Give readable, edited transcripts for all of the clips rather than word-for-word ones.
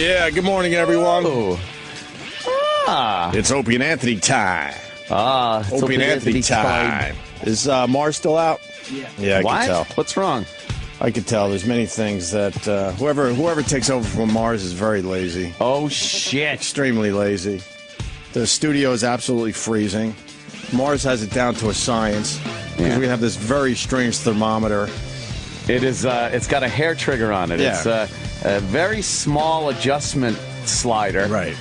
Yeah, good morning, everyone. Oh. It's Opie and Anthony time. It's Opie and Anthony time. Is Mars still out? Yeah, I can tell. What's wrong? I can tell. There's many things that whoever takes over from Mars is very lazy. Oh, shit. Extremely lazy. The studio is absolutely freezing. Mars has it down to a science because we have this very strange thermometer. It is. It's got a hair trigger on it. Yeah. It's a very small adjustment slider. Right.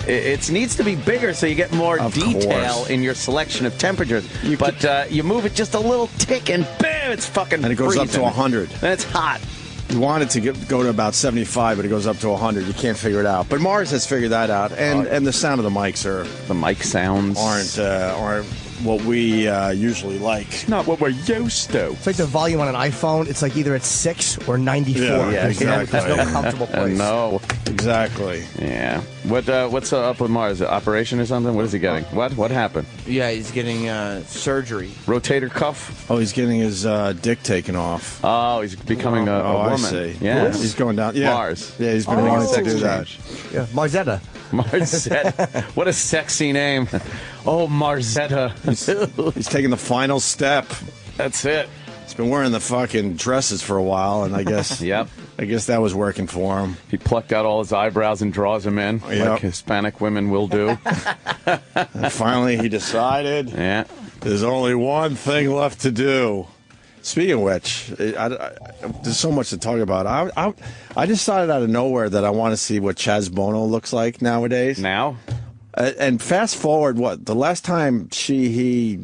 It needs to be bigger so you get more detail in your selection of temperatures. But you move it just a little tick and bam, it's fucking And it goes freezing. up to 100. Then it's hot. You want it to go to about 75, but it goes up to 100. You can't figure it out. But Mars has figured that out. And the sound of the mics The mic sounds aren't what we usually like. not what we're used to. It's like the volume on an iPhone. It's like either at 6 or 94. Yeah, exactly. There's no comfortable place. No. Exactly. Yeah. What's up with Mars? Operation or something? What is he getting? What happened? Yeah, he's getting surgery. Rotator cuff? Oh, he's getting his dick taken off. Oh, he's becoming a woman. I see. Yeah. He's going down. Yeah. Mars. Yeah, he's been wanting to sex do that. change. Yeah, Marzetta. Marzetta. What a sexy name. Oh, Marzetta. He's taking the final step. That's it. He's been wearing the fucking dresses for a while, and I guess Yep. I guess that was working for him. He plucked out all his eyebrows and draws them in, Yep. like Hispanic women will do. And finally, he decided Yeah. there's only one thing left to do. Speaking of which, there's so much to talk about. I decided out of nowhere that I want to see what Chaz Bono looks like nowadays. Now? And fast forward, the last time he,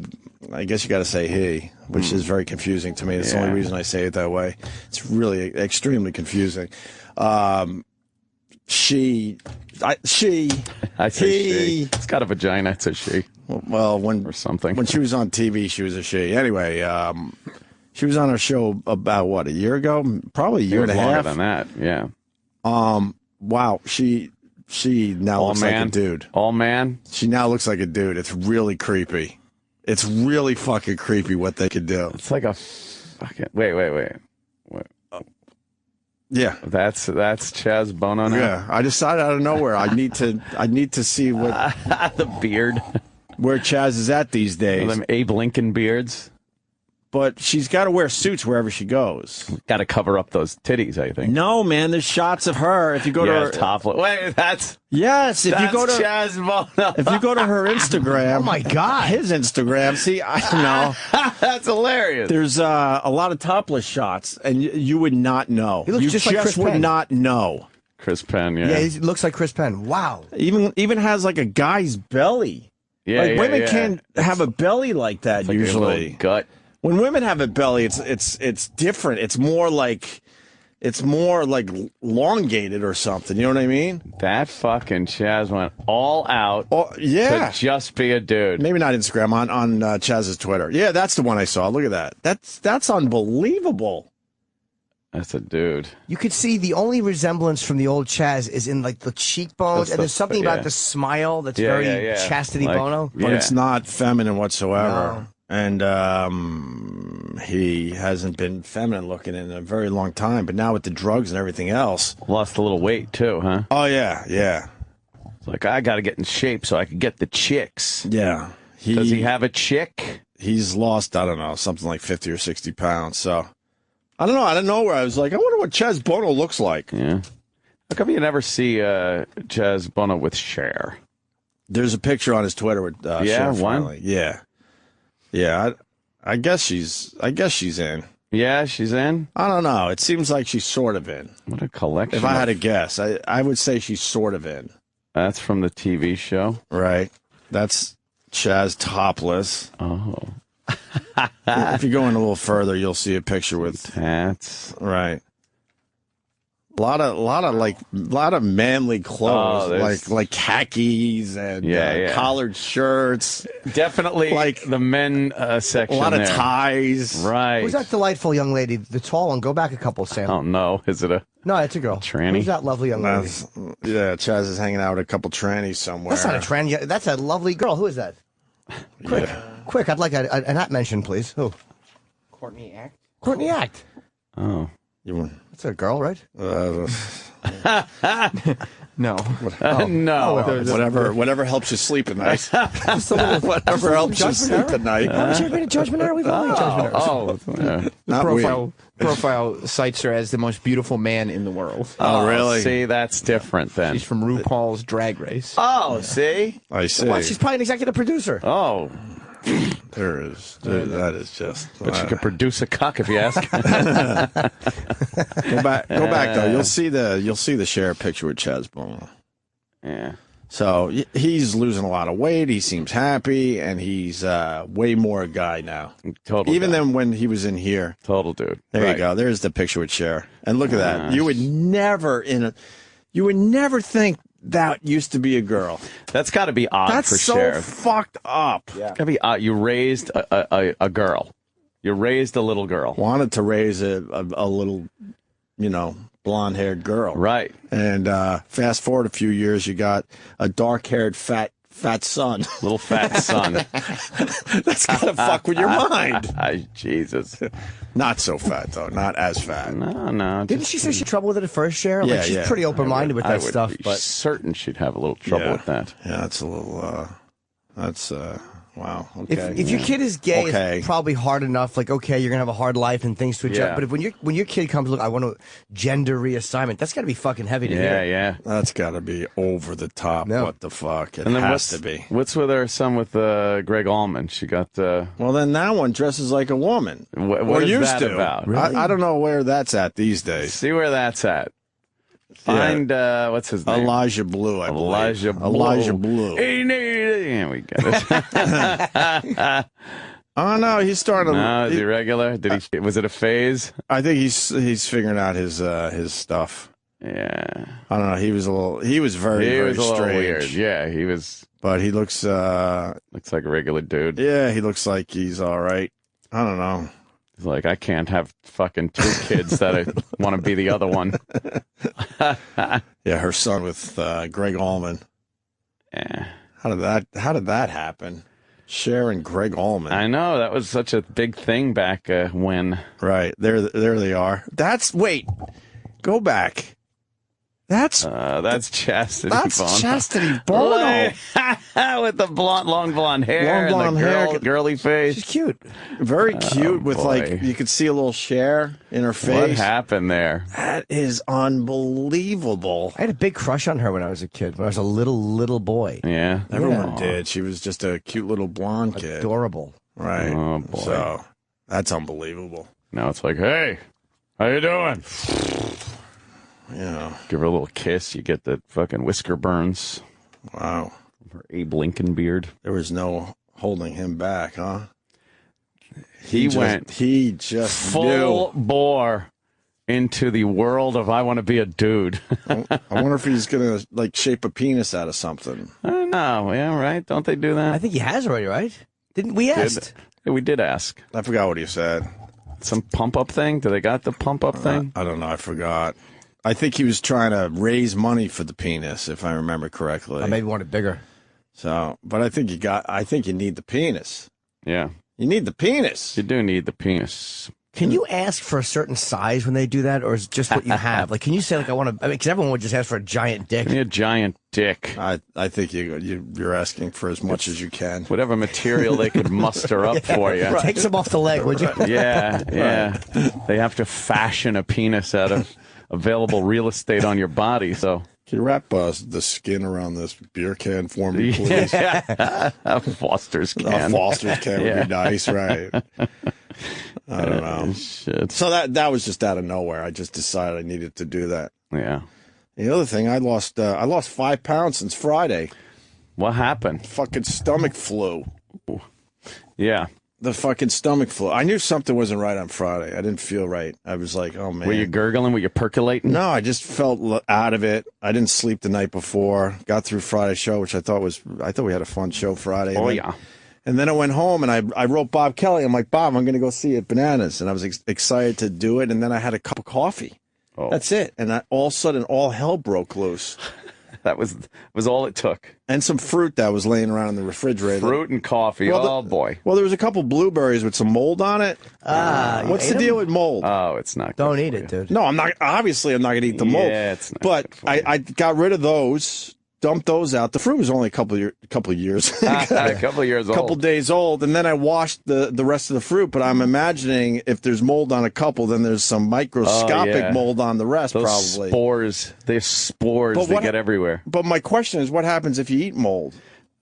I guess you got to say he, which is very confusing to me. It's the only reason I say it that way. It's really extremely confusing. I say he. she. It's got a vagina. It's a she. Well, Or something. When she was on TV, she was a she. Anyway, she was on our show about, a year ago? Probably a year and a half. Longer than that, yeah. Wow, she now looks like a dude. All man? She now looks like a dude. It's really creepy. It's really fucking creepy what they could do. It's like a fucking... Wait. Yeah. That's Chaz Bono now? Yeah. I decided out of nowhere I need to see The beard. where Chaz is at these days. Them Abe Lincoln beards. But she's got to wear suits wherever she goes. Got to cover up those titties, I think. No, man, there's shots of her. If you go to her topless. Wait, that's Yes, if you go to Chaz Bono. if you go to her Instagram, Oh, my God. his Instagram. See, I don't know. That's hilarious. There's a lot of topless shots, and you would not know. He looks you just like Chris would Penn. not know. Chris Penn, Yeah, he looks like Chris Penn. Wow. Even has like a guy's belly. Women can't have a belly like that It's like a usually. little gut. When women have a belly, it's different. It's more like elongated or something. You know what I mean? That fucking Chaz went all out Oh, yeah. to just be a dude. Maybe not Instagram, on Chaz's Twitter. Yeah, that's the one I saw. Look at that. That's unbelievable. That's a dude. You could see the only resemblance from the old Chaz is in like the cheekbones, and there's something about the smile that's very Chastity Like, Bono. But it's not feminine whatsoever. No. And he hasn't been feminine looking in a very long time. But now with the drugs and everything else. Lost a little weight, too, huh? Oh, yeah. It's like, I got to get in shape so I can get the chicks. Yeah. Does he have a chick? He's lost, I don't know, something like 50 or 60 pounds. So, I don't know. Out of nowhere, I was like, I wonder what Chaz Bono looks like. Yeah. How come you never see Chaz Bono with Cher? There's a picture on his Twitter with Cher finally. Yeah. Yeah, I guess she's in. Yeah, she's in? I don't know. It seems like she's sort of in. What a collection. If I had to guess, I would say she's sort of in. That's from the TV show? Right. That's Chaz topless. Oh. If you go in a little further, you'll see a picture with That's right. A lot of manly clothes, like khakis and collared shirts. definitely Like the men section. A lot of there. ties. Right. Who's that delightful young lady? The tall one. Go back a couple, Sam. Oh no, is it a No, it's a girl. Tranny? Who's that lovely young lady? Chaz is hanging out with a couple trannies somewhere. That's not a tranny. That's a lovely girl. Who is that? Quick. I'd like an at mention, please. Who? Courtney Act. Courtney Act. Oh. You That's a girl, right? No. No. Whatever helps you sleep at night. Whatever helps you sleep at night. Haven't you been to Judgment Hour? We've all been to Judgment Hour. Not Profile cites her as the most beautiful man in the world. Oh, really? See, that's different then. She's from RuPaul's Drag Race. Oh, see? I see. Well, she's probably an executive producer. Oh. That is just. But she could produce a cuck if you ask. Go back though. You'll see the share picture with Chaz Bono. Yeah. So he's losing a lot of weight. He seems happy, and he's way more a guy now. Total. Even guy. than when he was in here. Total dude. There you go. There's the picture with Cher. And look at that. You would never think that used to be a girl. That's got to be odd That's for so Cher. fucked up. Yeah. Gotta be odd. You raised a girl. You raised a little girl. Wanted to raise a little, blonde-haired girl. Right. And fast forward a few years, you got a dark-haired, fat son. Little fat son. That's gotta fuck with your mind. Jesus. Not so fat, though. Not as fat. No. Didn't she say she had trouble with it at first, Cher? Yeah, Like, she's pretty open-minded with that stuff. I would be But certain she'd have a little trouble with that. Yeah, that's a little, wow. Okay. if your kid is gay, Okay. it's probably hard enough. Like, okay, you're gonna have a hard life and things to adjust. Yeah. But when your kid comes, look, I want a gender reassignment. That's got to be fucking heavy to hear. Yeah. That's got to be over the top. No. What the fuck? It And then has to be. What's with her son with Greg Allman? She got. Well, then that one dresses like a woman. What or is used that to. about? I don't know where that's at these days. See where that's at. Find what's his name? Elijah Blue, I believe. Elijah Blue. Elijah Blue. Yeah, we get it. Oh no, he's starting to. No, is he regular? Did he? Was it a phase? I think he's figuring out his stuff. Yeah. I don't know. He was very a little strange. weird. Yeah, he was. But he looks Looks like a regular dude. yeah, he looks like he's all right. I don't know. He's like, I can't have fucking two kids that I want to be the other one. Yeah, her son with Greg Allman. Yeah. How did that happen? Cher and Greg Allman. I know that was such a big thing back when. Right there they are. Go back. That's Chastity that's Bono. Chastity Bono. With the long blonde hair, Long blonde and the hair. girly face. She's cute. Very cute with boy. like you could see a little Cher in her What face. happened there? That is unbelievable. I had a big crush on her when I was a kid. When I was a little boy. Yeah, Everyone did. She was just a cute little blonde kid. Adorable. Right. Oh, boy. So that's unbelievable. Now it's like, hey, how you doing? Yeah. Give her a little kiss. You get the fucking whisker burns. Wow. Her Abe Lincoln beard. There was no holding him back, huh? He went He just full knew. bore into the world of I want to be a dude. I wonder if he's gonna like shape a penis out of something. I don't know. Yeah, right? Don't they do that? I think he has already, right? Didn't we ask? Yeah, we did ask. I forgot what he said. Some pump up thing? Do they got the pump up thing? I don't know. I forgot. I think he was trying to raise money for the penis, if I remember correctly. I maybe wanted bigger. So, but I think you need the penis. Yeah. You need the penis. You do need the penis. Can you ask for a certain size when they do that, or is it just what you have? Like, can you say, like, I want to, I mean, because everyone would just ask for a giant dick. Give me a giant dick. I think you're asking for as much as you can. Whatever material they could muster up for you. Take some off the leg, would you? Yeah. They have to fashion a penis out of available real estate on your body, so. Can you wrap the skin around this beer can for me, please? Yeah. A Foster's can. A Foster's can would be nice, right? I don't know. Shit. So that was just out of nowhere. I just decided I needed to do that. Yeah. The other thing, I lost 5 pounds since Friday. What happened? Fucking stomach flu. Yeah. The fucking stomach flu. I knew something wasn't right on Friday. I didn't feel right. I was like, oh, man. Were you gurgling? Were you percolating? No, I just felt out of it. I didn't sleep the night before. Got through Friday's show, which I thought we had a fun show Friday. Oh, yeah. And then I went home and I wrote Bob Kelly. I'm like, Bob, I'm going to go see you at Bananas. And I was excited to do it. And then I had a cup of coffee. Oh. That's it. And all of a sudden, all hell broke loose. That was all it took. And some fruit that was laying around in the refrigerator. Fruit and coffee. Oh, boy. Well, there was a couple blueberries with some mold on it. What's the deal with mold? Oh, it's not good. Don't eat it, dude. No, I'm not. Obviously, I'm not going to eat the mold. Yeah, it's not But good for you. I got rid of those, dumped those out. The fruit was only a couple of years. A couple of years old. Couple days old, and then I washed the rest of the fruit. But I'm imagining if there's mold on a couple, then there's some microscopic mold on the rest. Those probably spores. There's spores that get everywhere. But my question is, what happens if you eat mold?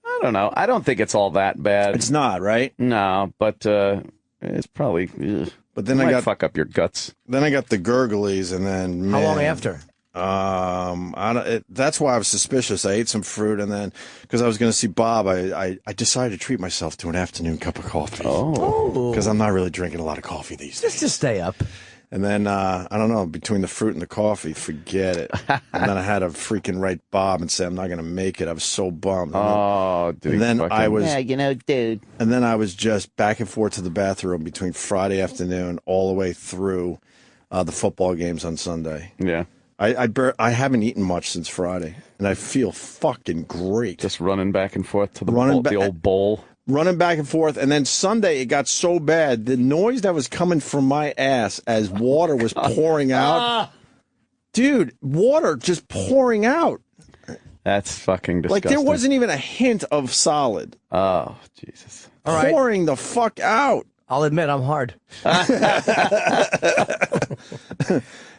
I don't know. I don't think it's all that bad. It's not, right? No, but it's probably. Ugh. But then It I might got fuck up your guts. Then I got the gurglies, and then How long after? That's why I was suspicious. I ate some fruit, and then because I was going to see Bob, I decided to treat myself to an afternoon cup of coffee. Oh, because I'm not really drinking a lot of coffee these days. Just to stay up. And then I don't know, between the fruit and the coffee, forget it. And then I had to freaking write Bob and say I'm not going to make it. I was so bummed. And then I was, dude. And then I was just back and forth to the bathroom between Friday afternoon all the way through the football games on Sunday. Yeah. I haven't eaten much since Friday, and I feel fucking great. Just running back and forth to the old bowl. Running back and forth, and then Sunday it got so bad, the noise that was coming from my ass as water was pouring out. Dude, water just pouring out. That's fucking disgusting. Like there wasn't even a hint of solid. Oh, Jesus. All right. Pouring the fuck out. I'll admit I'm hard. And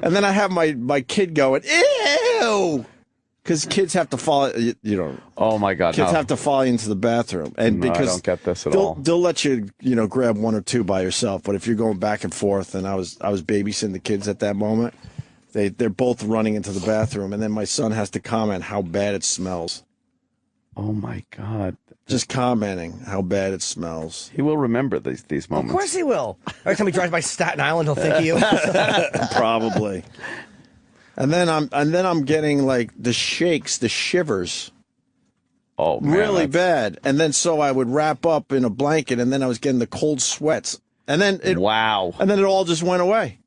then I have my kid going, ew! Because kids have to follow, you know. Oh my God! Kids have to follow you into the bathroom, and No, I because don't get this at all. They'll let you, grab one or two by yourself. But if you're going back and forth, and I was babysitting the kids at that moment, they're both running into the bathroom, and then my son has to comment how bad it smells. Oh my God! Just commenting how bad it smells. He will remember these moments. Of course he will. Every time he drives by Staten Island, he'll think of you. Probably. And then I'm getting like the shakes, the shivers. Oh, man, really bad. And then so I would wrap up in a blanket, and then I was getting the cold sweats. And then it all just went away.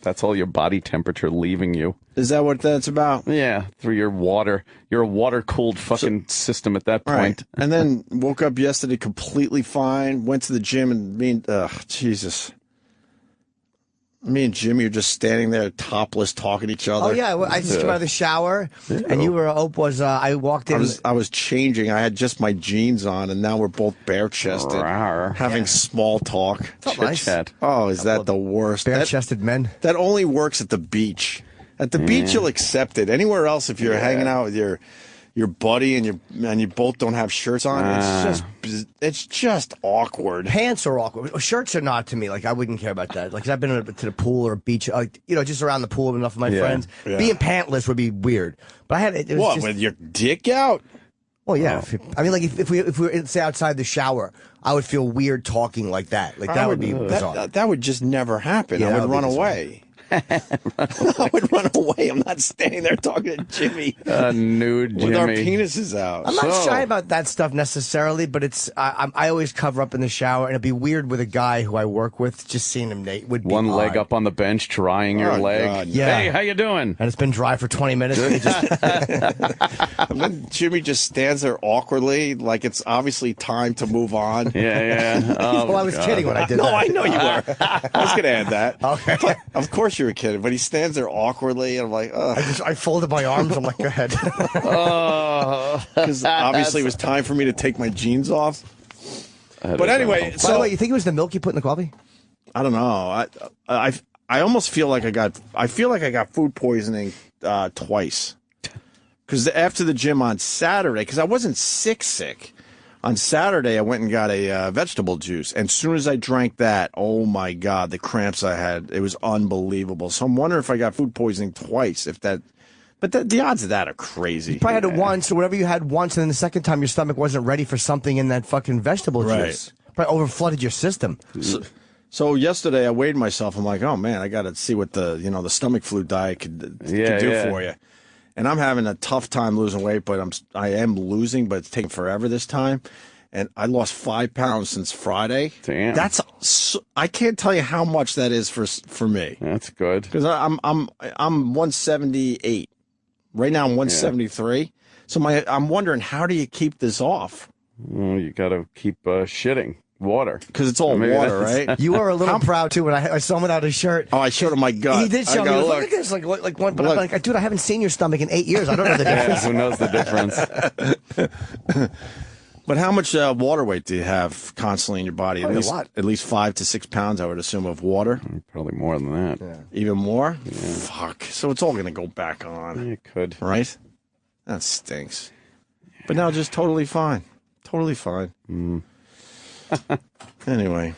That's all your body temperature leaving you. Is that what that's about? Yeah, through your water. You're a water-cooled fucking system at that point. Right. And then woke up yesterday completely fine, went to the gym, and Jesus. Me and Jimmy are just standing there topless talking to each other. Oh, yeah. I just came out of the shower, and I walked in. I was changing. I had just my jeans on, and now we're both bare-chested, having small talk. Nice. Oh, is that the worst? Bare-chested men. That only works at the beach. At the beach, you'll accept it. Anywhere else, if you're hanging out with your buddy and you both don't have shirts on, it's just awkward. Pants are awkward. Shirts are not to me. Like, I wouldn't care about that. Like, 'cause I've been to the pool or a beach, just around the pool with enough of my friends. Yeah. Being pantless would be weird. But I had it. What, with your dick out? Well, yeah. If we were, say, outside the shower, I would feel weird talking like that. Like, that would be bizarre. That would just never happen. Yeah, I would run away. I would run away. I'm not standing there talking to Jimmy. Nude Jimmy. With our penises out. I'm not shy about that stuff necessarily, but I always cover up in the shower, and it'd be weird with a guy who I work with. Just seeing him naked would be one odd. leg up on the bench, drying your leg. God. Yeah. Hey, how you doing? And it's been dry for 20 minutes. And then Jimmy just stands there awkwardly, like it's obviously time to move on. Yeah. Oh, well, I was kidding when I did that. No, I know you were. I was going to add that. Okay. But of course you were kidding, but he stands there awkwardly, and I'm like, ugh. I folded my arms. I'm like, go ahead. Because obviously it was time for me to take my jeans off. But anyway, By the way, you think it was the milk you put in the coffee? I don't know. I almost feel like I got food poisoning twice. Because after the gym on Saturday, because I wasn't sick. On Saturday, I went and got a vegetable juice. And as soon as I drank that, oh, my God, the cramps I had, it was unbelievable. So I'm wondering if I got food poisoning twice. But the odds of that are crazy. You probably had it once, or whatever you had once, and then the second time your stomach wasn't ready for something in that fucking vegetable juice. Probably overflooded your system. So yesterday I weighed myself. I'm like, oh, man, I got to see what the stomach flu diet could do for you. And I'm having a tough time losing weight, but I am losing, but it's taking forever this time. And I lost 5 pounds since Friday. Damn. I can't tell you how much that is for me. That's good. Because I'm 178. Right now I'm 173. So I'm wondering, how do you keep this off? Well, you got to keep shitting water. Because it's all water, right? You are a little proud, too, when I saw him without his shirt. Oh, I showed him my gut. He did show me. Look at this. Like one, but I'm like, dude, I haven't seen your stomach in 8 years. I don't know the difference. Who knows the difference? But how much water weight do you have constantly in your body? Probably a lot. At least 5 to 6 pounds, I would assume, of water. Probably more than that. Yeah. Even more? Yeah. Fuck. So it's all going to go back on. It could. Right? That stinks. But now just totally fine. Totally fine. Anyway.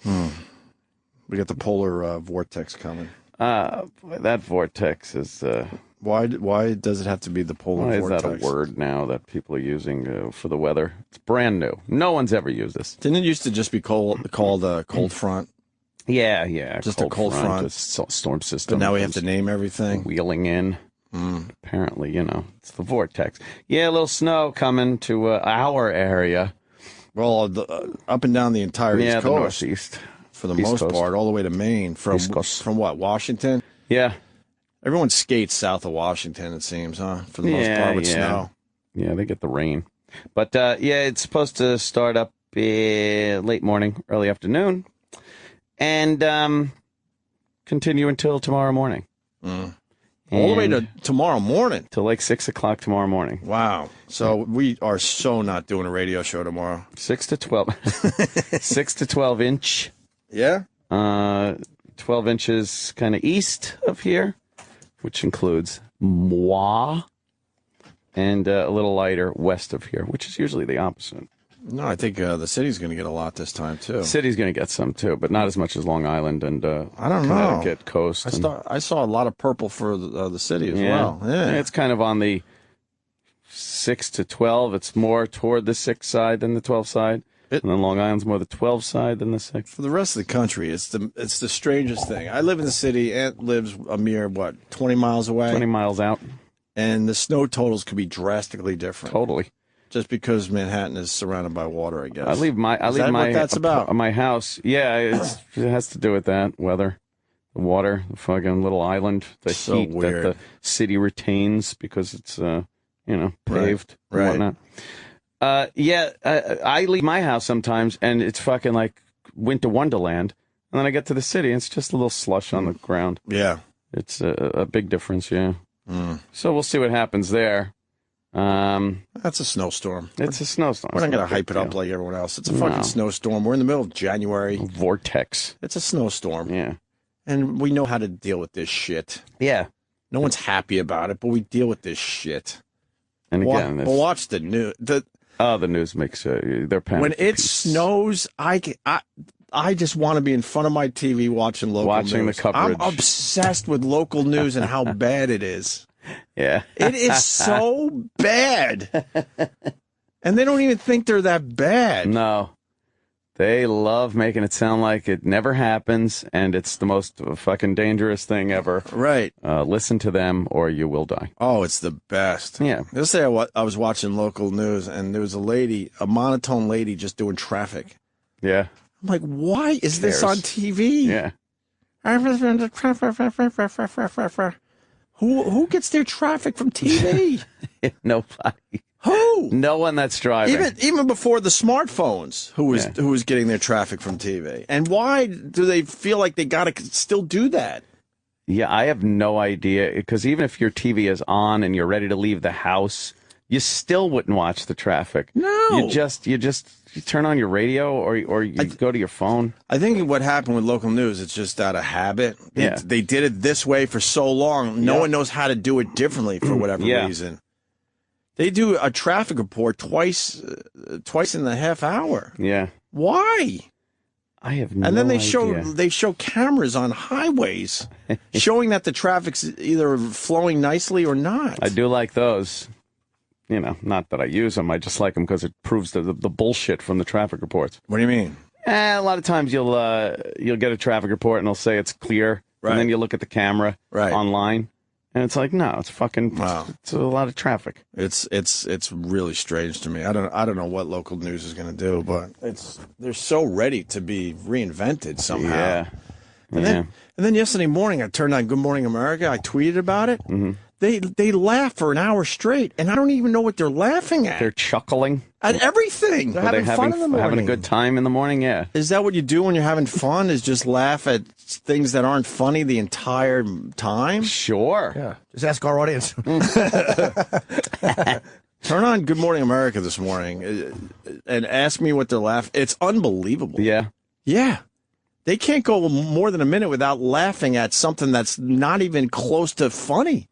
We got the polar vortex coming. That vortex is... Why does it have to be the polar vortex? Why is that a word now that people are using for the weather? It's brand new. No one's ever used this. Didn't it used to just be called a cold front? Yeah. Just a cold front. A storm system. But now we have to name everything. Wheeling in. Apparently, it's the vortex. Yeah, a little snow coming to our area. Well, up and down the entire East Coast. The Northeast. For the most part, all the way to Maine. From what, Washington? Yeah. Everyone skates south of Washington, it seems, huh? For the most part with snow. Yeah, they get the rain. But, it's supposed to start up late morning, early afternoon, and continue until tomorrow morning. All the way to tomorrow morning? Till like 6 o'clock tomorrow morning. Wow. So we are so not doing a radio show tomorrow. 6 to 12. 6 to 12 inch. Yeah? 12 inches kind of east of here, which includes moi, and a little lighter west of here, which is usually the opposite. No, I think the city's going to get a lot this time, too. City's going to get some, too, but not as much as Long Island and I don't know. Connecticut coast. I saw a lot of purple for the city as well. Yeah. It's kind of on the 6 to 12. It's more toward the 6 side than the 12 side. And then Long Island's more the 12 side than the 6. For the rest of the country, it's the strangest thing. I live in the city. Aunt lives a mere, 20 miles away? 20 miles out. And the snow totals could be drastically different. Totally. Just because Manhattan is surrounded by water, I guess. I leave my what that's about? My house. Yeah, it has to do with that weather, the water, the fucking little island, the heat weird. that the city retains because it's paved and whatnot. I leave my house sometimes and it's fucking like winter wonderland, and then I get to the city and it's just a little slush on the ground. Yeah, it's a big difference. Yeah. So we'll see what happens there. That's a snowstorm. It's a snowstorm. We're not going to hype it up like everyone else. It's a fucking snowstorm. We're in the middle of January. Vortex. It's a snowstorm. Yeah. And we know how to deal with this shit. Yeah. No one's happy about it, but we deal with this shit. And again, but watch the news. The news makes their panic. When it snows, I just want to be in front of my TV watching news. The coverage. I'm obsessed with local news and how bad it is. Yeah. It is so bad. And they don't even think they're that bad. No. They love making it sound like it never happens and it's the most fucking dangerous thing ever. Right. Listen to them or you will die. Oh, it's the best. Yeah. Let's say I was watching local news and there was a monotone lady just doing traffic. Yeah. I'm like, why is this on TV? Yeah. Who gets their traffic from TV? Nobody. Who? No one that's driving. Even before the smartphones, who was getting their traffic from TV? And why do they feel like they got to still do that? Yeah, I have no idea. Because even if your TV is on and you're ready to leave the house, you still wouldn't watch the traffic. No. You turn on your radio or you go to your phone. I think what happened with local news, it's just out of habit. Yeah. They did it this way for so long. No one knows how to do it differently for whatever reason. They do a traffic report twice in the half hour. Yeah. Why? I have no idea. And then they show cameras on highways showing that the traffic's either flowing nicely or not. I do like those. Not that I use them. I just like them because it proves the bullshit from the traffic reports. What do you mean? A lot of times you'll get a traffic report and they'll say it's clear, and then you look at the camera online, and it's like, no, it's fucking. Wow. It's a lot of traffic. It's really strange to me. I don't know what local news is going to do, but they're so ready to be reinvented somehow. Yeah. And then yesterday morning, I turned on Good Morning America. I tweeted about it. Mm-hmm. they laugh for an hour straight, and I don't even know what they're laughing at. They're chuckling. At everything. They're having fun in the morning. Having a good time in the morning, yeah. Is that what you do when you're having fun, is just laugh at things that aren't funny the entire time? Sure. Yeah. Just ask our audience. Turn on Good Morning America this morning and ask me what they're laughing. It's unbelievable. Yeah. Yeah. They can't go more than a minute without laughing at something that's not even close to funny.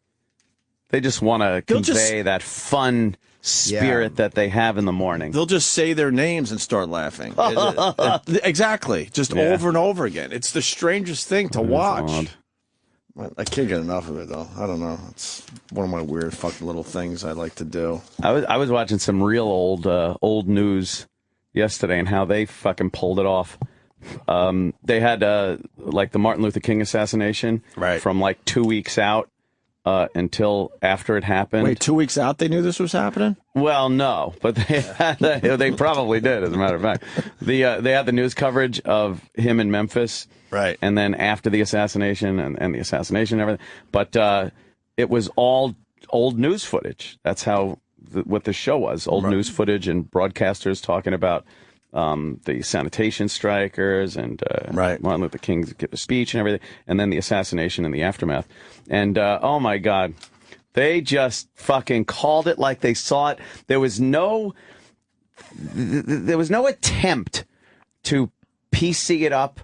They just want to convey that fun spirit that they have in the morning. They'll just say their names and start laughing. Exactly. Just over and over again. It's the strangest thing to watch. I can't get enough of it, though. I don't know. It's one of my weird fucking little things I like to do. I was watching some real old news yesterday and how they fucking pulled it off. They had like the Martin Luther King assassination from like 2 weeks out until after it happened. Wait, 2 weeks out they knew this was happening? Well, no, but they probably did, as a matter of fact. They had the news coverage of him in Memphis. Right. And then after the assassination and the assassination and everything. But it was all old news footage. That's how what the show was. Old news footage and broadcasters talking about the sanitation strikers and Martin Luther King's speech and everything. And then the assassination and the aftermath. And, oh, my God, they just fucking called it like they saw it. There was no attempt to PC it up,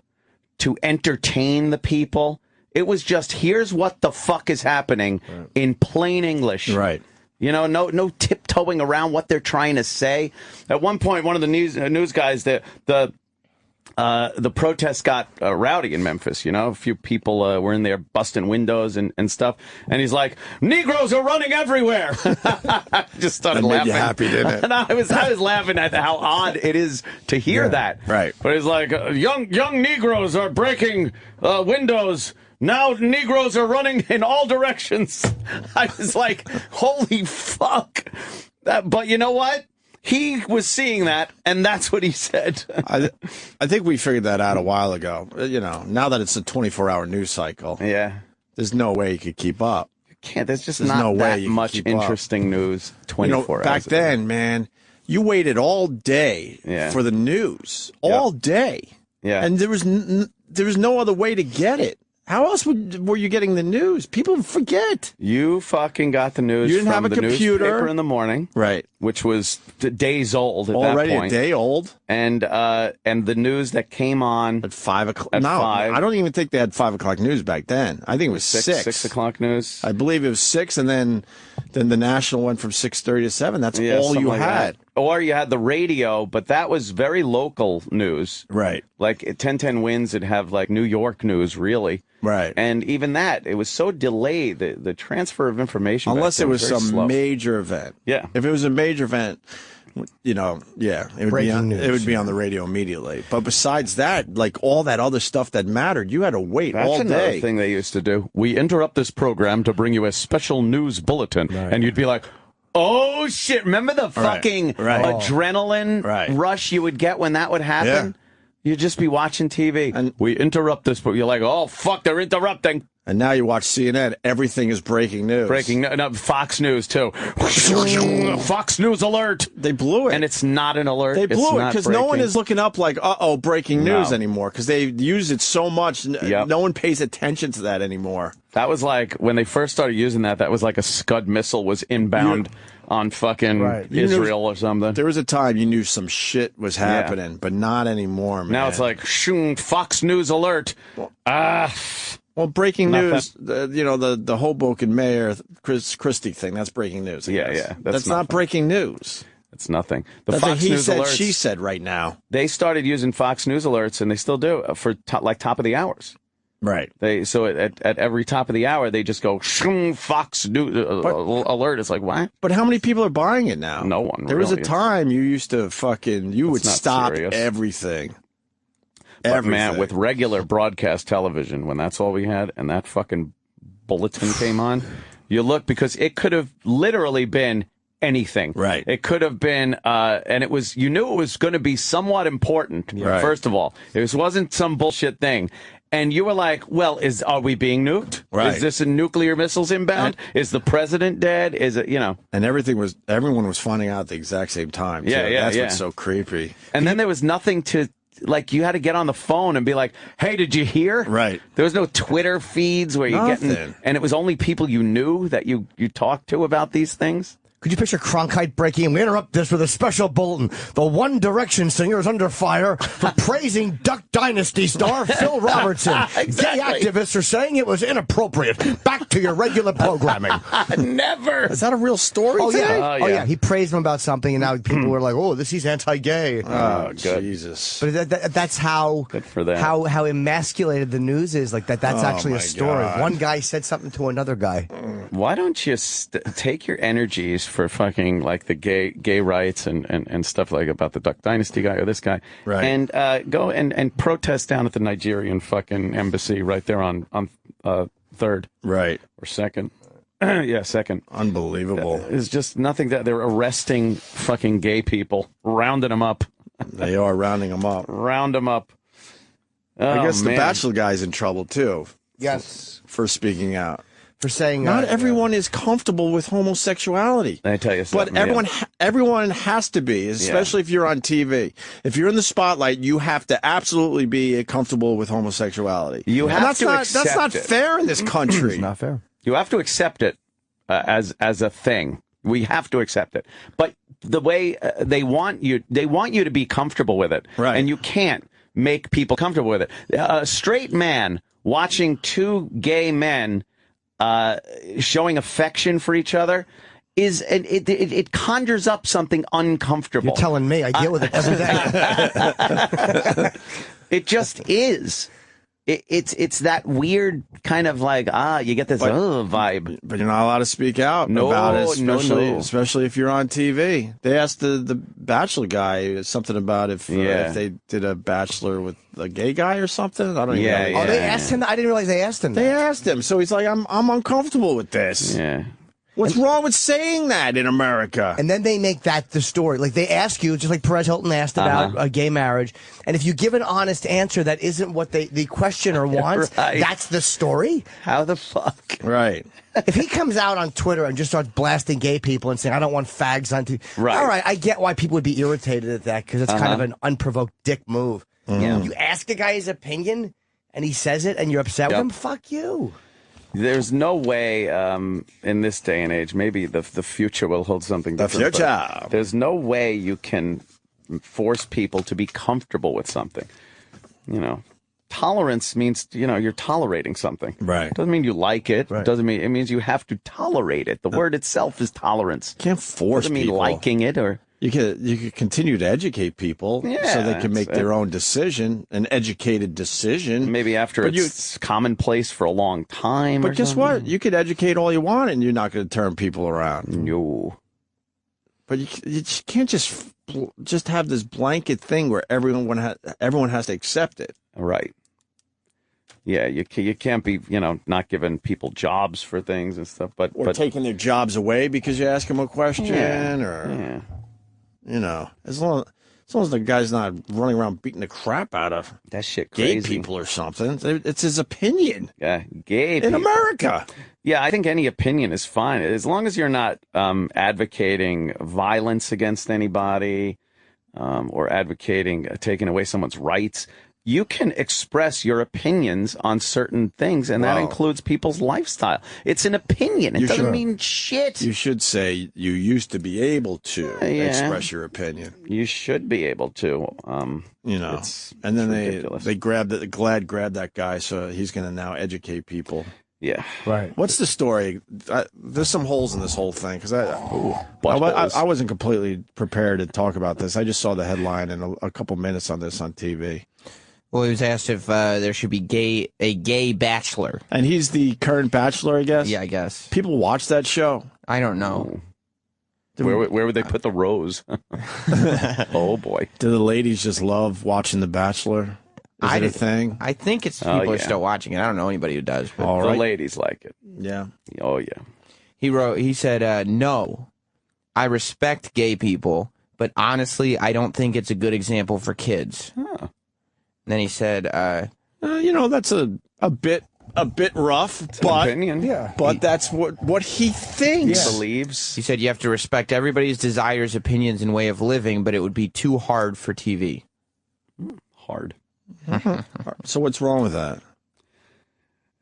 to entertain the people. It was just, here's what the fuck is happening in plain English. Right. You know, no tiptoeing around what they're trying to say. At one point, one of the news guys, the protests got rowdy in Memphis. You know, a few people were in there busting windows and stuff. And he's like, "Negroes are running everywhere." Just started that made laughing. You happy, didn't it? And I was laughing at how odd it is to hear that. Right. But he's like, young Negroes are breaking windows. Now Negroes are running in all directions. I was like, holy fuck. But you know what? He was seeing that, and that's what he said. I think we figured that out a while ago. You know, now that it's a 24-hour news cycle, there's no way you could keep up. You can't. There's not that much interesting news 24 hours. Back then, man, you waited all day for the news, all day. Yeah, and there was no other way to get it. How else were you getting the news? People forget. You fucking got the news. You didn't from have a the computer newspaper in the morning, right? Which was days old at already that point. A day old. And the news that came on at 5 o'clock. No, 5. I don't even think they had 5 o'clock news back then. I think it was 6. 6 o'clock news. I believe it was 6, and then the national went from 6:30 to 7. That's all you had. Or you had the radio, but that was very local news. Right. Like at 1010 Wins, it'd have like New York news, really. Right. And even that, it was so delayed, the transfer of information. Unless it was some slow. Major event. Yeah. If it was a major event, you know, it would be on the radio immediately. But besides that, like all that other stuff that mattered, you had to wait all day. That's another thing they used to do. We interrupt this program to bring you a special news bulletin. Right. And you'd be like, oh, shit. Remember the fucking adrenaline rush you would get when that would happen? Yeah. You'd just be watching TV. And we interrupt this, but you're like, oh, fuck, they're interrupting. And now you watch CNN, everything is breaking news. Fox News, too. Fox News alert. They blew it. And it's not an alert. They blew it because no one is looking up like, breaking news anymore because they use it so much. No one pays attention to that anymore. That was like, when they first started using that was like a Scud missile was inbound on fucking Israel or something. There was a time you knew some shit was happening, but not anymore, man. Now it's like, Fox News alert. Well, breaking news, the Hoboken mayor, Christie thing, that's breaking news. That's not breaking news. It's nothing. That's Fox News alerts, she said right now. They started using Fox News alerts, and they still do, for top of the hours. Right. So at every top of the hour, they just go, Fox News alert. It's like, what? But how many people are buying it now? No one. There was a time you used to you would stop everything. But man, with regular broadcast television, when that's all we had, and that fucking bulletin came on, you look, because it could have literally been anything. Right. It could have been, and it was, you knew it was going to be somewhat important. Right. First of all, it wasn't some bullshit thing. And you were like, well, are we being nuked? Right. Is this a nuclear missiles inbound? Is the president dead? Is it, And everyone was finding out at the exact same time. Too. That's what's so creepy. And then there was nothing to, like, you had to get on the phone and be like, hey, did you hear? Right. There was no Twitter feeds where you and it was only people you knew that you talked to about these things. Could you picture Cronkite breaking in? We interrupt this with a special bulletin. The One Direction singer is under fire for praising Duck Dynasty star Phil Robertson. Exactly. Gay activists are saying it was inappropriate. Back to your regular programming. Never. Is that a real story? Oh, today? yeah. Oh, yeah. He praised him about something, and now people were like, oh, he's anti-gay. Oh, Jesus. But that's how Good for them. how emasculated the news is. Like that's actually a story. God. One guy said something to another guy. Why don't you take your energies for fucking like the gay rights and stuff like about the Duck Dynasty guy or this guy, right? And go and protest down at the Nigerian fucking embassy right there on 3rd, right, or 2nd. Yeah, 2nd. Unbelievable. It's just nothing that they're arresting fucking gay people, rounding them up. They are rounding them up. Round them up. I guess man. the Bachelor guy's in trouble too. Yes, for speaking out. For saying not everyone is comfortable with homosexuality. I tell you something. But everyone has to be, especially if you're on TV. If you're in the spotlight, you have to absolutely be comfortable with homosexuality. You have to accept That's not fair in this country. It's not fair. You have to accept it as a thing. We have to accept it. But the way they want you to be comfortable with it, right? And you can't make people comfortable with it. A straight man watching two gay men showing affection for each other it conjures up something uncomfortable. You're telling me I deal with it every day. It just is. It's that weird kind of like you get this vibe, but you're not allowed to speak out about it, especially if you're on TV. They asked the Bachelor guy something about if they did a Bachelor with a gay guy or something. I don't even know. Oh, they asked him. I didn't realize they asked him. They asked him, so he's like, I'm uncomfortable with this. Yeah. What's wrong with saying that in America? And then they make that the story. Like, they ask you, just like Perez Hilton asked about a gay marriage. And if you give an honest answer that isn't what the questioner wants, that's the story? How the fuck? Right. If he comes out on Twitter and just starts blasting gay people and saying, I don't want fags on TV. Right. All right, I get why people would be irritated at that, because it's kind of an unprovoked dick move. Yeah. You ask a guy his opinion, and he says it, and you're upset with him, fuck you. There's no way in this day and age, maybe the future will hold something different. The future. There's no way you can force people to be comfortable with something. You know, tolerance means, you're tolerating something. Right. Doesn't mean you like it. Right. Doesn't mean, it means you have to tolerate it. The word itself is tolerance. Can't force Doesn't mean people. liking it or... You could continue to educate people so they can make their own decision, an educated decision. Maybe after it's commonplace for a long time. But guess what? You could educate all you want, and you're not going to turn people around. No. But you can't just have this blanket thing where everyone has to accept it. Right. Yeah, you can't be, not giving people jobs for things and stuff. But taking their jobs away because you ask them a question, as long as the guy's not running around beating the crap out of that shit crazy. Gay people or something. It's his opinion. Yeah, gay people. In America. Yeah, I think any opinion is fine as long as you're not advocating violence against anybody or advocating taking away someone's rights. You can express your opinions on certain things, and that includes people's lifestyle. It's an opinion. It doesn't mean shit. You should say you used to be able to express your opinion. You should be able to. And then they grabbed that guy, so he's going to now educate people. Yeah. Right. What's the story? There's some holes in this whole thing because I wasn't completely prepared to talk about this. I just saw the headline and a couple minutes on this on TV. Well, he was asked if there should be a gay bachelor. And he's the current bachelor, I guess? Yeah, I guess. People watch that show? I don't know. Where would they put the rose? Oh, boy. Do the ladies just love watching The Bachelor? Is it a thing? I think it's people are still watching it. I don't know anybody who does. But the ladies like it. Yeah. Oh, yeah. He said, no, I respect gay people, but honestly, I don't think it's a good example for kids. Huh. Then he said, That's a bit rough, but opinion. Yeah. But that's what he thinks. Believes. He said you have to respect everybody's desires, opinions, and way of living, but it would be too hard for TV. Hard. So what's wrong with that?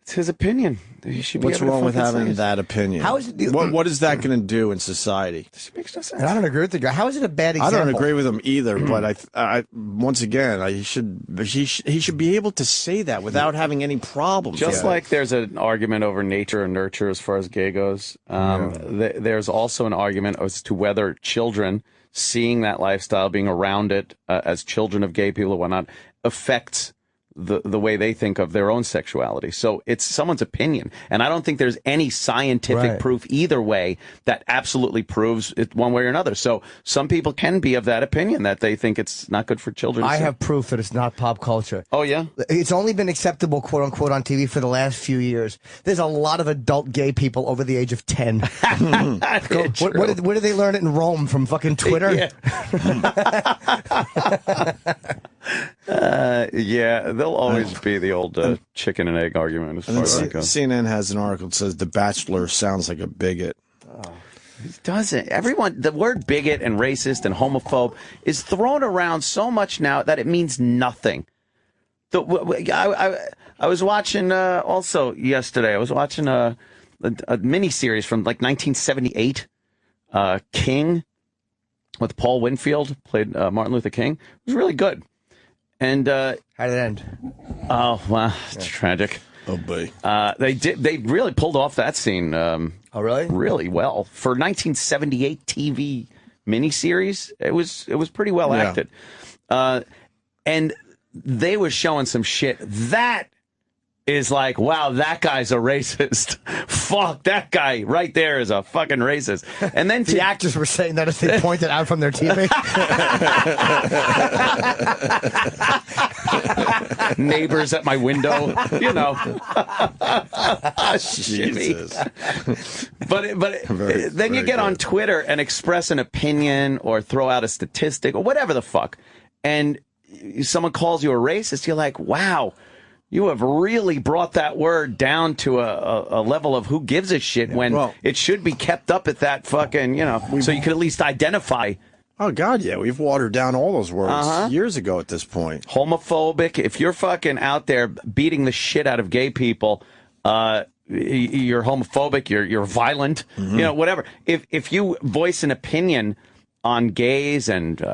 It's his opinion. He should be What's able to wrong with fucking say having it. that opinion? How is it? What is that going to do in society? It makes no sense. And I don't agree with the guy. How is it a bad I example? don't agree with him either, but I once again, he should be able to say that without having any problems. Just like there's an argument over nature and nurture as far as gay goes, there's also an argument as to whether children seeing that lifestyle, being around it as children of gay people and whatnot, affects the way they think of their own sexuality. So it's someone's opinion. And I don't think there's any scientific proof either way that absolutely proves it one way or another. So some people can be of that opinion that they think it's not good for children. I have proof that it's not pop culture. Oh, yeah? It's only been acceptable, quote unquote, on TV for the last few years. There's a lot of adult gay people over the age of 10. What did they learn it in Rome from fucking Twitter? Yeah, there'll always be the old chicken and egg argument as far as that goes. CNN has an article that says The Bachelor sounds like a bigot. It doesn't. Everyone, the word bigot and racist and homophobe is thrown around so much now that it means nothing. I was watching also yesterday. I was watching a miniseries from like 1978, King, with Paul Winfield, played Martin Luther King. It was really good. And how did it end? Oh, wow, it's tragic. Oh boy. They really pulled off that scene. Oh, really? Really well for 1978 TV miniseries. It was pretty well acted, and they were showing some shit that is like, wow, that guy's a racist. Fuck, that guy right there is a fucking racist. And then the actors were saying that as they pointed out from their TV. Neighbors at my window, you know. Jesus. But then you get on Twitter and express an opinion or throw out a statistic or whatever the fuck, and someone calls you a racist, you're like, wow, you have really brought that word down to a level of who gives a shit when it should be kept up at that fucking, so you can at least identify. Oh, God, yeah. We've watered down all those words years ago at this point. Homophobic. If you're fucking out there beating the shit out of gay people, you're homophobic, you're violent, whatever. If you voice an opinion on gays and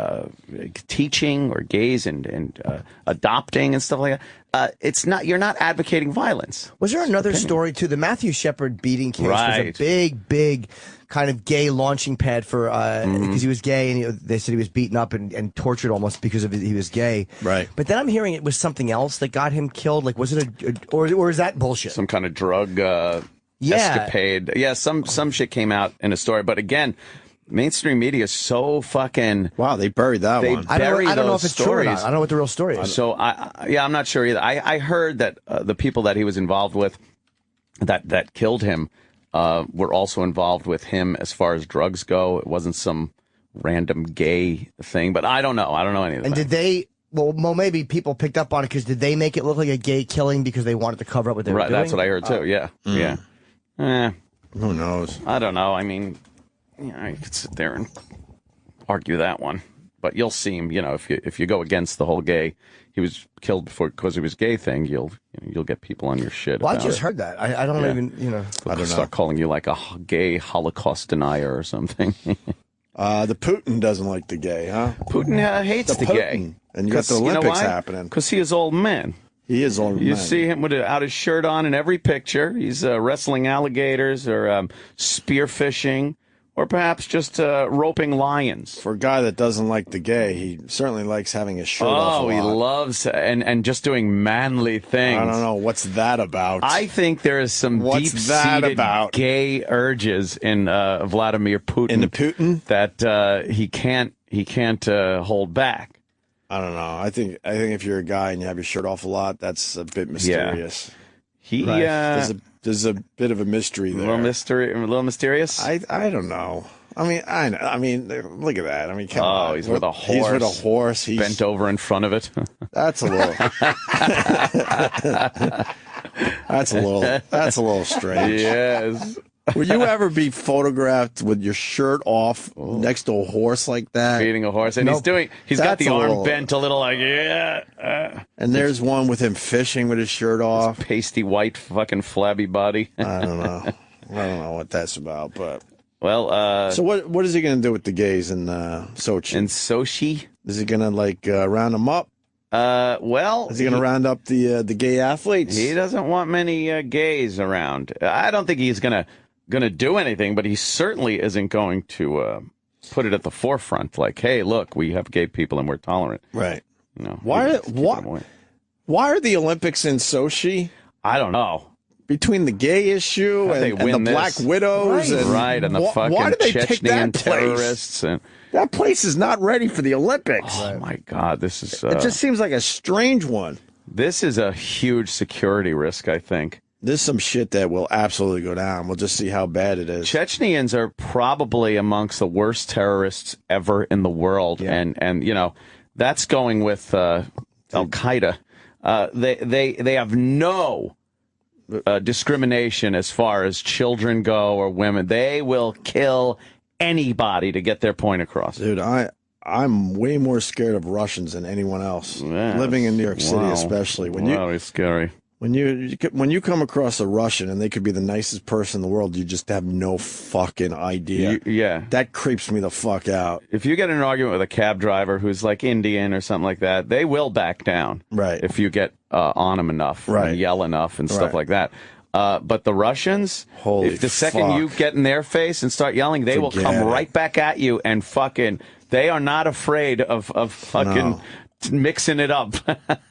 teaching or gays and adopting and stuff like that, you're not advocating violence. Was there another story too? The Matthew Shepard beating case was a big kind of gay launching pad for because he was gay and they said he was beaten up and tortured almost because of he was gay. Right. But then I'm hearing it was something else that got him killed. Like, was it or is that bullshit? Some kind of drug escapade. Yeah, some shit came out in a story, but again, mainstream media is so fucking... Wow, they buried that one. I don't know if it's true or not. I don't know what the real story is. So, I'm not sure either. I heard that the people that he was involved with that killed him were also involved with him as far as drugs go. It wasn't some random gay thing, but I don't know. I don't know any of that. And did they... Well, maybe people picked up on it because did they make it look like a gay killing because they wanted to cover up what they were doing? That's what I heard, too. Yeah. Who knows? I don't know. I mean... you could sit there and argue that one, but you'll see him. If you go against the whole gay, he was killed because he was gay thing. You'll get people on your shit. Well, I about just it. heard that. I don't even I don't start calling you like a gay Holocaust denier or something. The Putin doesn't like the gay, huh? Putin hates the gay, and you got the Olympics happening because he is old man. He is old man. You see him without his shirt on in every picture. He's wrestling alligators or spearfishing. Or perhaps just roping lions. For a guy that doesn't like the gay, he certainly likes having his shirt off a lot. He loves and just doing manly things. I don't know. What's that about? I think there is some deep-seated gay urges in Vladimir Putin. In the Putin? That he can't hold back. I don't know. I think if you're a guy and you have your shirt off a lot, that's a bit mysterious. Yeah. There's a bit of a mystery there. A little mysterious? I don't know. I mean, look at that. I mean, come on. He's with a horse. He's with a horse. He's bent over in front of it. That's a little. That's a little strange. Yes. Will you ever be photographed with your shirt off next to a horse like that? Feeding a horse, and he's got the arm bent a little, like And there's one with him fishing with his shirt off. Pasty white, fucking flabby body. I don't know. I don't know what that's about, but well. So what is he going to do with the gays in Sochi? In Sochi, is he going to round them up? Well, is he going to round up the gay athletes? He doesn't want many gays around. I don't think he's going to do anything, but he certainly isn't going to put it at the forefront. Like, hey, look, we have gay people and we're tolerant. Right. No. Why are the Olympics in Sochi? I don't know. Between the gay issue and the Black Widows, right, and the fucking why did they pick Chechnyan that place? terrorists, and that place is not ready for the Olympics. Oh my God, this is. It just seems like a strange one. This is a huge security risk, I think. There's some shit that will absolutely go down. We'll just see how bad it is. Chechnyans are probably amongst the worst terrorists ever in the world, and you know that's going with Al Qaeda. They have no discrimination as far as children go or women. They will kill anybody to get their point across. Dude, I'm way more scared of Russians than anyone else. Living in New York City, especially It's scary. When you come across a Russian and they could be the nicest person in the world, you just have no fucking idea. That creeps me the fuck out. If you get in an argument with a cab driver who's like Indian or something like that, they will back down. Right. If you get on them enough, and yell enough and stuff like that. But the Russians, if the second you get in their face and start yelling, they will come right back at you and fucking. They are not afraid of fucking. Mixing it up.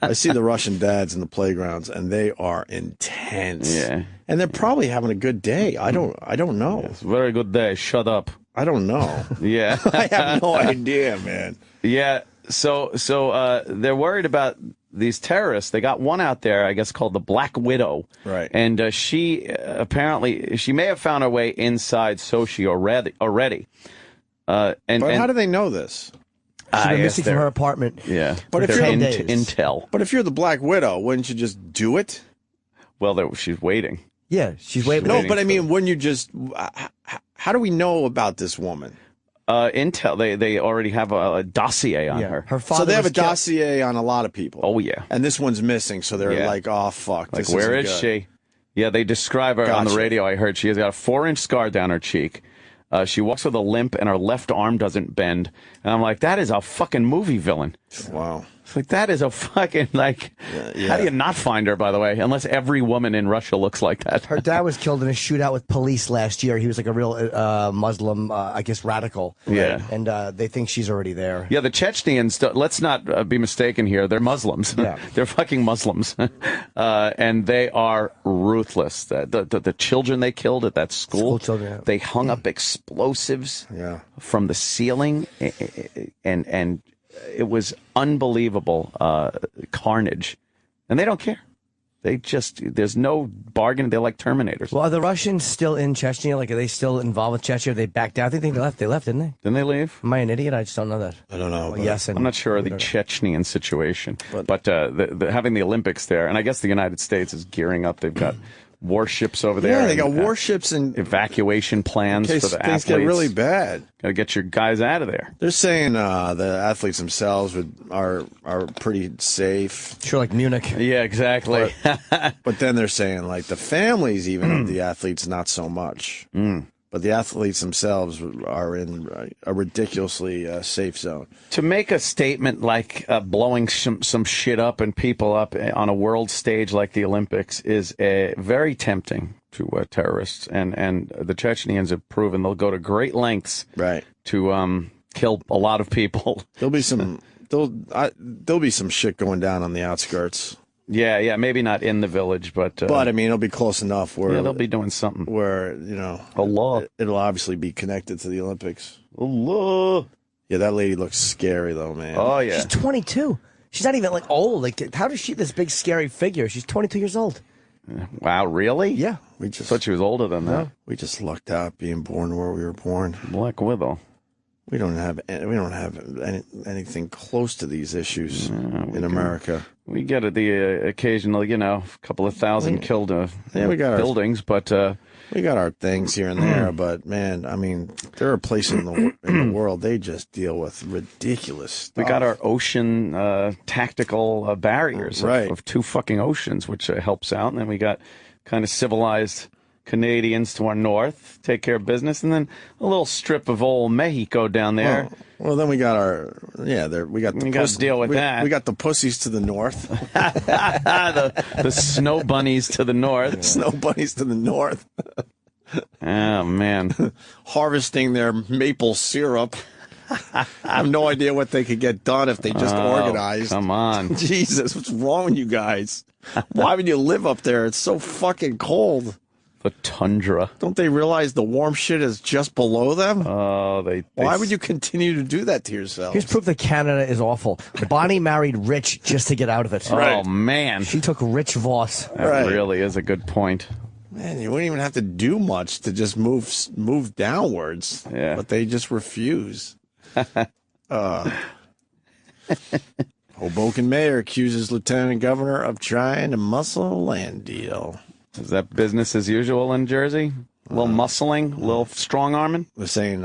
I see the Russian dads in the playgrounds, and they are intense. Yeah, and they're probably having a good day. I don't know. It's a very good day. Shut up. I don't know. Yeah, I have no idea, man. Yeah, so they're worried about these terrorists. They got one out there, I guess, called the Black Widow. Right. And she may have found her way inside Sochi already. But how do they know this? She's been missing from her apartment. Yeah, but if you're intel. But if you're the Black Widow, wouldn't you just do it? Well, she's waiting. Yeah, she's waiting. No, but I mean, wouldn't you just? How do we know about this woman? Intel. They already have a dossier on her. Her father. So they have a dossier on a lot of people. Oh yeah. And this one's missing, so they're like, "Oh fuck!" Like, where is she? Yeah, they describe her on the radio. I heard she has got a 4-inch scar down her cheek. She walks with a limp, and her left arm doesn't bend. And I'm like, that is a fucking movie villain. Wow. It's like, that is a fucking, like, how do you not find her, by the way? Unless every woman in Russia looks like that. Her dad was killed in a shootout with police last year. He was like a real Muslim, I guess, radical. Yeah. And they think she's already there. Yeah, the Chechnyans, let's not be mistaken here. They're Muslims. Yeah. They're fucking Muslims. And they are ruthless. The children they killed at that school children, they hung up explosives from the ceiling, and it was unbelievable carnage, and they don't care. There's no bargain. They're like Terminators. Well, are the Russians still in Chechnya? Like, are they still involved with Chechnya? They backed out. I think they left. They left, didn't they? Didn't they leave? Am I an idiot? I just don't know that. I don't know. Well, yes, I'm not sure of the Chechnyan situation, but having the Olympics there, and I guess the United States is gearing up. They've got warships over there. Yeah, they got warships and evacuation plans for the athletes. Things get really bad. Got to get your guys out of there. They're saying the athletes themselves are pretty safe. Sure, like Munich. Yeah, exactly. But then they're saying like the families, even of the athletes, not so much. But the athletes themselves are in a ridiculously safe zone. To make a statement like blowing some shit up and people up on a world stage like the Olympics is very tempting to terrorists. And the Chechnyans have proven they'll go to great lengths to kill a lot of people. There'll be some shit going down on the outskirts. Yeah, maybe not in the village, but I mean, it'll be close enough where they'll be doing something. Where it'll obviously be connected to the Olympics. Allah. Yeah, that lady looks scary though, man. Oh yeah, she's 22. She's not even like old. Like, how does she this big scary figure? She's 22 years old. Wow, really? Yeah, we just thought she was older than that. We just lucked out being born where we were born. Black Widow. We don't have anything close to these issues in America. We get the occasional, couple of thousand killed we got buildings, but we got our things here and there. But man, I mean, there are places in the world they just deal with ridiculous stuff. We got our ocean tactical barriers of two fucking oceans, which helps out, and then we got kind of civilized Canadians to our north, take care of business, and then a little strip of old Mexico down there. Well, then we got we got to deal with that. We got the pussies to the north. the snow bunnies to the north. Snow bunnies to the north. Oh, man. Harvesting their maple syrup. I have no idea what they could get done if they just organized. Come on. Jesus, what's wrong with you guys? Why would you live up there? It's so fucking cold. The tundra. Don't they realize the warm shit is just below them? Oh, Why would you continue to do that to yourself? Here's proof that Canada is awful. Bonnie married Rich just to get out of it. Oh, man. She took Rich Voss. That really is a good point. Man, you wouldn't even have to do much to just move downwards. Yeah. But they just refuse. Hoboken mayor accuses lieutenant governor of trying to muscle a land deal. Is that business as usual in Jersey? A little muscling, a little strong arming? They're saying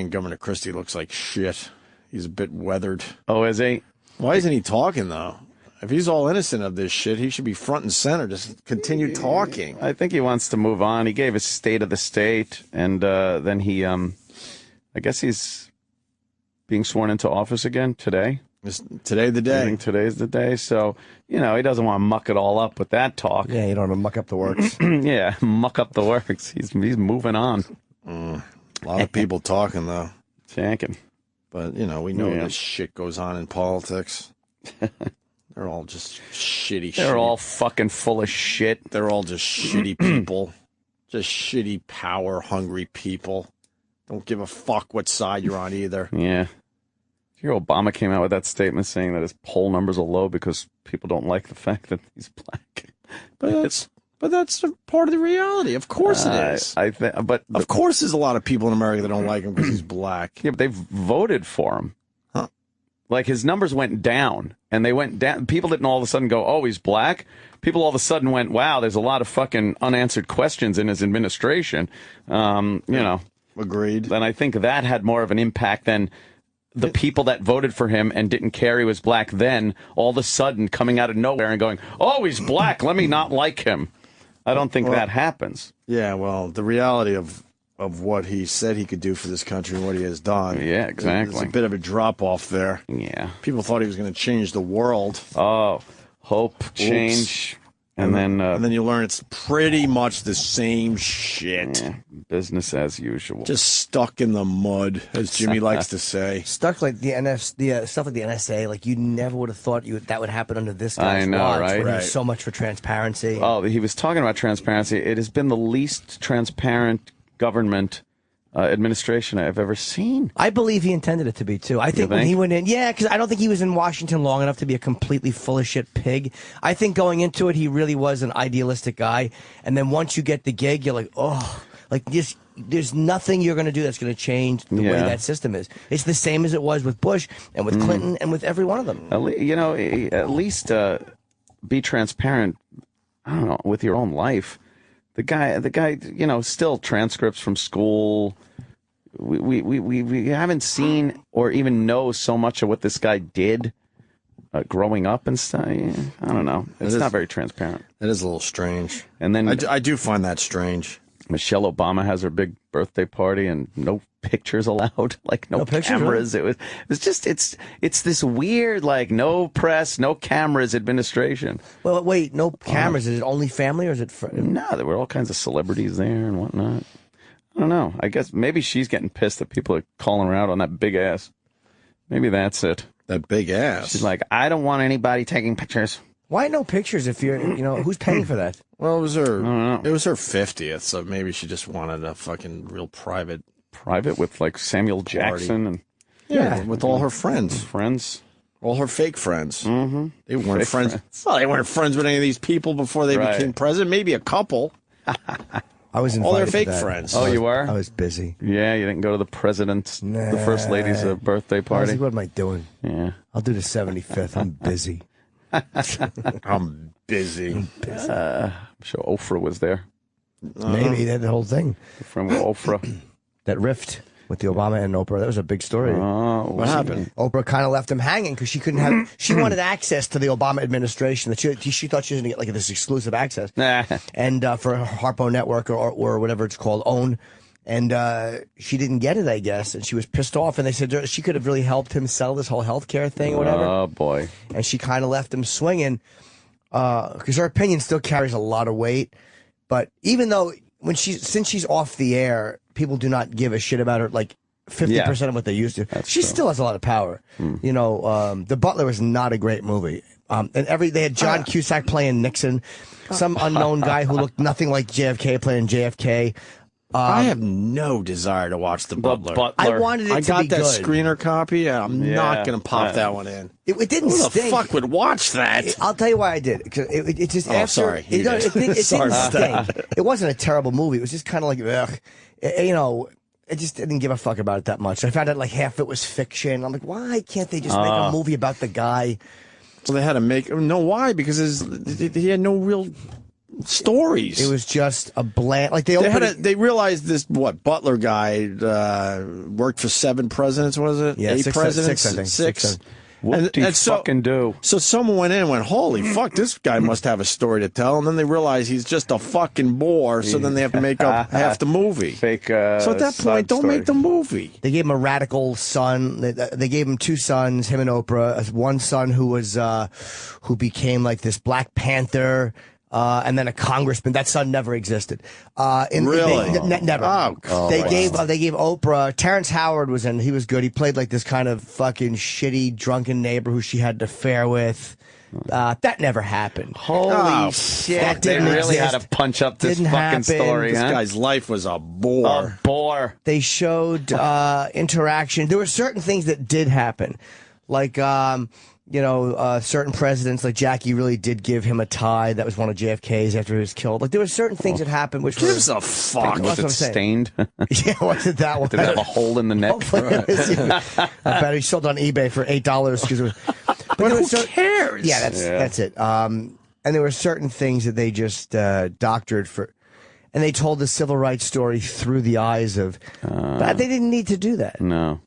Governor Christie looks like shit. He's a bit weathered. Oh, is he? Why isn't he talking, though? If he's all innocent of this shit, he should be front and center. Just continue talking. I think he wants to move on. He gave his state of the state, and then he, I guess he's being sworn into office again today. Is today the day? I think today's the day. So, he doesn't want to muck it all up with that talk. Yeah, you don't want to muck up the works. Yeah, muck up the works. He's moving on. A lot of people talking, though. Janking. But, we know this shit goes on in politics. They're all just shitty. They're all fucking full of shit. They're all just shitty people. Just shitty, power-hungry people. Don't give a fuck what side you're on either. Yeah. Obama came out with that statement saying that his poll numbers are low because people don't like the fact that he's black. But that's a part of the reality. Of course it is. But of course there's a lot of people in America that don't like him because he's black. Yeah, but they voted for him. Huh. Like his numbers went down, and they went down. People didn't all of a sudden go, "Oh, he's black." People all of a sudden went, "Wow, there's a lot of fucking unanswered questions in his administration." Agreed. And I think that had more of an impact than the people that voted for him and didn't care he was black then all of a sudden coming out of nowhere and going, "Oh, he's black. Let me not like him." I don't think that happens. Yeah, well, the reality of what he said he could do for this country and what he has done. Yeah, exactly. There's a bit of a drop-off there. Yeah. People thought he was going to change the world. Oh, hope, change. And then you learn it's pretty much the same shit. Yeah, business as usual. Just stuck in the mud, as Jimmy likes to say. Stuck like the stuff like the NSA. Like you never would have thought that would happen under this guy's watch. Right? There's so much for transparency. Oh, he was talking about transparency. It has been the least transparent government administration I've ever seen. I believe he intended it to be, too. I think when he went in, because I don't think he was in Washington long enough to be a completely full of shit pig. I think going into it, he really was an idealistic guy. And then once you get the gig, you're like, oh, like this. There's nothing you're going to do that's going to change the way that system is. It's the same as it was with Bush and with Clinton and with every one of them. At least be transparent, I don't know, with your own life. The guy, still transcripts from school. We haven't seen or even know so much of what this guy did growing up and stuff. I don't know. It's not very transparent. It is a little strange. And then I do find that strange. Michelle Obama has her big birthday party and no pictures allowed, like no cameras. Really? It was just it's this weird like no press, no cameras administration. Well, wait, no cameras. Is it only family or is it? No, there were all kinds of celebrities there and whatnot. I don't know. I guess maybe she's getting pissed that people are calling her out on that big ass. Maybe that's it. That big ass. She's like, I don't want anybody taking pictures. Why no pictures if you're, who's paying for that? Well, it was her 50th, so maybe she just wanted a fucking real private with like Samuel Jackson and with all her friends. All her fake friends. Mm-hmm. They weren't friends. Well, they weren't friends with any of these people before they became president. Maybe a couple. I was invited. All their to fake that. friends. Oh, you were? I was busy. Yeah, you didn't go to the president's, the first lady's birthday I was party. like, what am I doing? Yeah. I'll do the 75th. I'm busy. I'm busy. I'm sure Oprah was there. Maybe that whole thing. From Oprah. That rift with the Obama and Oprah. That was a big story. Oh, What happened? Oprah kind of left him hanging because she couldn't have. She wanted access to the Obama administration. That she thought she was going to get like this exclusive access, and for Harpo Network or whatever it's called, OWN, and she didn't get it, I guess, and she was pissed off. And they said she could have really helped him sell this whole healthcare thing or whatever. Oh boy! And she kind of left him swinging because her opinion still carries a lot of weight. But even though since she's off the air, people do not give a shit about her like 50% of what they used to. She still has a lot of power. You know, The Butler was not a great movie. And they had John Cusack playing Nixon, some unknown guy who looked nothing like JFK playing JFK. I have no desire to watch The Butler. I wanted it to be good. I got that screener copy. I'm not going to pop that one in. It didn't Who stink. the fuck would watch that? I'll tell you why I did. Cause it just after, sorry. It didn't Sorry about stink. It wasn't a terrible movie. It was just kind of like, ugh. You know, I just didn't give a fuck about it that much. I found out like half it was fiction. I'm like, why can't they just make a movie about the guy? So they had to make. No, why? Because he had no real stories. It was just a bland. Like they realized this Butler guy worked for 7 presidents. Was it? Yeah, 8 six, presidents. I think. Six. And so, fucking do. So someone went in and went, holy fuck, this guy must have a story to tell. And then they realize he's just a fucking bore. So then they have to make up half the movie. Fake. So at that point, don't make the movie. They gave him a radical son. They gave him 2 sons, him and Oprah. One son who became like this Black Panther. And then a congressman. That son never existed. Really? Never. Oh, they gave Oprah. Terrence Howard was in. He was good. He played like this kind of fucking shitty drunken neighbor who she had an affair with. That never happened. Holy shit! That They didn't really exist. had to punch up this Didn't fucking happen. story. This Huh? guy's life was a bore. A bore. They showed interaction. There were certain things that did happen, like certain presidents, like Jackie, really did give him a tie. That was one of JFK's after he was killed. Like there were certain things that happened which Gives a fuck. Was it stained? Yeah, wasn't that one? Did it have a hole in the neck? I bet he sold on eBay for $8 because it was. But who cares? Yeah, that's it. And there were certain things that they just doctored for, and they told the civil rights story through the eyes of. But they didn't need to do that. No.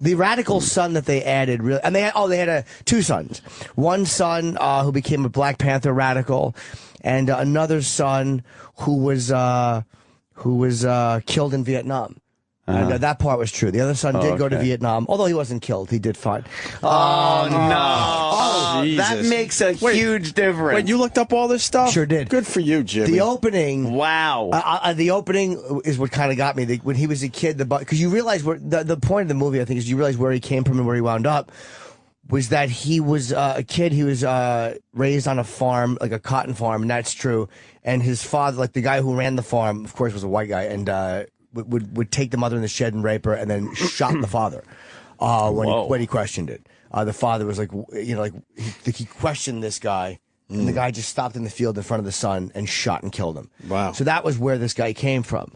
The radical son that they added, really, and they had 2 sons. One son who became a Black Panther radical, and another son who was killed in Vietnam. And that part was true. The other son did go to Vietnam, although he wasn't killed. He did fine. Oh, no. Oh, that makes a huge difference. Wait, you looked up all this stuff? Sure did. Good for you, Jimmy. The opening. Wow. The opening is what kind of got me. When he was a kid, because you realize the point of the movie, I think, is you realize where he came from and where he wound up. Was that he was a kid? He was raised on a farm, like a cotton farm, and that's true. And his father, like the guy who ran the farm, of course, was a white guy, and would take the mother in the shed and rape her, and then shot the father when he questioned it. The father was like, he questioned this guy, and the guy just stopped in the field in front of the son and shot and killed him. Wow. So that was where this guy came from.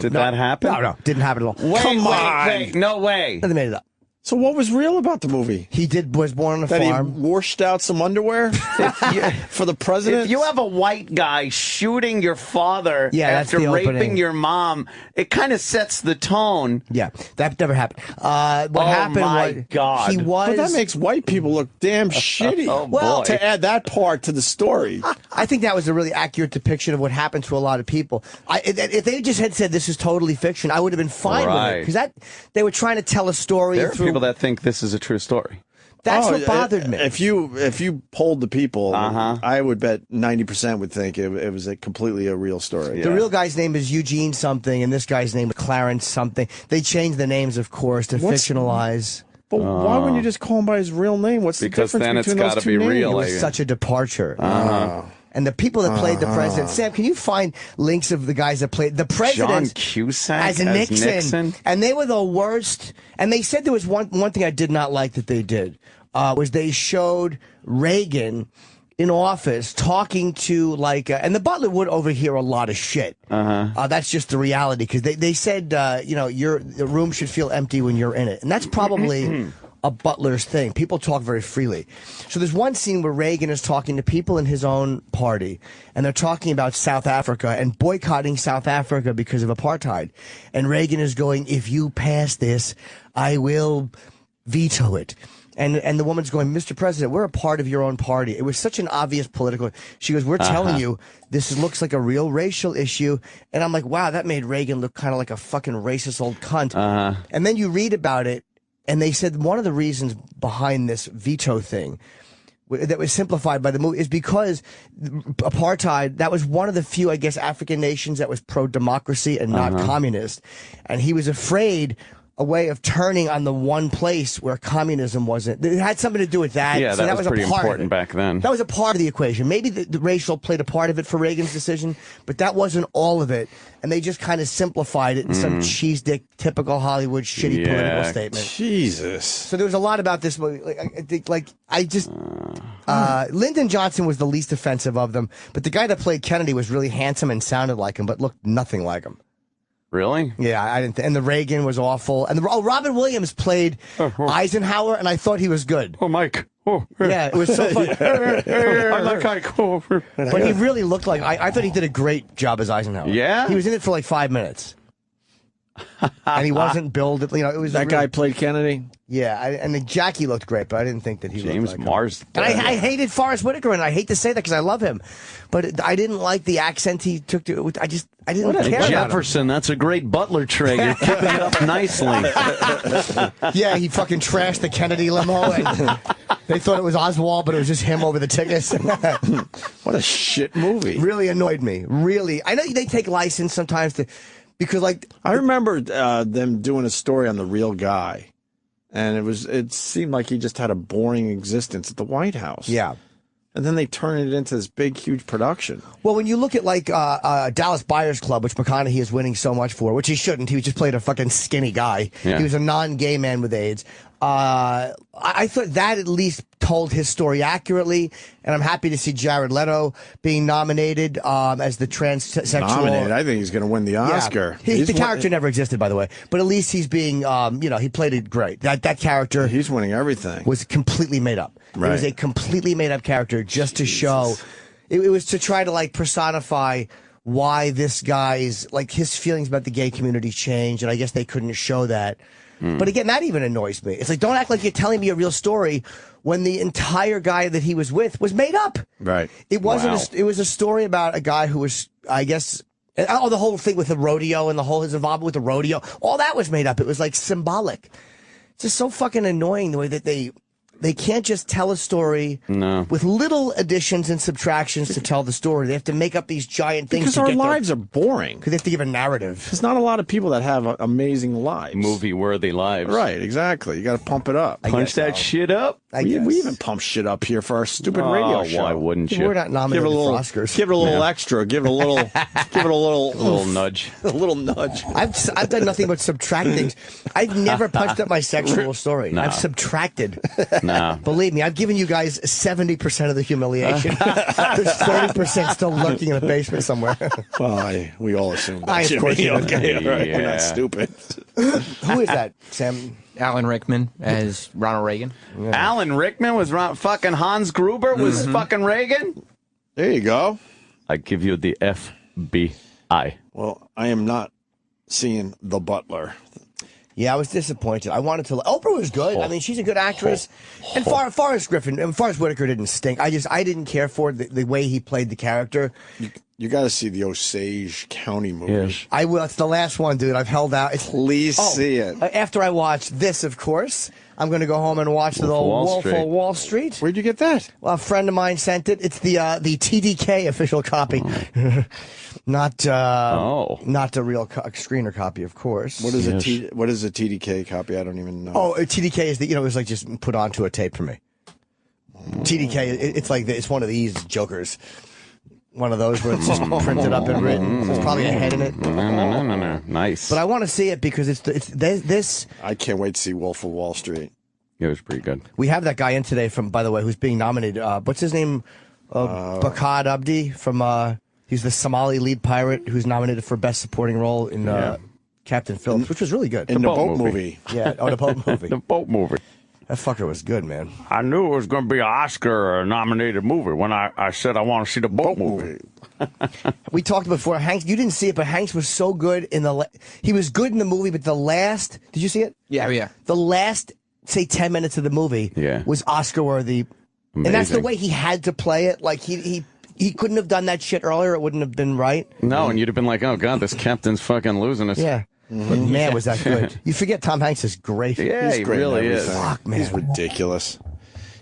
Did that happen? No, didn't happen at all. Come on. Wait, no way. They made it up. So what was real about the movie? He was born on a That farm. he washed out some underwear for the president? If you have a white guy shooting your father that's after the raping opening. your mom, it kind of sets the tone. Yeah, that never happened. What happened my was God. he was. But that makes white people look damn shitty. boy. To add that part to the story. I think that was a really accurate depiction of what happened to a lot of people. If they just had said this is totally fiction, I would have been fine with it because they were trying to tell a story. There are people that think this is a true story. That's what bothered me. If you polled the people, I would bet 90% would think it was completely a real story. The real guy's name is Eugene something, and this guy's name is Clarence something. They changed the names, of course, to fictionalize. But why wouldn't you just call him by his real name? What's Because the difference then it's between those gotta two be names? real. It was such a departure. And the people that played the president, Sam, can you find links of the guys that played the president? John Cusack as Nixon. And they were the worst. And they said there was one thing I did not like that they did was they showed Reagan in office talking to and the Butler would overhear a lot of shit. That's just the reality, because they said the room should feel empty when you're in it, and that's probably a Butler's thing. People talk very freely. So there's one scene where Reagan is talking to people in his own party, and they're talking about South Africa and boycotting South Africa because of apartheid. And Reagan is going, if you pass this, I will veto it. And the woman's going, Mr. President, we're a part of your own party. It was such an obvious political. She goes, we're telling you, this looks like a real racial issue. And I'm like, wow, that made Reagan look kind of like a fucking racist old cunt. And then you read about it, and they said one of the reasons behind this veto thing that was simplified by the movie is because apartheid, that was one of the few, I guess, African nations that was pro-democracy and not communist. And he was afraid a way of turning on the one place where communism wasn't. It had something to do with that. Yeah, so that was pretty important back then. That was a part of the equation. Maybe the racial played a part of it for Reagan's decision, but that wasn't all of it. And they just kind of simplified it in some cheese dick, typical Hollywood, shitty political statement. Jesus. So there was a lot about this movie. Lyndon Johnson was the least offensive of them, but the guy that played Kennedy was really handsome and sounded like him, but looked nothing like him. Really? Yeah, I didn't. And the Reagan was awful. And Robin Williams played Eisenhower, and I thought he was good. Oh, Mike. Oh, yeah, it was so fun. I like Ike. But he really looked like. I thought he did a great job as Eisenhower. Yeah, he was in it for like 5 minutes, and he wasn't billed. It was that guy played Kennedy. Yeah, and Jackie looked great, but I didn't think that he James looked like Mars. And I hated Forrest Whitaker, and I hate to say that because I love him, but I didn't like the accent he took to. I didn't care about him. Jefferson, that's a great Butler trait. You're keeping it up nicely. Yeah, he fucking trashed the Kennedy limo, and they thought it was Oswald, but it was just him over the tickets. What a shit movie! Really annoyed me. Really, I know they take license sometimes because I remember them doing a story on the real guy. And it seemed like he just had a boring existence at the White House. Yeah. And then they turned it into this big, huge production. Well, when you look at Dallas Buyers Club, which McConaughey is winning so much for, which he shouldn't. He just played a fucking skinny guy. Yeah. He was a non-gay man with AIDS. I thought that at least told his story accurately, and I'm happy to see Jared Leto being nominated as the transsexual. Nominated? I think he's going to win the Oscar. Yeah. The character never existed, by the way, but at least he's being, he played it great. That character, he's winning everything. Was completely made up. Right. It was a completely made up character just to show. It was to try to personify why this guy's his feelings about the gay community changed, and I guess they couldn't show that. But again, that even annoys me. It's like, don't act like you're telling me a real story when the entire guy that he was with was made up. Right. It wasn't. Wow. It was a story about a guy who was, I guess, the whole thing with the rodeo and his involvement with the rodeo. All that was made up. It was symbolic. It's just so fucking annoying the way that they can't just tell a story with little additions and subtractions to tell the story. They have to make up these giant things. Because our lives are boring. Because they have to give a narrative. There's not a lot of people that have amazing lives. Movie-worthy lives. Right, exactly. You got to pump it up. Punch that shit up. We even pump shit up here for our stupid radio show. Why wouldn't you? We're not nominated for Oscars. Give it a little extra. Give it a little. Give it a little nudge. A little nudge. I've done nothing but subtract things. I've never punched up my sexual story. I've subtracted. Believe me, I've given you guys 70% of the humiliation. There's 30% still lurking in the basement somewhere. Well, we all assume that. Of course you do. Okay, all right. We're not stupid. Who is that, Sam? Alan Rickman as Ronald Reagan. Yeah. Alan Rickman was fucking Hans Gruber was fucking Reagan. There you go. I give you the FBI. Well, I am not seeing The Butler. Yeah, I was disappointed. I wanted to. Oprah was good. I mean, she's a good actress. And Forrest Whitaker didn't stink. I didn't care for the way he played the character. You got to see the Osage County movie. Yes. I will. It's the last one, dude. I've held out. Please see it. After I watch this, of course, I'm going to go home and watch Wolf of Wall Street. Where'd you get that? Well, a friend of mine sent it. It's the TDK official copy. Not the real screener copy, of course. What is what is a TDK copy? I don't even know. Oh, a TDK is it was just put onto a tape for me. TDK, it's one of these jokers. One of those where it's just printed up and written. So there's probably a head in it. No. Nice. But I want to see it because it's this. I can't wait to see Wolf of Wall Street. It was pretty good. We have that guy in today by the way, who's being nominated. What's his name? Barkhad Abdi from he's the Somali lead pirate who's nominated for Best Supporting Role in Captain Phillips, which was really good. In the boat movie. Yeah, the boat movie. The boat movie. That fucker was good, man. I knew it was going to be an Oscar-nominated movie when I said I want to see the boat movie. We talked before. Hanks, you didn't see it, but Hanks was so good in he was good in the movie, but the last, did you see it? Yeah. The last, say, 10 minutes of the movie was Oscar-worthy. And that's the way he had to play it. Like, he couldn't have done that shit earlier. It wouldn't have been right. No, and you'd have been like, oh, God, this captain's fucking losing us. Yeah. But man, was that good. You forget Tom Hanks is great. Yeah, he really is. Fuck, man. He's ridiculous.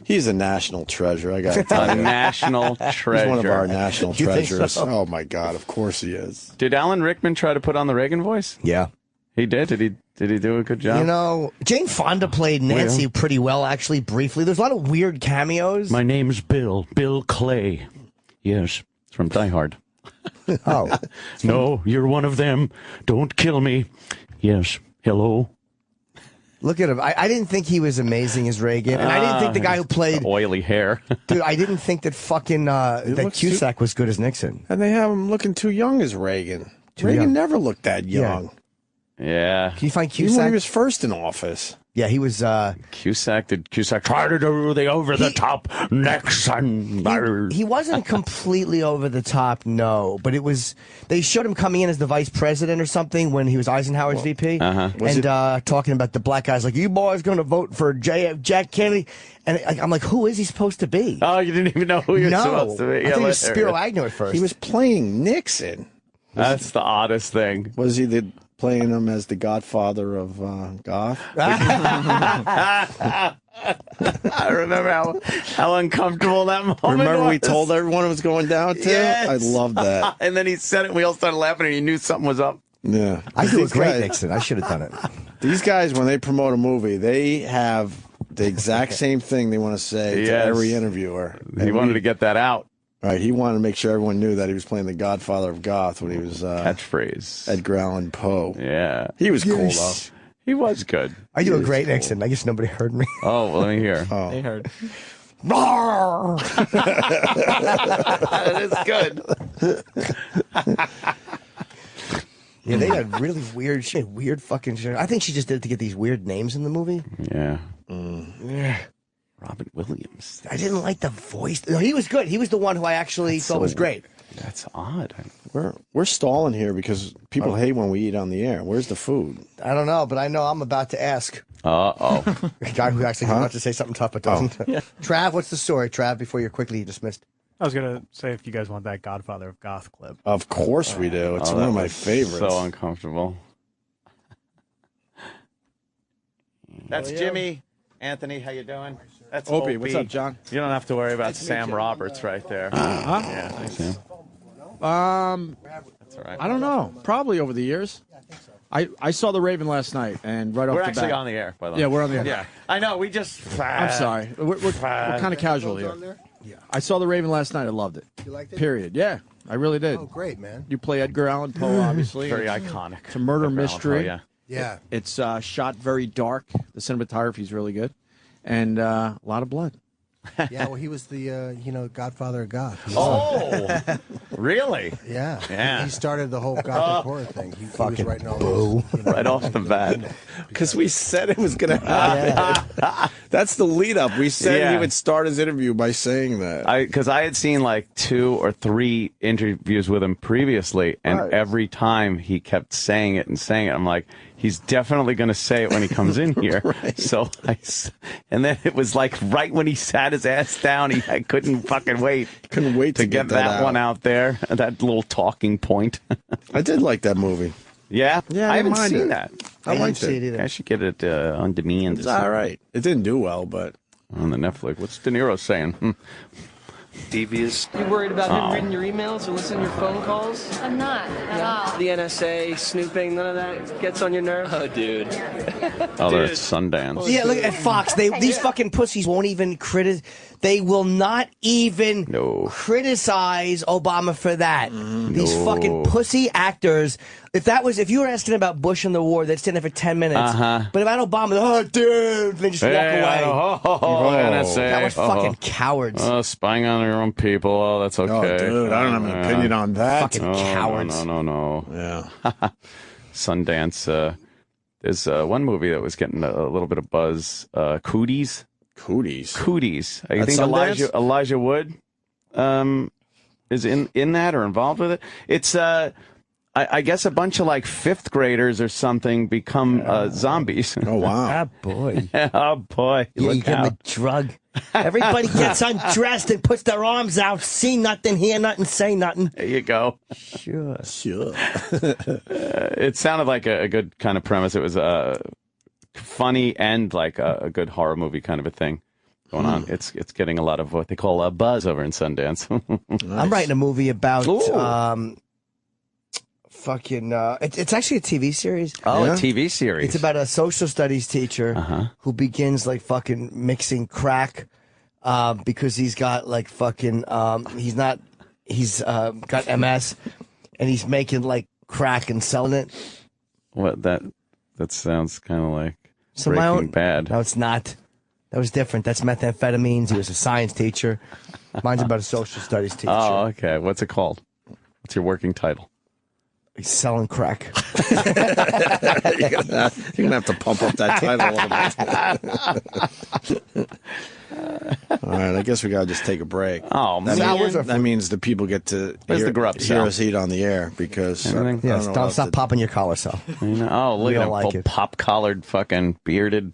He's a national treasure, I got to tell you. A national treasure. He's one of our national You think treasures. so? Oh, my God, of course he is. Did Alan Rickman try to put on the Reagan voice? Yeah. He did? Did he do a good job? You know, Jane Fonda played Nancy pretty well, actually, briefly. There's a lot of weird cameos. My name's Bill Clay. Yes, it's from Die Hard. Oh. No, you're one of them. Don't kill me. Yes, hello. Look at him. I didn't think he was amazing as Reagan. And I didn't think the guy who played... Oily hair. Dude, I didn't think that fucking... that Cusack was good as Nixon. And they have him looking too young as Reagan. Reagan young. never looked that young. Yeah. Can you find Even when Cusack? he was first in office. Yeah, he was... Did Cusack try to do the over-the-top Nixon? He wasn't completely over the top, no. But it was... They showed him coming in as the vice president or something when he was Eisenhower's VP. And talking about the black guys, like, you boys going to vote for Jack Kennedy? And I'm like, who is he supposed to be? Oh, you didn't even know who you're supposed to be. I think it was Spiro Agnew at first. He was playing Nixon. That's the oddest thing. Was he playing him as the godfather of goth? I remember how uncomfortable that moment Remember was. we told everyone it was going down too? Yes. I love that. And then he said it and we all started laughing and he knew something was up. Yeah. I do a These great guys- Nixon. I should have done it. These guys, when they promote a movie, they have the exact same thing they want to say to Yes. every interviewer. He wanted to get that out. Right, he wanted to make sure everyone knew that he was playing the godfather of goth when he was Catchphrase. Edgar Allan Poe. Yeah. He was cool, though. He was good. I do a great Nixon. I guess nobody heard me. Oh, well, let me hear. Oh. They heard. That is good. Yeah, they had really weird shit. Weird fucking shit. I think she just did it to get these weird names in the movie. Yeah. Yeah. Robin Williams. I didn't like the voice. No, he was good. He was the one who I actually thought was great. That's odd. We're stalling here because people hate when we eat on the air. Where's the food? I don't know, but I know I'm about to ask. Uh-oh. A guy who actually wants to say something tough but doesn't. Trav, what's the story, Trav, before you're quickly dismissed? I was going to say if you guys want that Godfather of Goth clip. Of course we do. It's one of my favorites. So uncomfortable. That's Jimmy. Anthony, how you doing? That's Opie, what's up, John? You don't have to worry about Sam Roberts right there. Yeah, thanks, Sam. That's all right. I don't know. Probably over the years. I saw The Raven last night, and right off We're the actually bat. on the air, by the way. Yeah, we're on the air. Yeah, I know. We just. I'm sorry. We're kind of casual here. Yeah. I saw The Raven last night. I loved it. You liked it? Period. Yeah, I really did. Oh, great, man. You play Edgar Allan Poe, obviously. Very iconic. It's a murder Edgar Allan mystery. Poe, yeah. Yeah. It's shot very dark. The cinematography is really good, and a lot of blood. Yeah, well, he was the, Godfather of Goth. Oh, really? Yeah. Yeah. He started the whole Gothic horror thing. He was writing all those. Right off the bat. Because we said it was going to happen. That's the lead up. We said he would start his interview by saying that. Because I had seen like 2 or 3 interviews with him previously, and every time he kept saying it and saying it. I'm like, he's definitely going to say it when he comes in here. So and then it was like right when he sat his ass down, I couldn't fucking wait. Couldn't wait to get that one out there. That little talking point. I did like that movie. Yeah, Yeah, I I haven't mind seen it. that. I didn't see it either. I should get it on demand. It's all right. It didn't do well, but On the Netflix. What's De Niro saying? Devious. You worried about him reading your emails or listening to your phone calls? I'm not at all. The NSA, snooping, none of that gets on your nerves? Oh, dude. Oh, that's Sundance. Yeah, look at Fox. These fucking pussies won't even They will not even criticize Obama for that. These fucking pussy actors. If you were asking about Bush and the war, they'd stand there for 10 minutes. But about Obama, oh, dude, they just walk away. NSA. That was fucking cowards. Spying on your own people. Oh, that's okay. Oh, dude, I don't have an opinion on that. Fucking cowards. No. Yeah. Sundance. There's one movie that was getting a little bit of buzz. Cooties. Cooties. I think Sundance? Elijah Wood is in that or involved with it. It's I guess a bunch of like fifth graders or something become zombies. Oh wow. Ah, boy. Oh boy. Yeah, you Look give them out. a drug. Everybody gets undressed and puts their arms out. See nothing, hear nothing, say nothing. There you go. Sure. It sounded like a good kind of premise. It was funny and like a good horror movie kind of a thing going on. It's getting a lot of what they call a buzz over in Sundance. Nice. I'm writing a movie about it's actually a TV series. Oh, yeah? A TV series. It's about a social studies teacher who begins like fucking mixing crack because he's got like fucking he's got MS and he's making like crack and selling it. What that sounds kind of like So Breaking Bad. No, it's not. That was different. That's methamphetamines. He was a science teacher. Mine's about a social studies teacher. Oh, okay. What's it called? What's your working title? He's selling crack. You're gonna have to pump up that title a little bit. All right, I guess we gotta just take a break. Oh, that means the people get to hear us eat on the air because stop popping your collar, Sal. Oh, look at him, like full pop-collared, fucking bearded.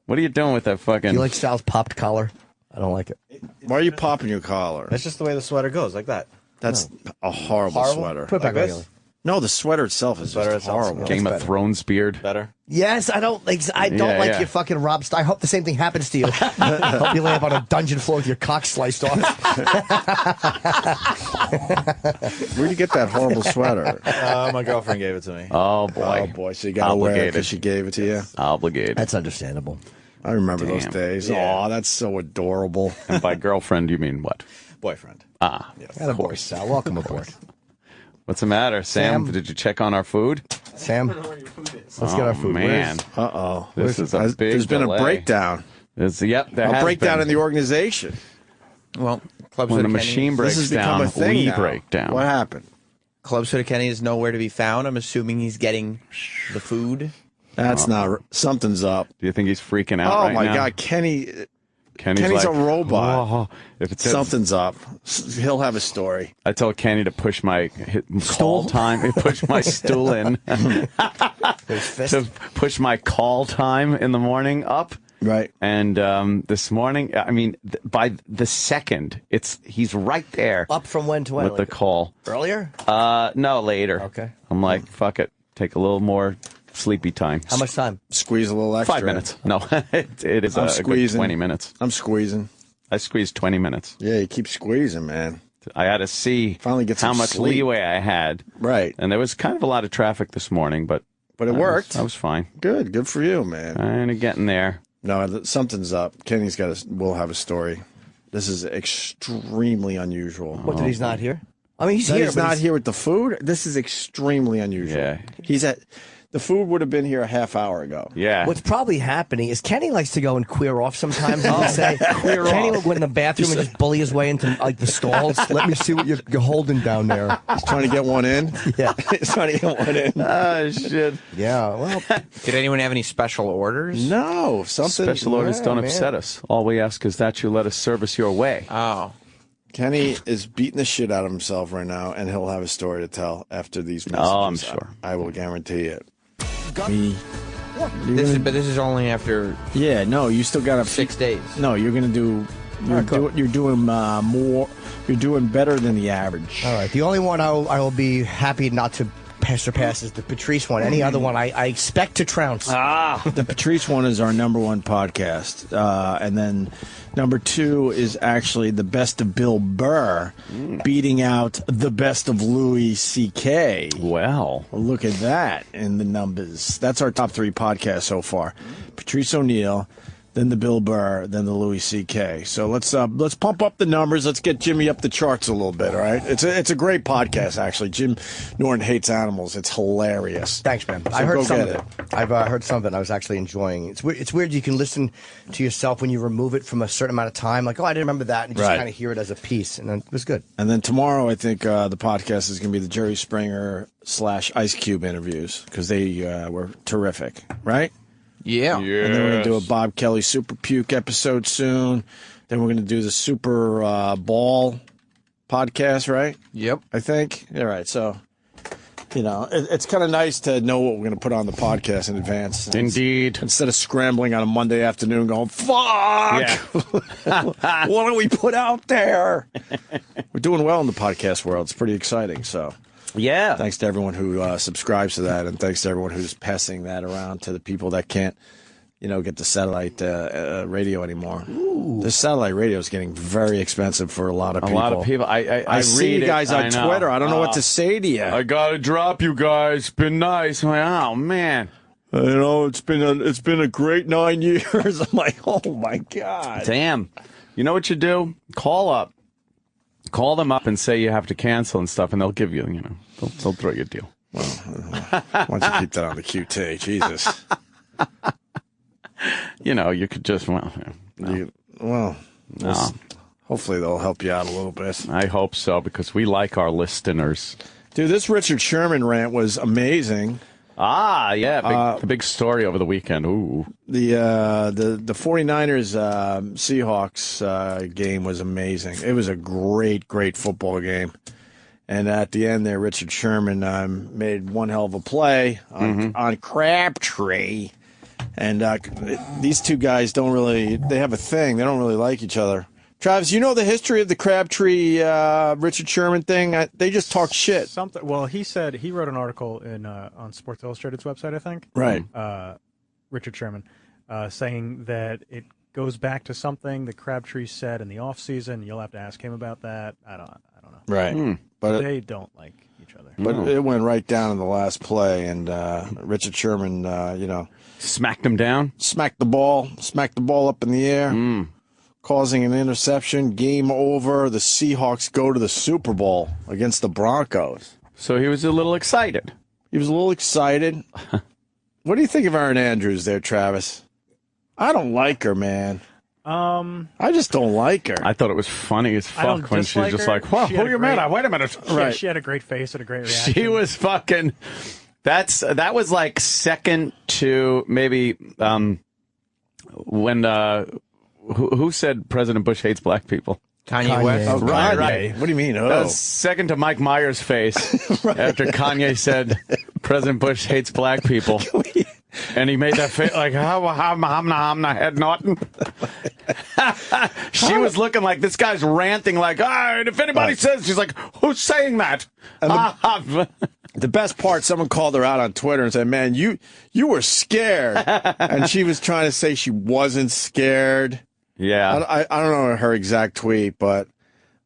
What are you doing with that fucking? Do you like Sal's popped collar? I don't like it. Why are you popping your collar? That's just the way the sweater goes, like that. That's a horrible sweater. Put it back Like on. No, the swetter itself is just horrible. Game of Thrones beard. Better. Yes, I don't like your fucking Rob. I hope the same thing happens to you. Hope you lay up on a dungeon floor with your cock sliced off. Where'd you get that horrible sweater? My girlfriend gave it to me. Oh boy. Oh boy, so you got to wear it because she gave it to you. Obligated. That's understandable. I remember those days. Yeah. Oh, that's so adorable. And by girlfriend, you mean what? Boyfriend. Ah, Yes. Of course, Sal. Welcome aboard. What's the matter, Sam? Did you check on our food? Sam, let's get our food. Man, this is a big. There's been delay. a breakdown. There A has breakdown been. in the organization. Well, Club When Soda the Kenny, machine This breaks has become down, a thing we now. break down. What happened? Club Soda Kenny is nowhere to be found. I'm assuming he's getting the food. That's not. Something's up. Do you think he's freaking out Oh right my now? God, Kenny's Kenny's a like, robot. "Oh, if it's Something's up. He'll have a story. I told Kenny to push my call time. He pushed my stool in to push my call time in the morning up. Right. And this morning, I mean, by the second, he's right there. Up from when to when? With the call. Earlier? No, later. Okay. I'm like, fuck it. Take a little more sleepy time. How much time? Squeeze a little extra. 5 minutes. No, it is I'm a good squeezing. 20 minutes. I'm squeezing. I squeezed 20 minutes. Yeah, you keep squeezing, man. I had to see Finally get how some much sleep. leeway I had. Right. And there was kind of a lot of traffic this morning, but it worked. I was fine. Good for you, man. Kind of getting there. No, something's up. Kenny's will have a story. This is extremely unusual. What, that he's not here? I mean, he's That here. he's but not here with the food. This is extremely unusual. Yeah. The food would have been here a half hour ago. Yeah. What's probably happening is Kenny likes to go and queer off sometimes. Kenny will go in the bathroom and just bully his way into like the stalls. Let me see what you're holding down there. He's trying to get one in. Yeah, he's trying to get one in. Oh shit. Yeah. Well, Did anyone have any special orders? No, something. Special orders don't upset us. All we ask is that you let us service your way. Oh. Kenny is beating the shit out of himself right now, and he'll have a story to tell after these messages. Oh, I'm sure. I will guarantee it. This is only after Yeah, no, you still got 6 days. No, you're gonna do. You're doing more. You're doing better than the average. all right. The only one I will be happy not to surpass is the Patrice one. Any other one I expect to trounce. The Patrice one is our #1 podcast, and then number 2 is actually the best of Bill Burr, beating out the best of Louis C.K. Well, Look at that in the numbers. That's our top 3 podcasts so far. Patrice O'Neill, then the Bill Burr, then the Louis C.K. So let's pump up the numbers. Let's get Jimmy up the charts a little bit, all right? It's a great podcast, actually. Jim Norton Hates Animals. It's hilarious. Thanks, man. So I heard go some get of it. I've heard some of it. I was actually enjoying it. It's weird. You can listen to yourself when you remove it from a certain amount of time. Like, oh, I didn't remember that. And you just kind of hear it as a piece. And then it was good. And then tomorrow, I think the podcast is going to be the Jerry Springer / Ice Cube interviews because they were terrific, right? Yeah. Yes. And then we're going to do a Bob Kelly Super Puke episode soon. Then we're going to do the Super Ball podcast, right? Yep. I think. All right. So, it's kind of nice to know what we're going to put on the podcast in advance. Indeed. Instead of scrambling on a Monday afternoon going, fuck! Yeah. What do we put out there? We're doing well in the podcast world. It's pretty exciting. So, yeah. thanks to everyone who subscribes to that, and thanks to everyone who's passing that around to the people that can't, get the satellite radio anymore. Ooh. The satellite radio is getting very expensive for a lot of people. A lot of people. I see you guys on Twitter. I don't know what to say to you. I gotta drop you guys. Been nice. I'm like, oh man. It's been a great 9 years. I'm like, oh my God. Damn. You know what you do? Call them up and say you have to cancel and stuff, and they'll give you, they'll throw you a deal. Well, why don't you keep that on the QT? Jesus. You could just, hopefully they'll help you out a little bit. I hope so, because we like our listeners. Dude, this Richard Sherman rant was amazing. Ah, yeah, the big story over the weekend. Ooh. The 49ers Seahawks game was amazing. It was a great football game. And at the end there, Richard Sherman made one hell of a play on Crabtree. And these two guys they have a thing. They don't really like each other. Travis, you know the history of the Crabtree Richard Sherman thing? They just talk shit. Well, he said he wrote an article on Sports Illustrated's website, I think. Right. Richard Sherman, saying that it goes back to something that Crabtree said in the offseason. You'll have to ask him about that. I don't know. Right. But they don't like each other. But it went right down in the last play, and Richard Sherman, smacked him down? Smacked the ball up in the air, causing an interception. Game over. The Seahawks go to the Super Bowl against the Broncos. So he was a little excited. What do you think of Erin Andrews there, Travis? I don't like her, man. I just don't like her. I thought it was funny as fuck when she was just like, "Whoa, who are you mad at? Wait a minute." Right. She had a great face and a great reaction. She was fucking. That was like second to maybe when who said President Bush hates black people? Kanye West. Oh, Right. What do you mean? Oh. That was second to Mike Myers' face after Kanye said President Bush hates black people. And he made that face like, I'm not head Norton. She was looking like this guy's ranting like, all right, if anybody says, she's like, who's saying that? The best part, someone called her out on Twitter and said, man, you were scared. And she was trying to say she wasn't scared. Yeah. I don't know her exact tweet, but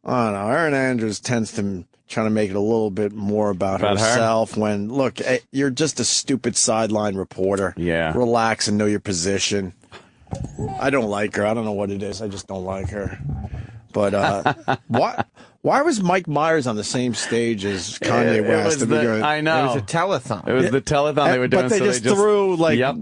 I don't know. Erin Andrews tends to trying to make it a little bit more about herself her? When, look, you're just a stupid sideline reporter. Yeah. Relax and know your position. I don't like her. I don't know what it is. I just don't like her. But why was Mike Myers on the same stage as Kanye West? I know. It was a telethon. It was the telethon they were doing. But they just threw, like... Yep.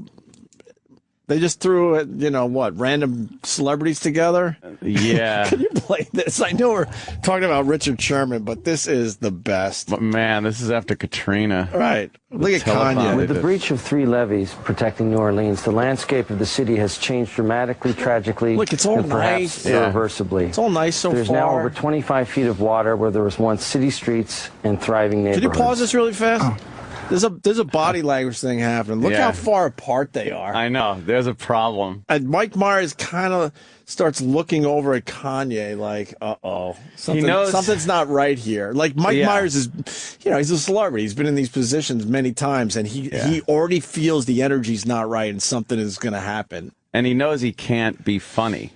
They just threw, random celebrities together? Yeah. Can you play this? I know we're talking about Richard Sherman, but this is the best. But man, this is after Katrina. Right. Look at Kanye. With the breach of 3 levees protecting New Orleans, the landscape of the city has changed dramatically, tragically, Look, it's all and perhaps nice. irreversibly. It's all nice so There's far. now over 25 feet of water where there was once city streets and thriving neighborhoods. Can you pause this really fast? There's a body language thing happening. Look how far apart they are. I know. There's a problem. And Mike Myers kind of starts looking over at Kanye like, uh-oh. Something's not right here. Like, Mike Myers is, he's a celebrity. He's been in these positions many times, and he already feels the energy's not right and something is going to happen. And he knows he can't be funny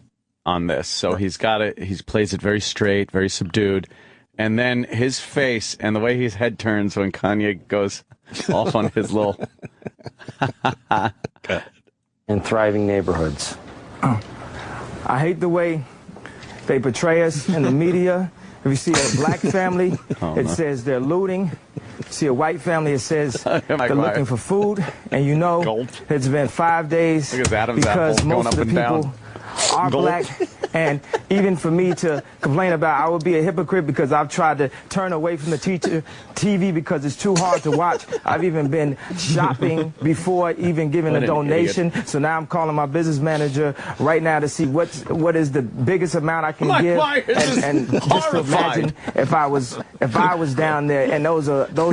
on this. So he plays it very straight, very subdued. And then his face and the way his head turns when Kanye goes off on his little... and thriving neighborhoods. I hate the way they portray us in the media. If you see a black family, it says they're looting. See a white family, it says they're looking for food. And you know, it's been 5 days because most of the people are black. And even for me to complain about, I would be a hypocrite because I've tried to turn away from the TV because it's too hard to watch. I've even been shopping before even giving a donation. So now I'm calling my business manager right now to see what is the biggest amount I can give. And just to imagine if I was down there, and those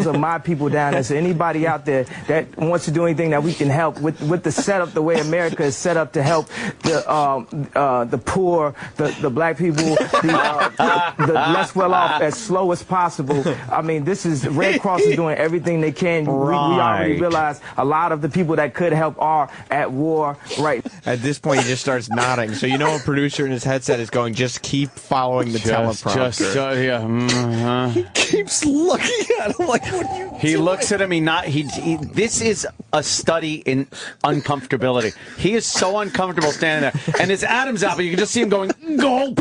are my people down there. So anybody out there that wants to do anything that we can help with the setup, the way America is set up to help the poor, the black people, the less well off as slow as possible. I mean, this is Red Cross is doing everything they can. We already realize a lot of the people that could help are at war right. At this point, he just starts nodding. So you know a producer in his headset is going, just keep following the teleprompter. He keeps looking at him like, what are you He doing? looks at him. This is a study in uncomfortability. He is so uncomfortable standing there. And it's Adam's apple. You can just see him going, gulp,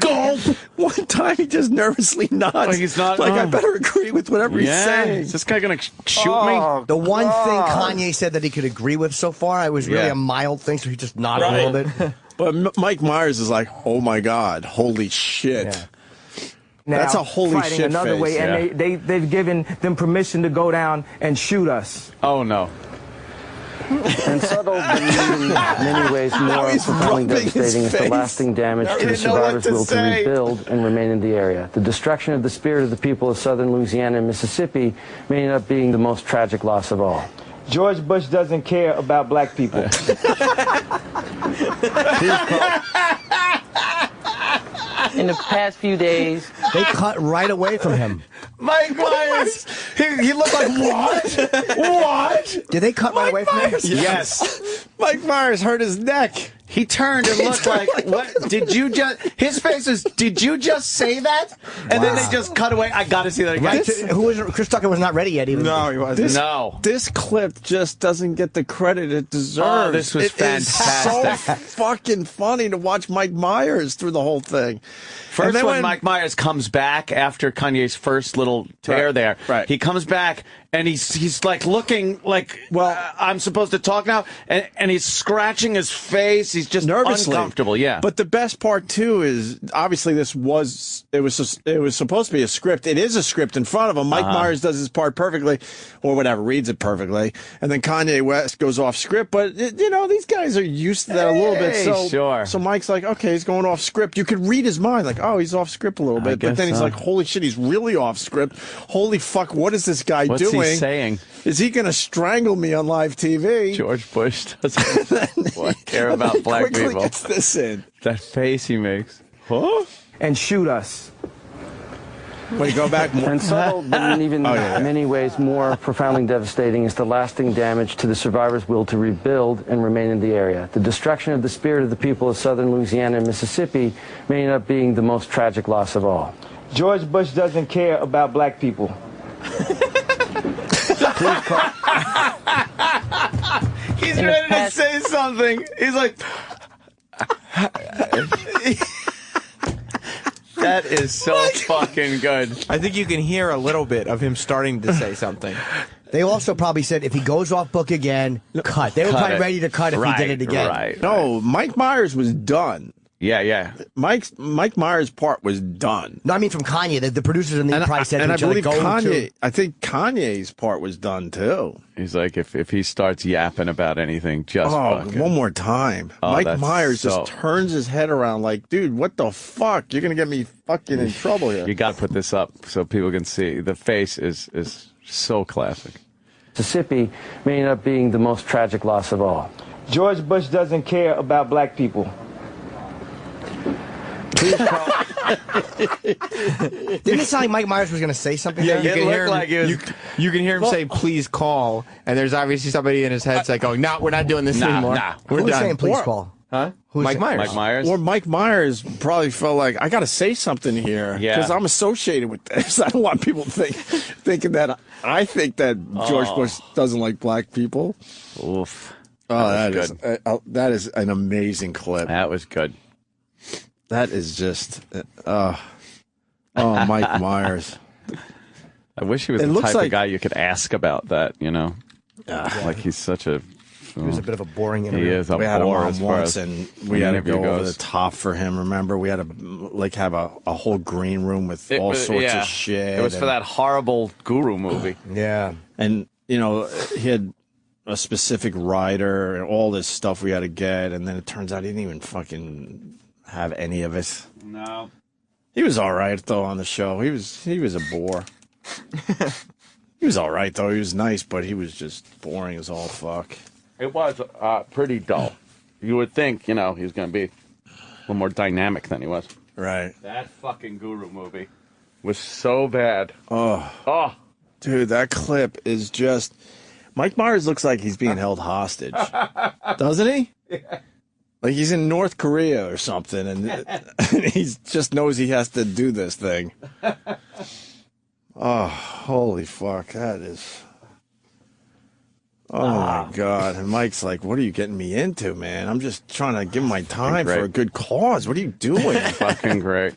gulp. One time he just nervously nods. Like he's not. I better agree with whatever he's saying. Is this guy going to shoot me? The one thing Kanye said that he could agree with so far, it was really a mild thing, so he just nodded a little bit. But Mike Myers is like, oh my God, holy shit. Yeah. Now, that's a holy fighting shit another face. way, and they've given them permission to go down and shoot us. Oh no. And subtle, but in many ways more profoundly devastating is the lasting damage to the survivors' will to rebuild and remain in the area. The destruction of the spirit of the people of southern Louisiana and Mississippi may end up being the most tragic loss of all. George Bush doesn't care about black people. In the past few days, they cut right away from him. Mike Myers. He looked like what? What? Did they cut right away from him? Yes. Mike Myers hurt his neck. He turned and looked like, what? Did you just, his face is, did you just say that? And then they just cut away. I got to see that again. Chris Tucker was not ready yet either. No, he wasn't. No. This clip just doesn't get the credit it deserves. Oh, this was fantastic. It's so fucking funny to watch Mike Myers through the whole thing. First, when Mike Myers comes back after Kanye's first little tear there, he comes back and he's like looking like, well, I'm supposed to talk now, and he's scratching his face. He's just nervously uncomfortable. Yeah. But the best part too is obviously it was supposed to be a script. It is a script in front of him. Mike Myers does his part perfectly, or whatever, reads it perfectly, and then Kanye West goes off script. But these guys are used to that a little bit. So Mike's like, okay, he's going off script. You could read his mind, like, oh, he's off script a little bit. But then he's like, holy shit, he's really off script. Holy fuck, what is this guy doing? What's he saying? Is he going to strangle me on live TV? George Bush doesn't care about black people. Gets this in. That face he makes. Huh? And shoot us. Wait, go back more. And subtle, but in even many ways more profoundly devastating is the lasting damage to the survivors' will to rebuild and remain in the area. The destruction of the spirit of the people of southern Louisiana and Mississippi may end up being the most tragic loss of all. George Bush doesn't care about black people. He's ready to say something. He's like, that is so fucking good. I think you can hear a little bit of him starting to say something. They also probably said if he goes off book again, cut. They were probably ready to cut if he did it again. Right. No, Mike Myers was done. Yeah. Mike Myers' part was done. No, I mean from Kanye. The producers and the probably said and to I each other, believe Kanye. I think Kanye's part was done too. He's like, if he starts yapping about anything, just fucking. One more time. Mike Myers just turns his head around like, dude, what the fuck? You're gonna get me fucking in trouble here. You got to put this up so people can see. The face is so classic. Mississippi may end up being the most tragic loss of all. George Bush doesn't care about black people. Didn't it sound like Mike Myers was going to say something? Yeah, there? you can hear him. You can hear him say, "Please call," and there's obviously somebody in his headset going, "No, we're not doing this anymore. We're Who's done." saying, "Please call"? Huh? Mike Myers. Or Mike Myers probably felt like, I got to say something here because I'm associated with this. I don't want people thinking that I think that George Bush doesn't like black people. Oof. Oh, that is an amazing clip. That was good. That is just Mike Myers. I wish he was the type of guy you could ask about that. Like he's such a. He was a bit of a boring interview. He is a we had him bore on as far once, as and we had to go over goes. the top for him. Remember, we had to have a whole green room with all sorts of shit. It was for that horrible Guru movie. Yeah, and he had a specific rider and all this stuff we had to get, and then it turns out he didn't even fucking have any of it. No, he was all right though on the show. He was a bore. He was all right though. He was nice, but he was just boring as all fuck. it was pretty dull. You would think, he was going to be a little more dynamic than he was. Right. That fucking Guru movie was so bad. Oh, dude, that clip is just. Mike Myers looks like he's being held hostage, doesn't he? Yeah. Like he's in North Korea or something, and he just knows he has to do this thing. Oh, holy fuck, that is. Oh my God. And Mike's like, what are you getting me into, man? I'm just trying to give my time for a good cause. What are you doing? Fucking great.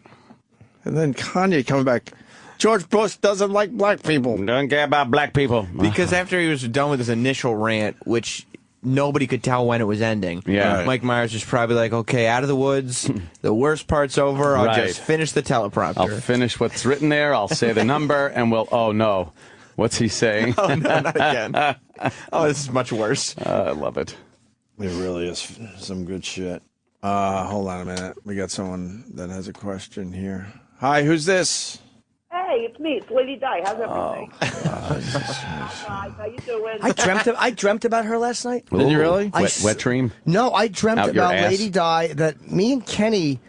And then Kanye coming back. George Bush doesn't like black people. Doesn't care about black people. Because after he was done with his initial rant, which nobody could tell when it was ending, Mike Myers was probably like, okay, out of the woods, the worst part's over, I'll just finish the teleprompter. I'll finish what's written there, I'll say the number, and oh no. What's he saying? Oh, no, not again. Oh, this is much worse. I love it. It really is some good shit. Hold on a minute. We got someone that has a question here. Hi, who's this? Hey, it's me. It's Lady Di. How's everything? How you doing? I dreamt about her last night. Did you really? Wet dream? No, I dreamt Out your about ass? Lady Di, that me and Kenny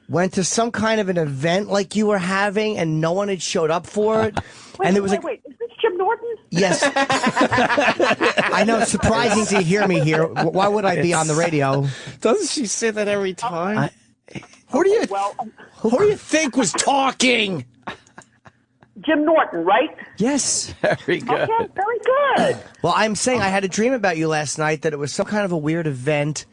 went to some kind of an event like you were having, and no one had showed up for it. And there was wait. Is this Jim Norton? Yes. I know, it's surprising to hear me here. Why would I be on the radio? Doesn't she say that every time? Who do you think was talking? Jim Norton, right? Yes. Very good. Okay, very good. Well, I'm saying I had a dream about you last night, that it was some kind of a weird event.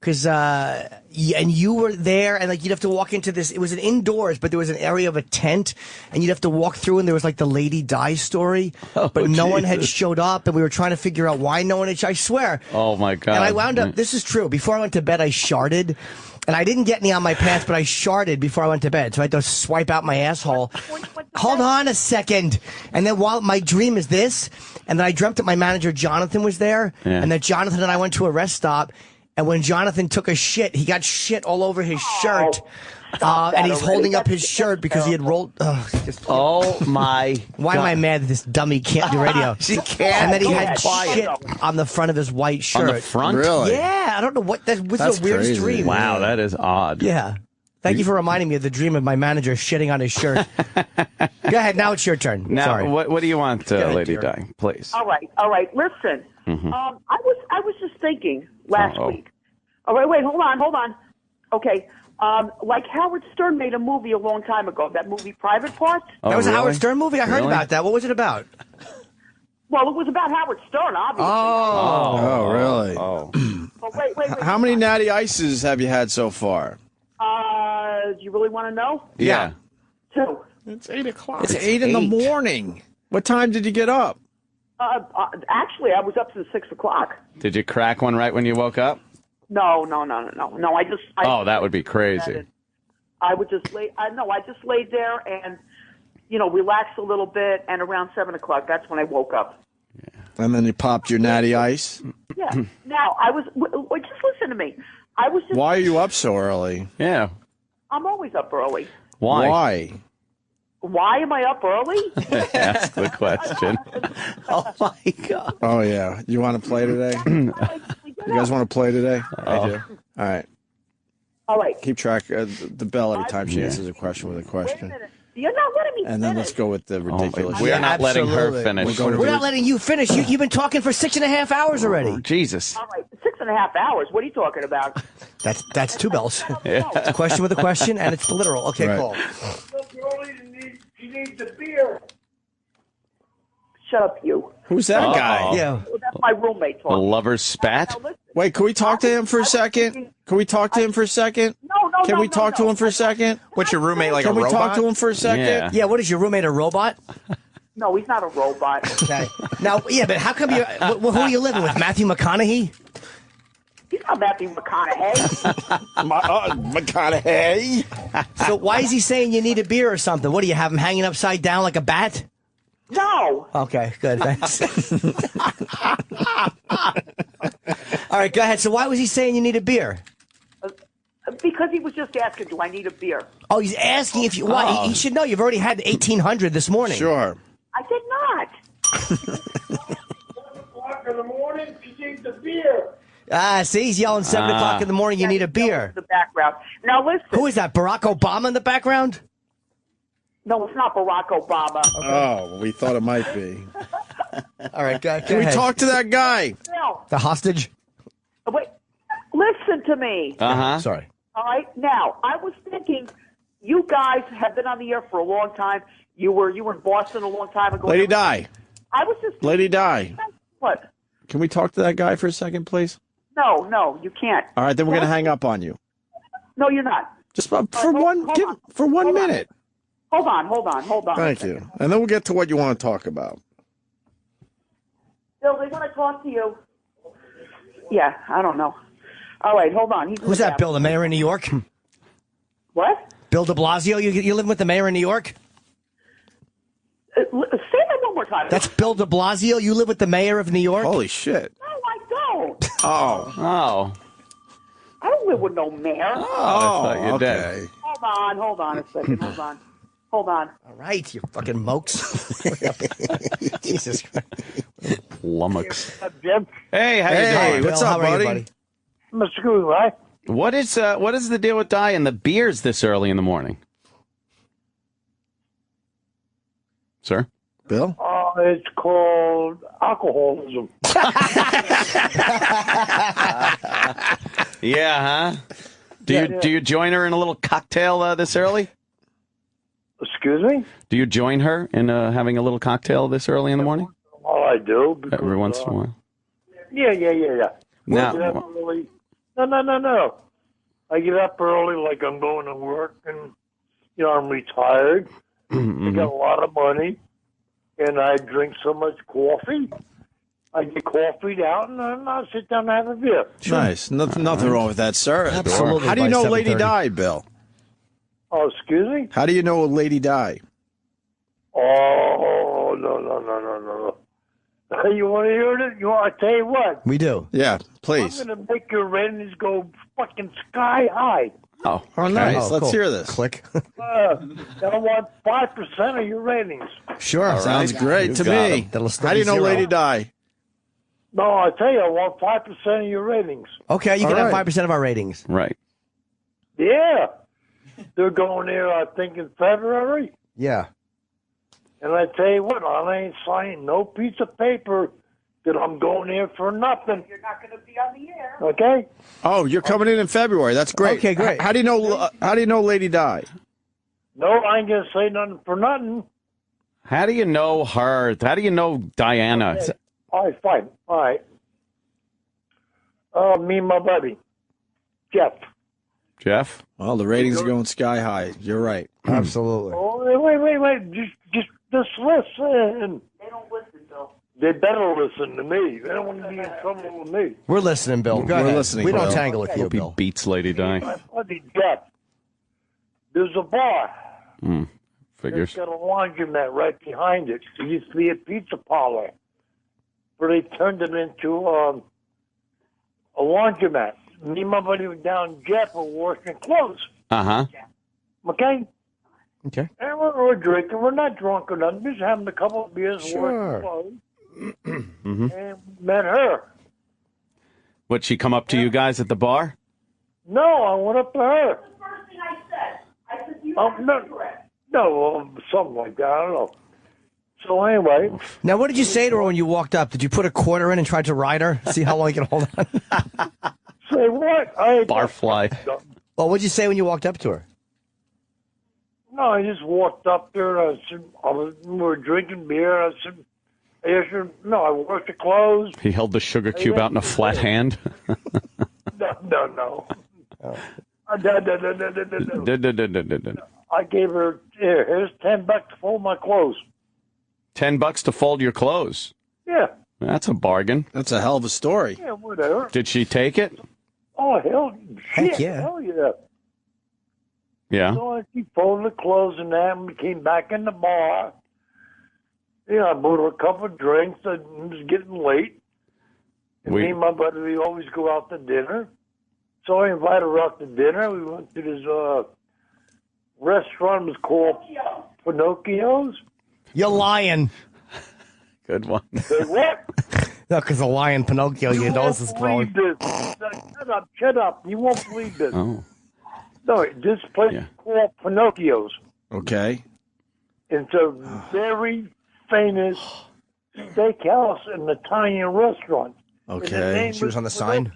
Because, and you were there, and like you'd have to walk into this. It was an indoors, but there was an area of a tent, and you'd have to walk through, and there was like the Lady Di story, but no one had showed up, and we were trying to figure out why no one had. I swear. Oh my God! And I wound up. This is true. Before I went to bed, I sharted, and I didn't get any on my pants, but I sharted before I went to bed, so I had to swipe out my asshole. Hold on a second. And then while my dream is this, and then I dreamt that my manager Jonathan was there, and that Jonathan and I went to a rest stop. And when Jonathan took a shit, he got shit all over his shirt. And he's holding up his shirt because he had rolled. Oh my! Why am I mad that this dummy can't do radio? She can't. And then he Go had quiet. shit on the front of his white shirt. On the front? Really? Yeah, I don't know what that was. That's The weirdest crazy. dream. Wow, that is odd. Yeah. Thank you for reminding me of the dream of my manager shitting on his shirt. Go ahead. Now it's your turn. Now, Sorry. what do you want, ahead, Lady Kira. Di? Please. All right. Listen, I was just thinking last week. All right, wait, hold on. Okay, like Howard Stern made a movie a long time ago. That movie, Private Parts. That was a Howard Stern movie? I heard Really? about that. What was it about? Well, it was about Howard Stern, obviously. Oh, really? Oh. But wait. How many natty ices have you had so far? Do you really want to know? Yeah. 2. It's 8 o'clock. It's 8 in the morning. What time did you get up? Actually, I was up since 6 o'clock. Did you crack one right when you woke up? No. I That would be crazy. I would just lay. I just laid there and, relaxed a little bit. And around 7 o'clock, that's when I woke up. And then you popped your natty ice? Yeah. Now just listen to me. I was just. Why are you up so early? Yeah. I'm always up early. Why? Why am I up early? Ask the question. Oh, my God. Oh, yeah. You want to play today? You guys want to play today? I do. All right. All right. Keep track of the bell every time she answers a question with a Wait a question. minute. You're not letting me And then let's finish. go with the ridiculous. We're not letting her Absolutely. finish. We're not letting you finish. You've been talking for 6.5 hours already. Jesus. All right. 6.5 hours. What are you talking about? That's 2 bells. Yeah. It's a question with a question, and it's literal. Okay, Right. cool. She needs the beer. Shut up, you. Who's that guy? Yeah. That's my roommate The talking. lover's spat? Now, listen, Wait, can we talk to him for a second? Can we talk to him for a second? No, Can we talk to him for a second? What's your roommate, like Can a we robot? talk to him for a second? Yeah. Yeah, what is your roommate, a robot? No, he's not a robot. Okay. Now, yeah, but how come you? Who are you living with? Matthew McConaughey? He's not Matthew McConaughey. McConaughey. So why is he saying you need a beer or something? What do you have him hanging upside down like a bat? No. Okay, good. Thanks. All right, go ahead. So why was he saying you need a beer? Because he was just asking, do I need a beer? Oh, he's asking if you. Why? He should know. You've already had 1,800 this morning. Sure. I did not. 7:00 in the morning, she needs a beer. See, he's yelling 7 o'clock in the morning. You need a beer. The background. Now listen. Who is that? Barack Obama in the background? No, it's not Barack Obama. Oh, we thought it might be. All right, go ahead. Can we talk to that guy? No. The hostage? Wait. Listen to me. Sorry. All right. Now, I was thinking, you guys have been on the air for a long time. You were in Boston a long time ago. Lady Di. I was just. Lady Di. What? Can we talk to that guy for a second, please? No, you can't. All right, then we're going to hang up on you. No, you're not. Just for one minute. Hold on. Thank you. And then we'll get to what you want to talk about. Bill, they want to talk to you. Yeah, I don't know. All right, hold on. Who's that, Bill, the mayor of New York? What? Bill de Blasio? You live with the mayor of New York? Say that one more time. That's Bill de Blasio? You live with the mayor of New York? Holy shit. No, I don't. Oh. I don't live with no mayor. I thought you did. Hold on a second. Hold on. All right, you fucking mokes. Jesus Christ. Lummox. Jim? Hey, how you doing? What's up, buddy? Mr. Goose, right? What is the deal with Di and the beers this early in the morning? Sir? Bill? It's called alcoholism. Yeah, huh? Do you join her in a little cocktail this early? Excuse me? Do you join her in having a little cocktail this early in the morning? Well, I do. Because, Every once in a while. Yeah. Now, I get up early. No. I get up early like I'm going to work, and, I'm retired. I got a lot of money, and I drink so much coffee. I get coffeeed out, and I sit down and have a beer. Nice. Nothing wrong with that, sir. Absolutely. How do you know Lady 7:30. Di, Bill? Oh, excuse me? How do you know Lady Di? Oh, no. You want to hear it? I tell you what. We do. Yeah, please. I'm going to make your ratings go fucking sky high. oh, Nice. Let's cool. hear this. Click. I want 5% of your ratings. Sure. Sounds great to me. How do you know Lady Di? No, I tell you, I want 5% of your ratings. Okay, you can have 5% of our ratings. Right. Yeah. They're going there, I think, in February. Yeah. And I tell you what, I ain't signing no piece of paper that I'm going there for nothing. You're not going to be on the air. Okay? Oh, you're coming in February. That's great. Okay, great. How do you know Lady Di? No, I ain't going to say nothing for nothing. How do you know her? How do you know Diana? Okay. All right, fine. All right. Me and my buddy, Jeff. Jeff? Well, the ratings are going sky high. You're right. Absolutely. Oh, wait. Just listen. They don't listen, Bill. They better listen to me. They don't want to be in trouble with me. We're listening, Bill. Go We're ahead. listening, We don't Bill. tangle with you, Hope he Bill. beats Lady Di. My buddy, Jeff. There's a bar. Figures. It's got a laundromat right behind it. It used to be a pizza parlor. But they turned it into a laundromat. Me and my buddy were down Jeff were washing clothes. Uh-huh. Okay? Okay. And we're drinking. We're not drunk or nothing. Just having a couple of beers, Sure. washing clothes. And met her. Would she come up to you guys at the bar? No, I went up to her. That's the first thing I said. I said, do you Oh, have a no. cigarette? No, something like that. I don't know. So anyway. Now, what did you say to her when you walked up? Did you put a quarter in and try to ride her? See how long you can hold on? Say what? Barfly. Well, what did you say when you walked up to her? No, I just walked up there. And I said, we were drinking beer. I said, No, I washed the clothes. He held the sugar cube out in a flat hand. No. I gave her, here's $10 to fold my clothes. $10 to fold your clothes? Yeah. That's a bargain. That's a hell of a story. Yeah, whatever. Did she take it? Oh, Heck yeah. Hell yeah. Yeah. So she folded the clothes and that, and we came back in the bar. I bought her a couple of drinks. It was getting late. And me and my buddy, we always go out to dinner. So I invited her out to dinner. We went to this restaurant. It was called Pinocchio's. You're lying. Good one. Say what? No, because a lion Pinocchio, your nose is growing. Shut up. You won't believe this. Oh. No, this place is called Pinocchio's. Okay. It's a very famous steakhouse and Italian restaurant. Okay. She was on the sign.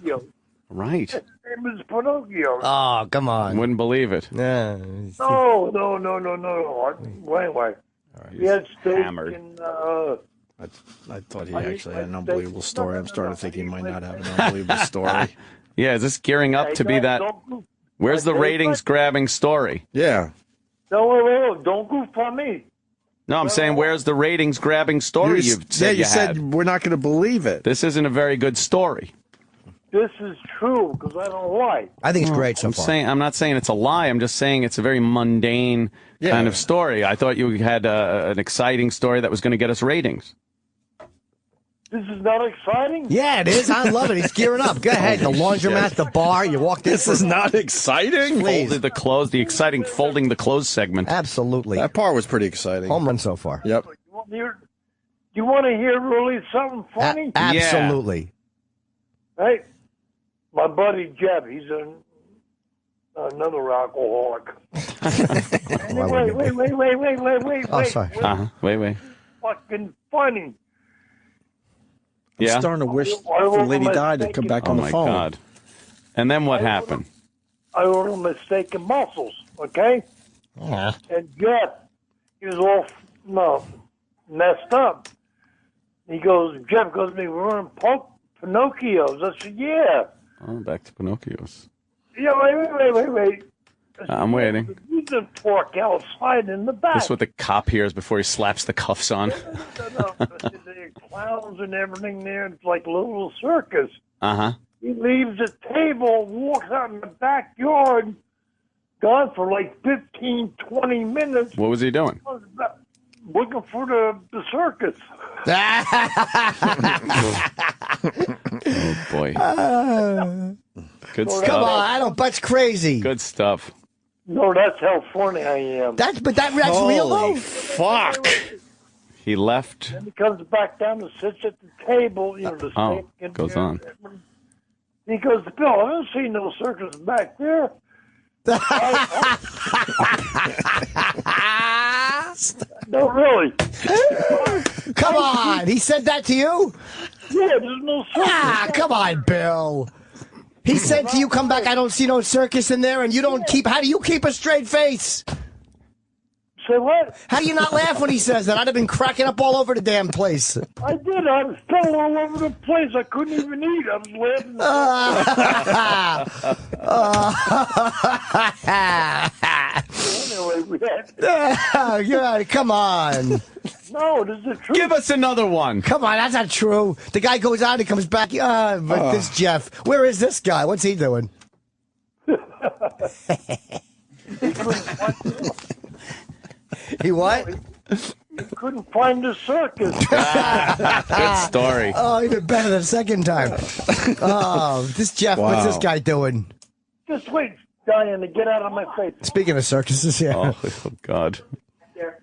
Right. His name is Pinocchio. Oh, come on. Wouldn't believe it. Yeah. No. Wait. He had steak Hammered. and, I thought he actually had an unbelievable story. I'm starting to think he might not have an unbelievable story. Yeah, is this gearing up to be that? Where's the ratings-grabbing story? Yeah. No, don't goof on me. No, I'm saying, where's the ratings-grabbing story you said we're not going to believe it. This isn't a very good story. This is true, because I don't lie. I think it's great so far. I'm not saying it's a lie. I'm just saying it's a very mundane kind of story. I thought you had an exciting story that was going to get us ratings. This is not exciting? Yeah, it is. I love it. He's gearing up. Go ahead. The laundromat, the bar. You walked in. This is not exciting? Please. Folded the clothes, the exciting folding the clothes segment. Absolutely. That part was pretty exciting. Home run so far. Yep. You want to hear really something funny? Absolutely. Hey, my buddy Jeb, he's another alcoholic. Wait. Oh, sorry. Wait. Fucking funny. I'm starting to wish for Lady Di to come back on the phone. Oh, my God. And then what happened? I ordered him a steak and mussels, okay? Yeah. And Jeff, he was all messed up. Jeff goes to me, we're on Pinocchio's. I said, yeah. Oh, back to Pinocchio's. Yeah, wait. I'm waiting. You can talk outside in the back. This is what the cop hears before he slaps the cuffs on. No. The clowns and everything there. It's like a little circus. Uh-huh. He leaves the table, walks out in the backyard, gone for like 15, 20 minutes. What was he doing? Looking for the circus. Oh, boy. Good stuff. Come on, that's crazy. Good stuff. No, that's how funny I am. That's real though. Fuck. He left. Then he comes back down and sits at the table. The steak and goes on. He goes, Bill, I don't see no circus back there. No, really. Come on. He said that to you? Yeah, there's no circus. Come on, Bill. He said to you, come back, I don't see no circus in there, and you don't how do you keep a straight face? Say what? How do you not laugh when he says that? I'd have been cracking up all over the damn place. I did. I was still all over the place. I couldn't even eat. I was laughing. Anyway, we had... Come on. No, this is the truth. Give us another one. Come on, that's not true. The guy goes out and comes back. But this Jeff. Where is this guy? What's he doing? He what? He couldn't find the circus. Good story. Oh, even better the second time. Oh, this Jeff, what's this guy doing? Just wait, Diana, get out of my face. Speaking of circuses, yeah. Oh, God.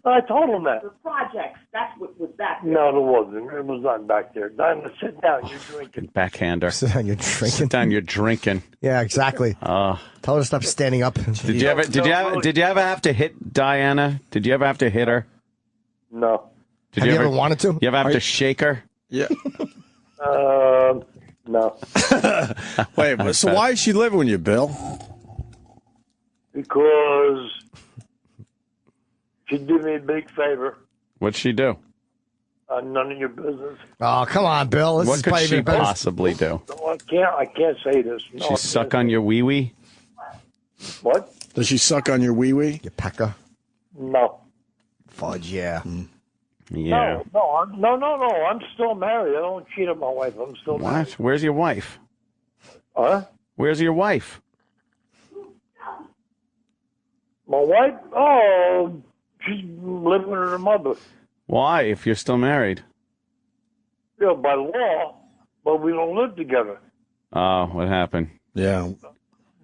I told him that. The projects, that's what was back there. No, there wasn't. It was not back there. Diana, sit down. You're drinking. Backhander. Sit down, you're drinking. Sit down, you're drinking. Yeah, exactly. Tell her to stop standing up. Did you ever have to hit Diana? Did you ever have to hit her? No. Have you ever wanted to? You ever have to shake her? Yeah. No. Wait, so why is she living with you, Bill? Because she did me a big favor. What'd she do? None of your business. Oh, come on, Bill. This What is could probably she even better. possibly do? No, I can't say this. No, She suck on your wee-wee? What? Does she suck on your wee-wee? You pecker. No. Fudge, yeah. Yeah. No. I'm still married. I don't cheat on my wife. I'm still married. What? Where's your wife? Huh? Where's your wife? My wife? Oh, she's living with her mother. Why, if you're still married? Yeah, by law, but we don't live together. Oh, what happened? Yeah.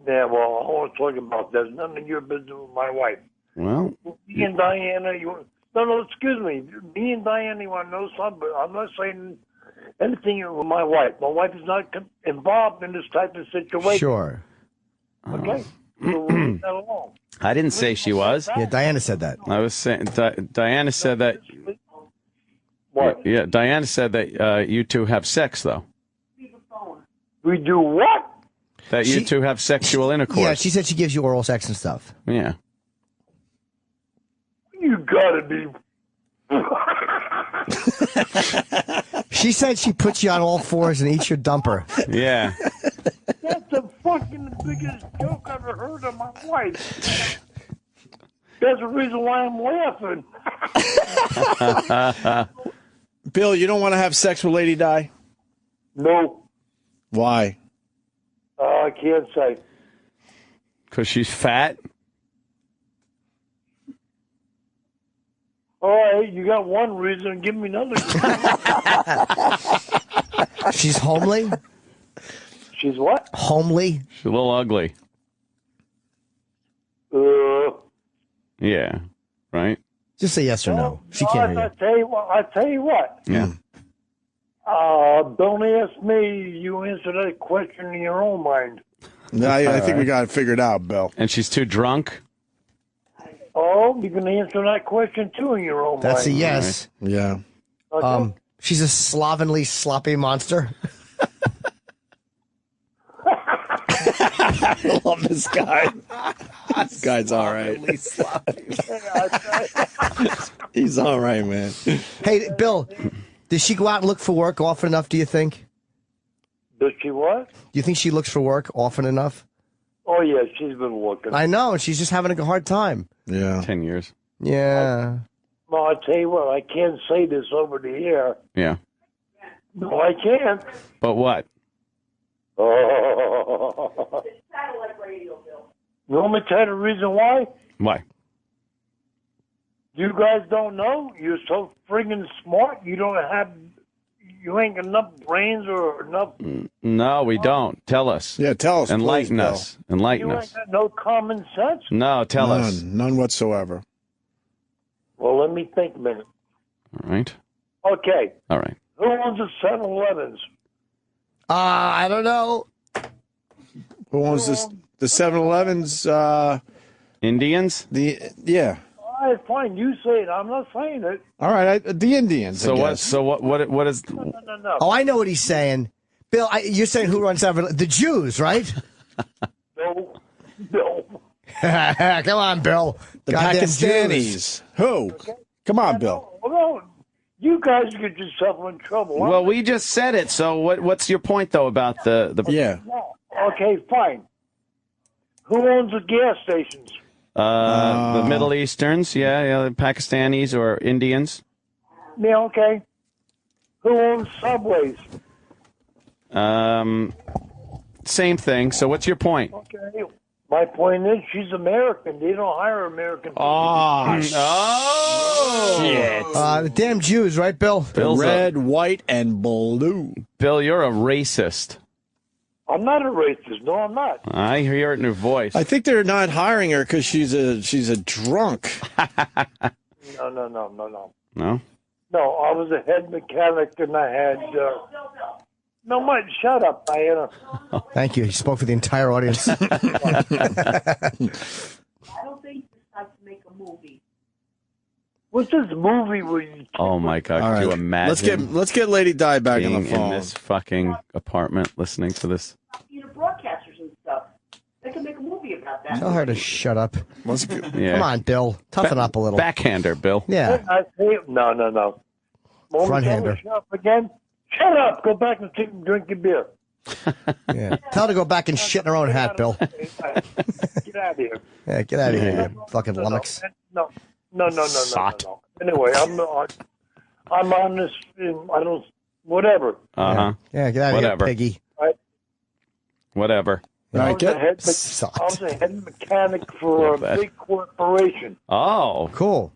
Yeah, well, I want to talk about that. It's none of your business with my wife. Well, Me and Diana, no, excuse me. Me and Diana, you want to know something? But I'm not saying anything with my wife. My wife is not involved in this type of situation. Sure. Okay? So we'll leave that alone. I didn't say she was. Yeah, Diana said that. I was saying, Diana said that. What? Yeah, Diana said that you two have sex, though. We do what? That you two have sexual intercourse. Yeah, she said she gives you oral sex and stuff. Yeah. You gotta be. She said she puts you on all fours and eats your dumper. Yeah. That's the fucking biggest joke I've ever heard of my wife. That's the reason why I'm laughing. Bill, you don't want to have sex with Lady Di? No. Why? I can't say. Because she's fat? All right, you got one reason. Give me another reason. She's homely? She's what? Homely? She's a little ugly. Yeah. Right? Just say yes or no. She can't hear you. I tell you what. Yeah. Don't ask me. You answer that question in your own mind. No, I think we got it figured out, Bill. And she's too drunk? Oh, you can answer that question too in your own mind. That's a yes. Right. Yeah. Okay. She's a slovenly, sloppy monster. I love this guy. This guy's all right. He's all right, man. Hey, Bill, does she go out and look for work often enough, do you think? Does she what? Do you think she looks for work often enough? Oh, yeah, she's been looking. I know, and she's just having a hard time. Yeah. 10 years. Yeah. Well, I tell you what, I can't say this over the air. Yeah. No, I can't. But what? Oh. You want me to tell you the reason why? Why? You guys don't know? You're so friggin' smart. You ain't got enough brains or enough. No, we don't. Tell us. Yeah, tell us. Enlighten please, us. Enlighten You us. ain't got no common sense. No, tell us. None whatsoever. Well, let me think a minute. All right. Okay. All right. Who owns the 7-Elevens? I don't know. Who owns this? The 7-Elevens? Indians? Yeah. All right, fine. You say it. I'm not saying it. All right, the Indians. So I what? guess. So what is? No. Oh, I know what he's saying. Bill, you're saying who runs the Jews, right? No. Come on, Bill. The Goddamn Pakistanis. Jews. Who? Come on, Bill. No. You guys get yourself in trouble. Well, we just said it. So what's your point though about the? Yeah. Okay, fine. Who owns the gas stations? The Middle Easterns, the Pakistanis or Indians. Yeah, okay. Who owns subways? Same thing. So what's your point? Okay. My point is, she's American. They don't hire American people. Oh, shit. The damn Jews, right, Bill? Bill's Red, white, and blue. Bill, you're a racist. I'm not a racist. No, I'm not. I hear it in her voice. I think they're not hiring her because she's a drunk. No. No? No, I was a head mechanic and I had... No, Mike, shut up, Diana. Thank you. He spoke for the entire audience. I don't think it's time to make a movie. What's this movie where you... Oh, my God. All Could you right. imagine Let's get Lady Di back on being the phone. in this fucking apartment listening to this? Broadcasters and stuff. They can make a movie about that. Tell her to shut up. Yeah. Come on, Bill. Toughen up a little. Backhander, Bill. Yeah. I say, no. Front-hander. Shut up again. Shut up. Go back and drink your beer. Yeah. Tell her to go back and shit in her own hat, Bill. Get out of here. Yeah, get out of here, you fucking lummox. No. Anyway, I'm on this. I don't. Whatever. Yeah, get out of here, piggy. Whatever. I was a head mechanic for a big corporation. Oh, cool.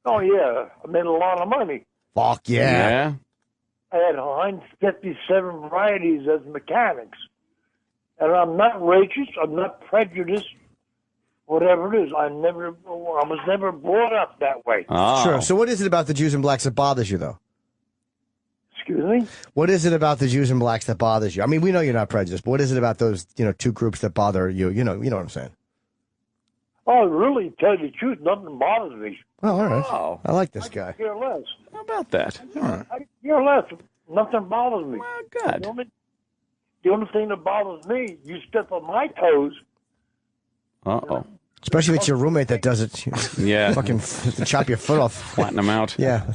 Oh yeah, I made a lot of money. Fuck yeah. I had 157 varieties as mechanics. And I'm not racist, I'm not prejudiced, whatever it is. I was never brought up that way. Oh. Sure. So what is it about the Jews and blacks that bothers you, though? Excuse me? What is it about the Jews and blacks that bothers you? I mean, we know you're not prejudiced, but what is it about those, two groups that bother you? You know what I'm saying? Oh, really, to tell you the truth, nothing bothers me. Oh, all right. Oh. I like this guy. I care less. How about that? I care less. Nothing bothers me. Well, good. The only thing that bothers me, you step on my toes. Uh-oh. Especially if it's your roommate that does it. Yeah. Fucking chop your foot off. Flatten them out. Yeah.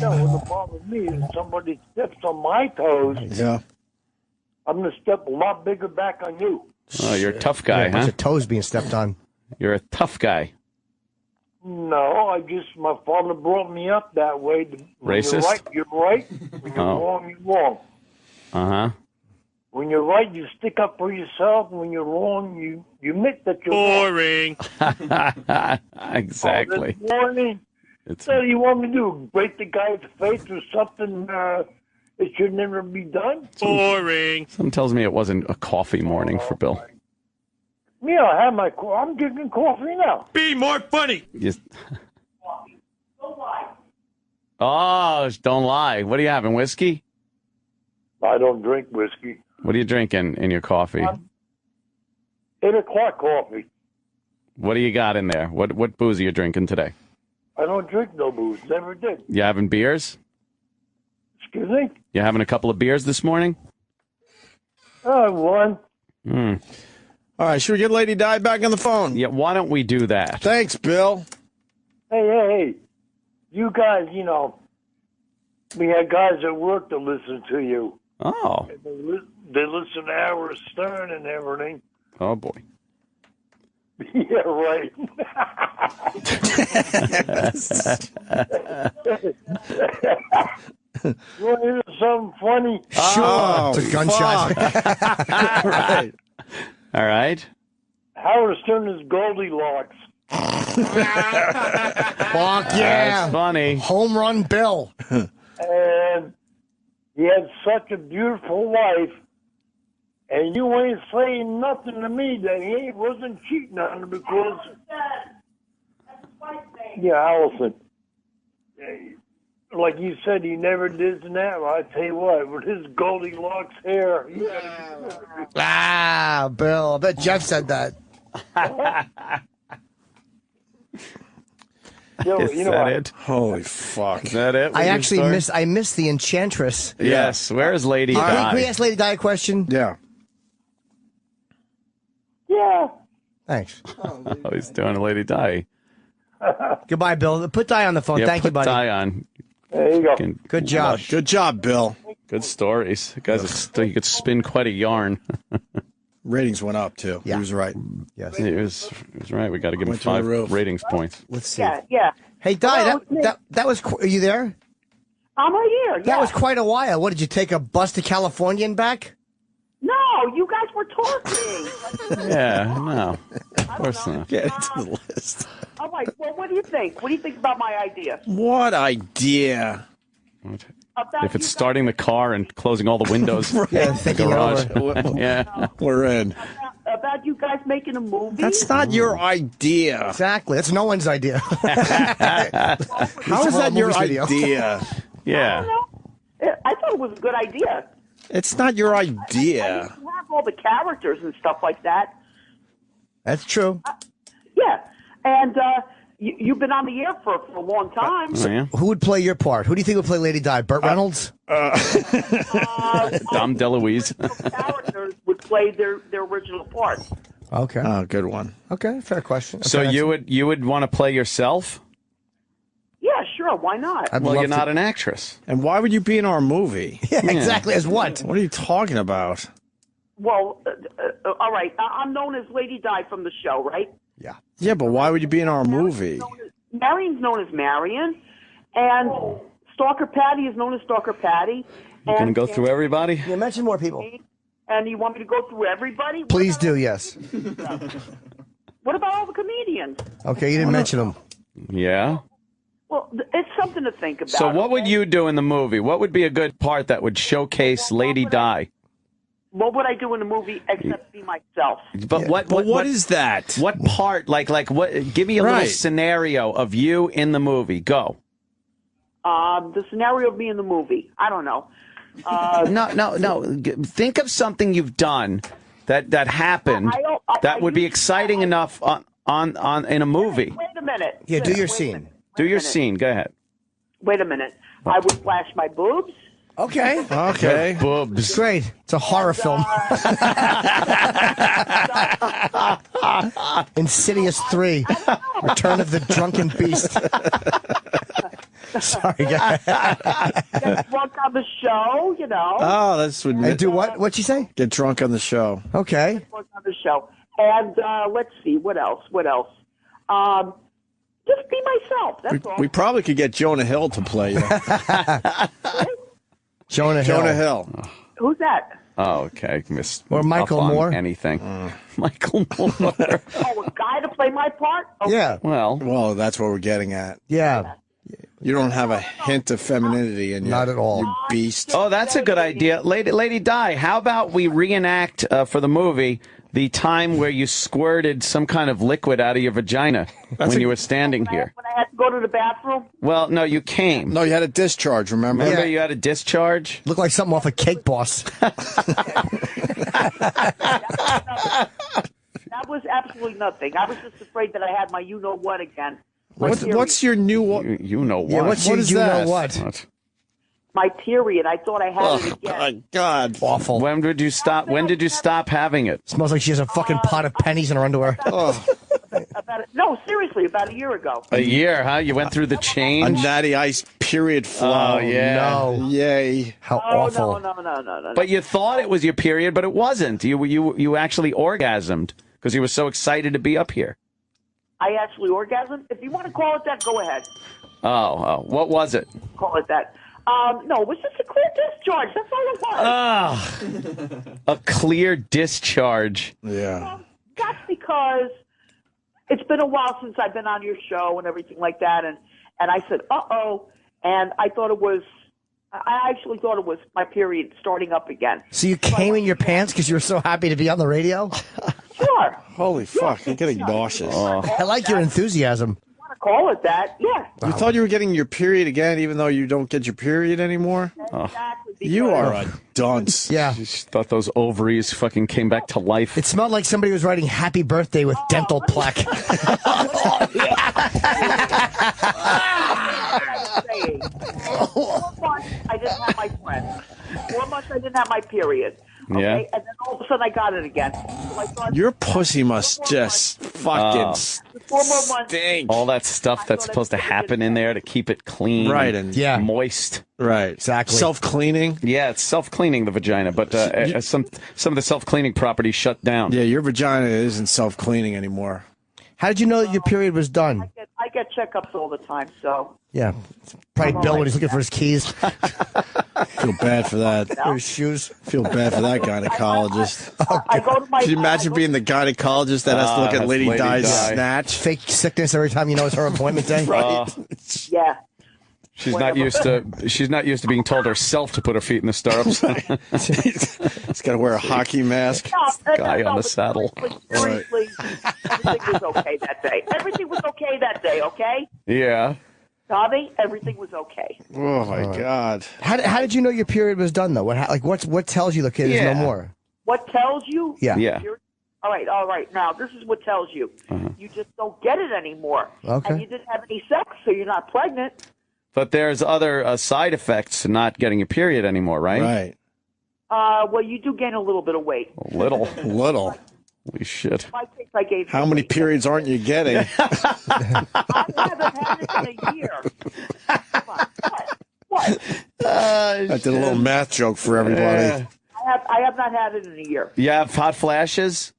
No, what bothers me is somebody steps on my toes. Yeah. I'm going to step a lot bigger back on you. Oh, you're a tough guy, A bunch huh? of toes being stepped on. You're a tough guy. No, my father brought me up that way. When Racist? You're right. When you're wrong, you're wrong. Uh-huh. When you're right, you stick up for yourself. When you're wrong, you admit that you're boring. Exactly. Oh, that's boring. So you want me to do? Break the guy's face or something it should never be done? Boring. Something tells me it wasn't a coffee morning for Bill. Yeah, I have I'm drinking coffee now. Be more funny. Oh, don't lie. What are you having, whiskey? I don't drink whiskey. What are you drinking in your coffee? 8 o'clock coffee. What do you got in there? What booze are you drinking today? I don't drink no booze. Never did. You having beers? Excuse me? You having a couple of beers this morning? One. All right, should we get Lady Di back on the phone? Yeah, why don't we do that? Thanks, Bill. Hey. You guys, we had guys at work that listen to you. Oh. They listen to Howard Stern and everything. Oh, boy. Yeah, right. You want to hear something funny? Sure. It's a gunshot. Right. All right. Howard Stern is Goldilocks. Fuck yeah. That's funny. Home run Bill. And he had such a beautiful wife, and you ain't saying nothing to me that he wasn't cheating on her because... Yeah, Allison. Like you said, he never did that. Well, I tell you what, with his Goldilocks hair... Bill. I bet Jeff said that. Is that it? Holy fuck. Is that it? I actually missed the Enchantress. Yes. Where is Lady Di? Can we ask Lady Di a question? Yeah. Yeah. Thanks. Oh, he's doing a Lady Di. Goodbye, Bill. Put Di on the phone. Yeah, Thank you, buddy. Put Di on. There you go. Good job. Good job, Bill. Good stories. The guy's he could spin quite a yarn. Ratings went up, too. Yeah. He was right. Yes. He was right. We got to give him Went through the 5 roof. ratings points. Let's see. Yeah. Hey, Di, Hello, that was... Are you there? I'm right here. That was quite a while. What, did you take a bus to California and back? No, you guys were talking. Yeah, no. Of course not. Get into the list. All right. Well, what do you think? What do you think about my idea? What idea? If it's starting the car and closing all the windows in the garage. Yeah. We're in. About you guys making a movie? That's not your idea. Exactly. That's no one's idea. How is that your idea? Yeah. I thought it was a good idea. It's not your idea. You have all the characters and stuff like that. That's true. Yeah. And you've been on the air for a long time. Oh, yeah. Who would play your part? Who do you think would play Lady Di? Burt Reynolds? Dom DeLuise. Characters would play their original part. Okay. Oh, good one. Okay, fair question. So you would want to play yourself? Yeah, sure. sure. Why not? Well, you're not an actress. And why would you be in our movie? Yeah, exactly. As what? What are you talking about? Well, all right. I'm known as Lady Di from the show, right? Yeah. Yeah, but why would you be in our movie? Marion's known as Marion, and Stalker Patty is known as Stalker Patty. You going to go through everybody? Yeah, mention more people. And you want me to go through everybody? Please do, yes. What about all the comedians? Okay, you didn't mention them. Yeah. Well, it's something to think about. So what would you do in the movie? What would be a good part that would showcase Lady Di? What would I do in the movie except be myself? But what is that? What part? Like what? Give me a little scenario of you in the movie. Go. The scenario of me in the movie. I don't know. No. Think of something you've done that happened that would be exciting enough on in a movie. Wait a minute. Yeah, do your scene. Do your scene. Go ahead. Wait a minute. I would flash my boobs. Okay. Okay. Boobs. Great. It's a horror film. Insidious 3. Return of the Drunken Beast. Sorry, guys. Get drunk on the show, you know. Oh, that's what. And do what? What'd you say? Get drunk on the show. Okay. Get drunk on the show. And let's see, what else? Just be myself. That's all. We probably could get Jonah Hill to play you. Jonah Hill. Who's that? Oh, okay. Miss or Michael Moore. Anything. Michael Moore. Oh, a guy to play my part? Okay. Yeah. Well, that's what we're getting at. Yeah. You don't have a hint of femininity in you. Not at all. You beast. Oh, that's a good idea. Lady Di, how about we reenact for the movie the time where you squirted some kind of liquid out of your vagina when you were standing here? When I had to go to the bathroom? Well, no, you came. No, you had a discharge, remember? Remember you had a discharge? Looked like something off a Cake Boss. That was absolutely nothing. I was just afraid that I had my you-know-what again. What's your new what? You know what? Yeah, what's your you know what? My period. I thought I had it again. My God. Awful. When did you stop? When did you stop having it? Smells like she has a fucking pot of pennies in her underwear. No, seriously, about a year ago. A year, huh? You went through the change? A natty ice period flow. Oh, yeah. No. Yay. How awful. No. But you thought it was your period, but it wasn't. You actually orgasmed because you were so excited to be up here. I actually orgasmed. If you want to call it that, go ahead. Oh. What was it? Call it that. No, it was just a clear discharge. That's all it was. A clear discharge. Yeah. That's because it's been a while since I've been on your show and everything like that. And I said, uh-oh. And I actually thought it was my period starting up again. So you came in your pants because you were so happy to be on the radio? Sure. Holy fuck, you're getting nauseous. I like your enthusiasm. You want to call it that? Yeah. You thought you were getting your period again, even though you don't get your period anymore? Exactly. You are a dunce. Yeah. Just thought those ovaries fucking came back to life. It smelled like somebody was writing happy birthday with dental plaque. 4 months I didn't have my friend. 4 months I didn't have my period. Okay? Yeah. And then all of a sudden I got it again. So I thought, Your pussy must just fucking 4 more months. stink. All that stuff that's supposed to happen in there to keep it clean, Right, and and moist. Right, exactly. Self-cleaning. Yeah, it's self-cleaning the vagina, but some of the self-cleaning properties shut down. Yeah, your vagina isn't self-cleaning anymore. How did you know that your period was done? I get checkups all the time, so. Yeah. Probably Bill when he's looking for his keys. Feel bad for that. Or his shoes. Feel bad for that gynecologist. I go to my. Could you imagine being the gynecologist that has to look at Lady Di's snatch? Fake sickness every time you know it's her appointment day. Right. Yeah. She's not used to being told herself to put her feet in the stirrups. He's got to wear a hockey mask. Guy on the saddle. Seriously, everything was okay that day. Everything was okay that day. Okay. Yeah. Tommy, everything was okay. Oh my God! How did you know your period was done though? What tells you the kid is no more? What tells you? Yeah. Yeah. All right. Now this is what tells you. You just don't get it anymore. Okay. And you didn't have any sex, so you're not pregnant. But there's other side effects to not getting a period anymore, right? Right. Well, you do gain a little bit of weight. A little. Holy shit. My case, I gave How many periods aren't you getting? I haven't had it in a year. Come on. What? I did a little math joke for everybody. I have not had it in a year. You have hot flashes?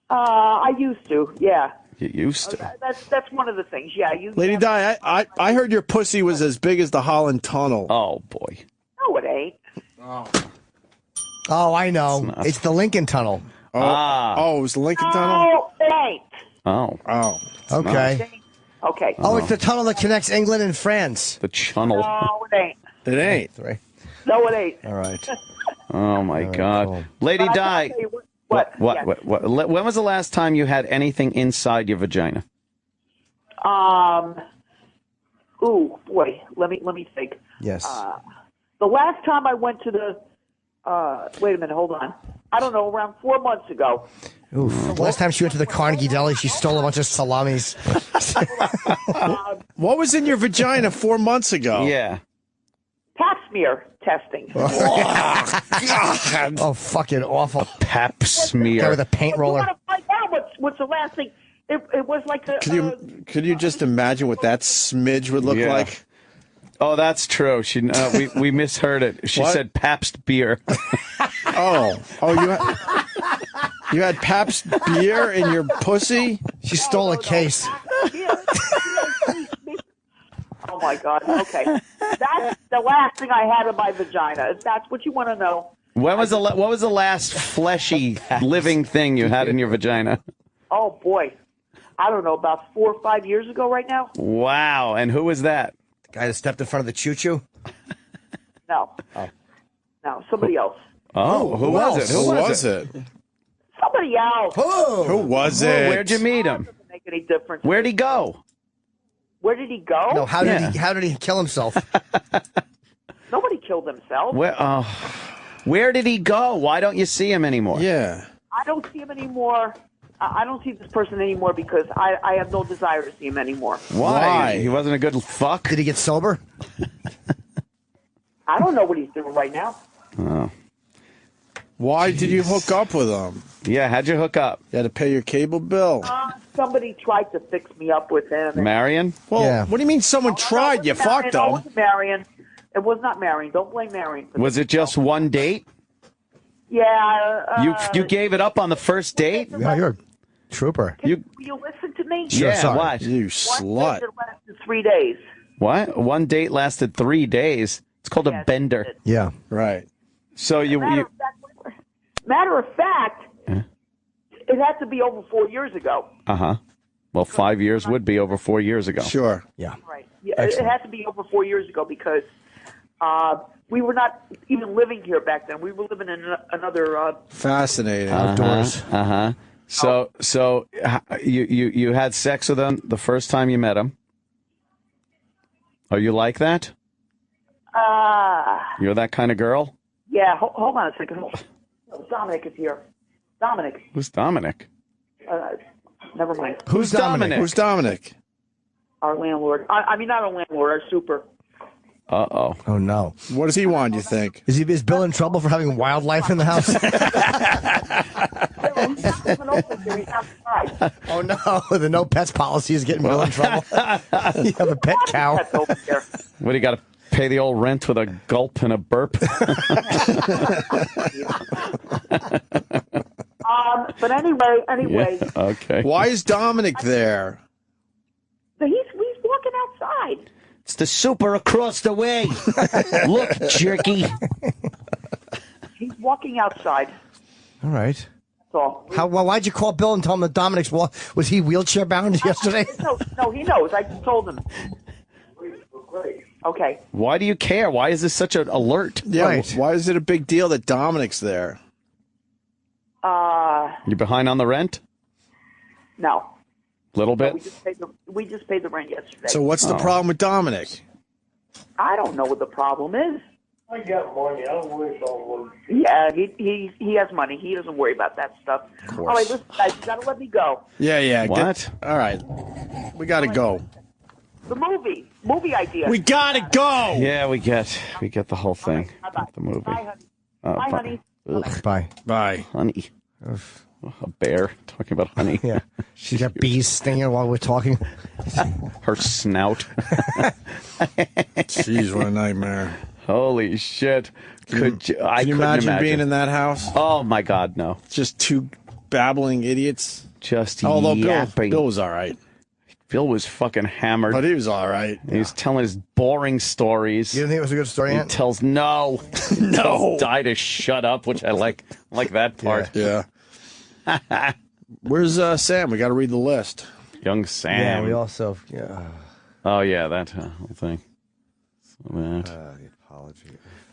I used to, yeah. You used to. That's one of the things, yeah. Lady Di, I heard your pussy was as big as the Holland Tunnel. Oh, boy. No, it ain't. Oh, I know. It's the Lincoln Tunnel. Oh, it was the Lincoln Tunnel? No, it ain't. Oh. Okay. Okay. Oh, it's the tunnel that connects England and France. The channel. No, it ain't. It ain't. No, it ain't. All right. Oh, my God. Cool. Lady But I Di. gotta tell you what? When was the last time you had anything inside your vagina? Ooh, boy. Let me think. Yes. The last time I went to the, wait a minute, hold on. I don't know, around 4 months ago. Oof. Last time she went to the Carnegie Deli, she stole a bunch of salamis. What was in your vagina 4 months ago? Yeah. Pap smear testing. God. Oh, fucking awful. Pap smear. Guy with a paint roller. You want to find out what's the last thing? It was like the. Could you just imagine what that smidge would look like? Oh, that's true. We misheard it. She said Pabst beer. You had Pabst beer in your pussy? She stole a case. Oh my God. Okay, that's the last thing I had in my vagina. If that's what you want to know. What was the last fleshy living thing you had in your vagina? Oh boy, I don't know, about 4 or 5 years ago. Right now. Wow. And who was that? The guy that stepped in front of the choo-choo? No. No, somebody else. Oh, who was it? Who was it? Somebody else. Who was it? Where'd you meet him? Doesn't make any difference. Where'd he go? Where did he go? No, how did he kill himself? Nobody killed themselves. Where did he go? Why don't you see him anymore? Yeah. I don't see him anymore. I don't see this person anymore because I have no desire to see him anymore. Why? He wasn't a good fuck? Did he get sober? I don't know what he's doing right now. Oh. Why did you hook up with him? Yeah, how'd you hook up? You had to pay your cable bill. Somebody tried to fix me up with him. Marion? Well, what do you mean someone tried? You fucked No, it him. wasn't Marion. It was not Marion. Don't blame Marion. Was it just one date? Yeah. You gave it up on the first date? Yeah, you're a trooper. Will you listen to me? Yeah, sorry. what? You One slut. date that lasted 3 days. What? One date lasted 3 days. It's called a bender. Yeah. Right. So Matter of fact, it had to be over 4 years ago. Uh-huh. Well, 5 years would be over 4 years ago. Sure. Yeah. Right. Yeah, it had to be over 4 years ago because we were not even living here back then. We were living in another. Fascinating. Outdoors. Uh-huh. So you had sex with him the first time you met him. Are you like that? You're that kind of girl? Yeah. Hold on a second. Dominic is here. Dominic. Who's Dominic? Never mind. Who's Dominic? Who's Dominic? Our landlord. I mean, not our landlord, our super. Uh-oh. Oh, no. What does he want, you think? Is Bill in trouble for having wildlife in the house? Oh, no. The no pets policy is getting Bill in trouble. You have a pet cow. What, do you got to pay the old rent with a gulp and a burp? But anyway. Yeah, okay. Why is Dominic there? He's walking outside. It's the super across the way. Look, jerky. He's walking outside. All right. That's all. Why'd you call Bill and tell him that Dominic's was he wheelchair bound yesterday? No, he knows. I just told him. Okay. Why do you care? Why is this such an alert? Yeah. Right. Why is it a big deal that Dominic's there? You behind on the rent? No. Little bit? We just paid the rent yesterday. So what's the problem with Dominic? I don't know what the problem is. I got money. I don't worry about money. Yeah, he has money. He doesn't worry about that stuff. Of course. All right, listen, guys, you gotta let me go. Yeah. What? All right. We gotta go. The movie idea. We gotta go. Yeah, we get the whole thing. Bye-bye. The movie. Bye, honey. Bye, honey. Bye. Bye. Honey. A bear talking about honey. Yeah. She's got bees stinging her while we're talking. Her snout. Jeez, what a nightmare. Holy shit. Can you imagine being in that house? Oh, my God, no. Just two babbling idiots. Just Although yapping. Bill was all right. Bill was fucking hammered. But he was all right. He was telling his boring stories. You didn't think it was a good story, Ant? He tells no. Die to shut up, which I like that part. Yeah. Where's Sam? We got to read the list. Young Sam. Yeah, we also... Yeah. Oh, yeah, that whole thing. So that. The apology.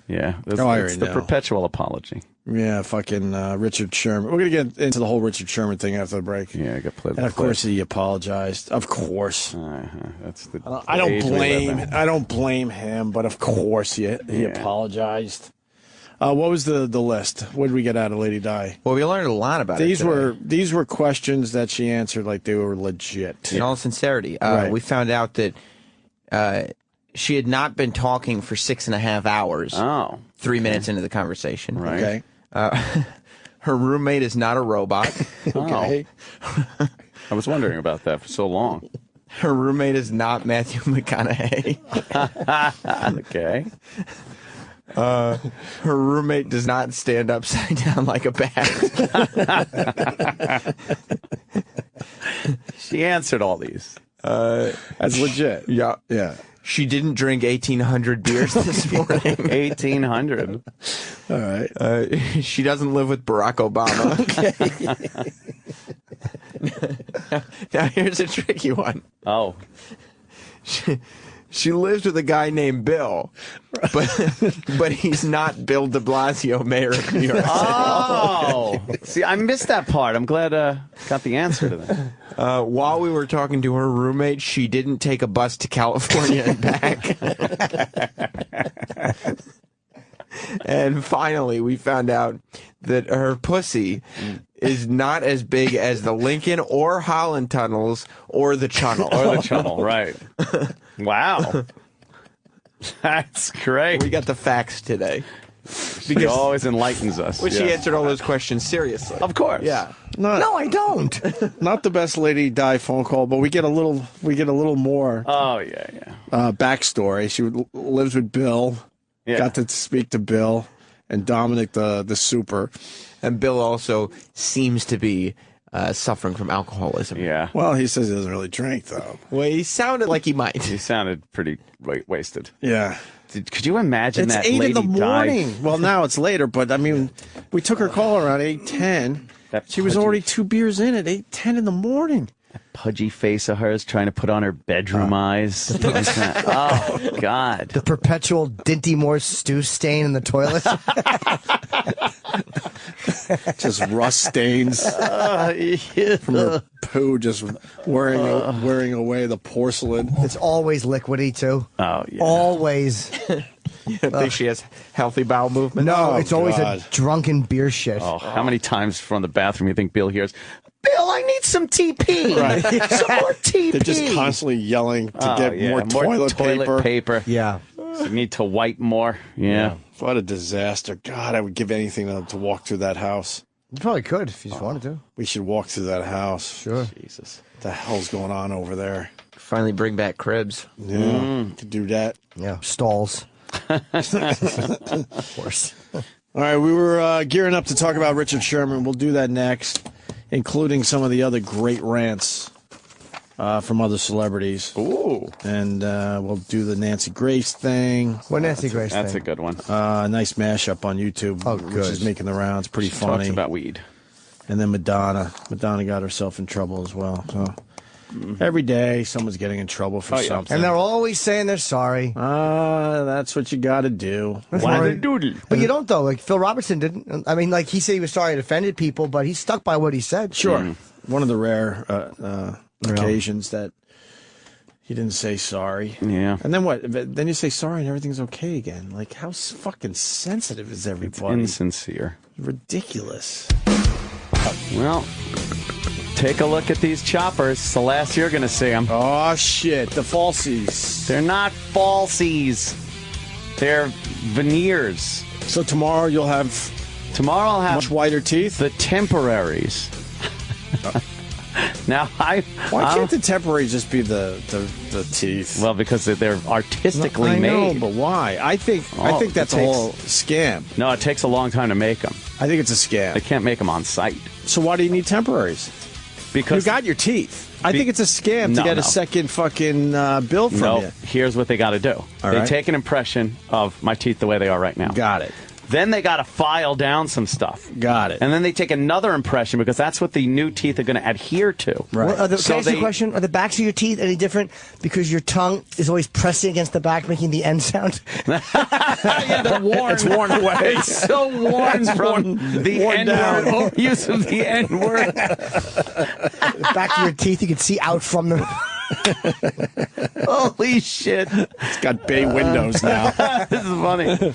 Yeah, it's the perpetual apology. Yeah, fucking Richard Sherman. We're going to get into the whole Richard Sherman thing after the break. Yeah, I got played. And of course he apologized. Of course. That's the I don't blame him, but of course he apologized. What was the list? What did we get out of Lady Di? Well, we learned a lot about these it today. These were questions that she answered like they were legit. In all sincerity. Right. We found out that she had not been talking for 6.5 hours. Oh. 3 minutes into the conversation. Right. Okay. Her roommate is not a robot. Okay. I was wondering about that for so long. Her roommate is not Matthew McConaughey. Okay. Her roommate does not stand upside down like a bat. She answered all these. That's legit. Yeah. Yeah. She didn't drink 1,800 beers this morning. 1,800. All right. She doesn't live with Barack Obama. Now here's a tricky one. Oh. She lives with a guy named Bill, but he's not Bill de Blasio, mayor of New York City. Oh. See, I missed that part. I'm glad got the answer to that. While we were talking to her roommate, she didn't take a bus to California and back. And finally, we found out that her pussy is not as big as the Lincoln or Holland tunnels or the Channel. Right. Wow. That's great. We got the facts today. She always enlightens us. Well, she answered all those questions seriously. Of course. Yeah. No, I don't. Not the best Lady Di phone call, but we get a little more. Oh yeah. Backstory. She lives with Bill. Yeah. Got to speak to Bill and Dominic the super. And Bill also seems to be suffering from alcoholism. Yeah. Well, he says he doesn't really drink, though. Well, he sounded like he might. He sounded pretty wasted. Yeah. Could you imagine it's that 8 Lady in the morning. Died? Well, now it's later, but I mean, we took her call around 8:10. She was already 2 beers in at 8:10 in the morning. That pudgy face of hers trying to put on her bedroom eyes. Oh, God. The perpetual Dinty Moore stew stain in the toilet. Just rust stains from her poo, just wearing away the porcelain. It's always liquidy, too. Oh, yeah. Always. You think she has healty bowel movement? No, it's always a drunken beer shit. Oh, how many times from the bathroom you think Bill hears, Bill, I need some TP. Right. Some more TP. They're just constantly yelling to get more toilet paper. Yeah. So you need to wipe more. Yeah. What a disaster. God, I would give anything to walk through that house. You probably could if you just wanted to. We should walk through that house. Sure. Jesus. What the hell's going on over there? Finally bring back cribs. Yeah. Could do that. Yeah. Stalls. Of course. All right, we were gearing up to talk about Richard Sherman. We'll do that next, including some of the other great rants from other celebrities. Ooh. And we'll do the Nancy Grace thing. What Nancy Grace thing? That's a good one. Nice mashup on YouTube, which is making the rounds. Pretty funny. Talks about weed. And then Madonna. Madonna got herself in trouble as well. So every day someone's getting in trouble for something. And they're always saying they're sorry. That's what you got to do. Doodle. But you don't, though. Like, Phil Robertson didn't. I mean, like, he said he was sorry it offended people, but he stuck by what he said. Sure. One of the rare occasions that he didn't say sorry. Yeah. And then what? Then you say sorry and everything's okay again. Like, how fucking sensitive is everybody? It's insincere. Ridiculous. Well, take a look at these choppers. It's the last you're going to see them. Oh, shit. The falsies. They're not falsies. They're veneers. So tomorrow I'll have much whiter teeth? The temporaries. Now, why can't the temporaries just be the teeth? Well, because they're artistically made. I know, but why? I think that's a whole scam. No, it takes a long time to make them. I think it's a scam. They can't make them on site. So why do you need temporaries? Because you got your teeth. I think it's a scam to get a second fucking bill from you. Here's what they got to do. They take an impression of my teeth the way they are right now. Got it. Then they got to file down some stuff. Got it. And then they take another impression because that's what the new teeth are going to adhere to. Right. Well, can I ask you a question? Are the backs of your teeth any different because your tongue is always pressing against the back, making the N sound? Yeah, they're worn. It's worn away. It's so worn from the N-word. Use of the N-word. The back of your teeth, you can see out from them. Holy shit. It's got bay windows now. This is funny.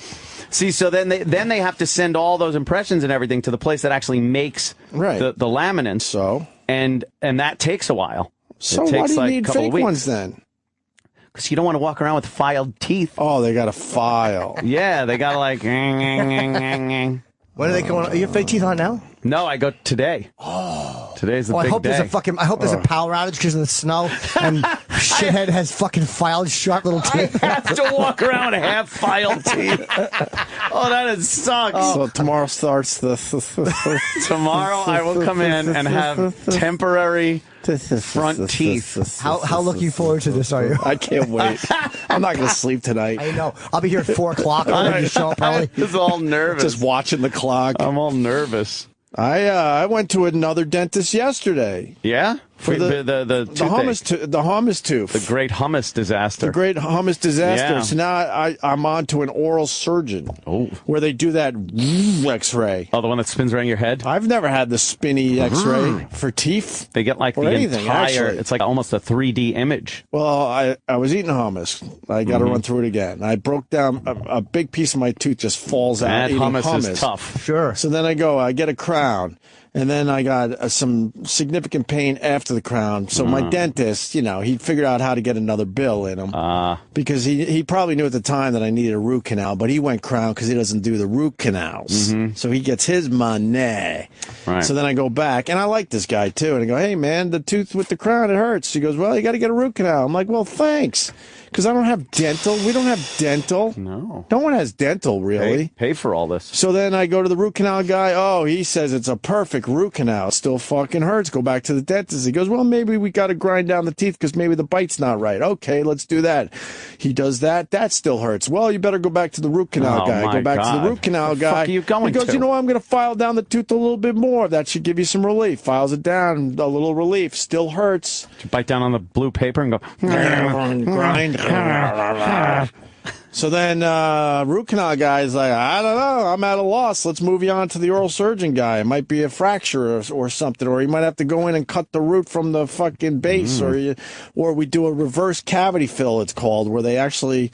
See, so then they have to send all those impressions and everything to the place that actually makes the laminate. So and that takes a while. So why do you need fake ones then? Because you don't want to walk around with filed teeth. Oh, they got to file. Yeah, they got to like. When are they going? Are your fake teeth on now? No, I go today. Oh, today's the big I hope day. I hope there's a power outage because of the snow, and shithead has fucking filed sharp little teeth. I have to walk around with half filed teeth. Oh, that sucks. So tomorrow starts the. Tomorrow I will come in and have temporary front teeth. How looking forward to this are you? I can't wait. I'm not going to sleep tonight. I know. I'll be here at 4 o'clock. I'll you show up early. I'm just all nervous. Just watching the clock. I'm all nervous. I went to another dentist yesterday. Yeah? For the hummus tooth. The great hummus disaster. The great hummus disaster. Yeah. So now I'm on to an oral surgeon where they do that X-ray. Oh, the one that spins around your head? I've never had the spinny X-ray for teeth. They get like the entire, it's like almost a 3D image. Well, I was eating hummus. I got to run through it again. I broke down a big piece of my tooth just falls out. That hummus is tough. Sure. So then I get a crown. And then I got some significant pain after the crown. So my dentist, he figured out how to get another bill in him. Because he probably knew at the time that I needed a root canal, but he went crown because he doesn't do the root canals. So he gets his money. Right. So then I go back, and I like this guy too. And I go, hey, man, the tooth with the crown, it hurts. He goes, well, you got to get a root canal. I'm like, well, thanks. Because I don't have dental. We don't have dental. No. No one has dental, really. Pay for all this. So then I go to the root canal guy. Oh, he says it's a perfect root canal. It still fucking hurts. Go back to the dentist. He goes, well, maybe we got to grind down the teeth because maybe the bite's not right. Okay, let's do that. He does that. That still hurts. Well, you better go back to the root canal guy. Go back to the root canal guy. Fuck are you going he goes, you know what? I'm going to file down the tooth a little bit more. That should give you some relief. Files it down. A little relief. Still hurts. You bite down on the blue paper and go. Grind. So then root canal guy's like, I don't know, I'm at a loss. Let's move you on to the oral surgeon guy. It might be a fracture or something, or you might have to go in and cut the root from the fucking base, or we do a reverse cavity fill, it's called, where they actually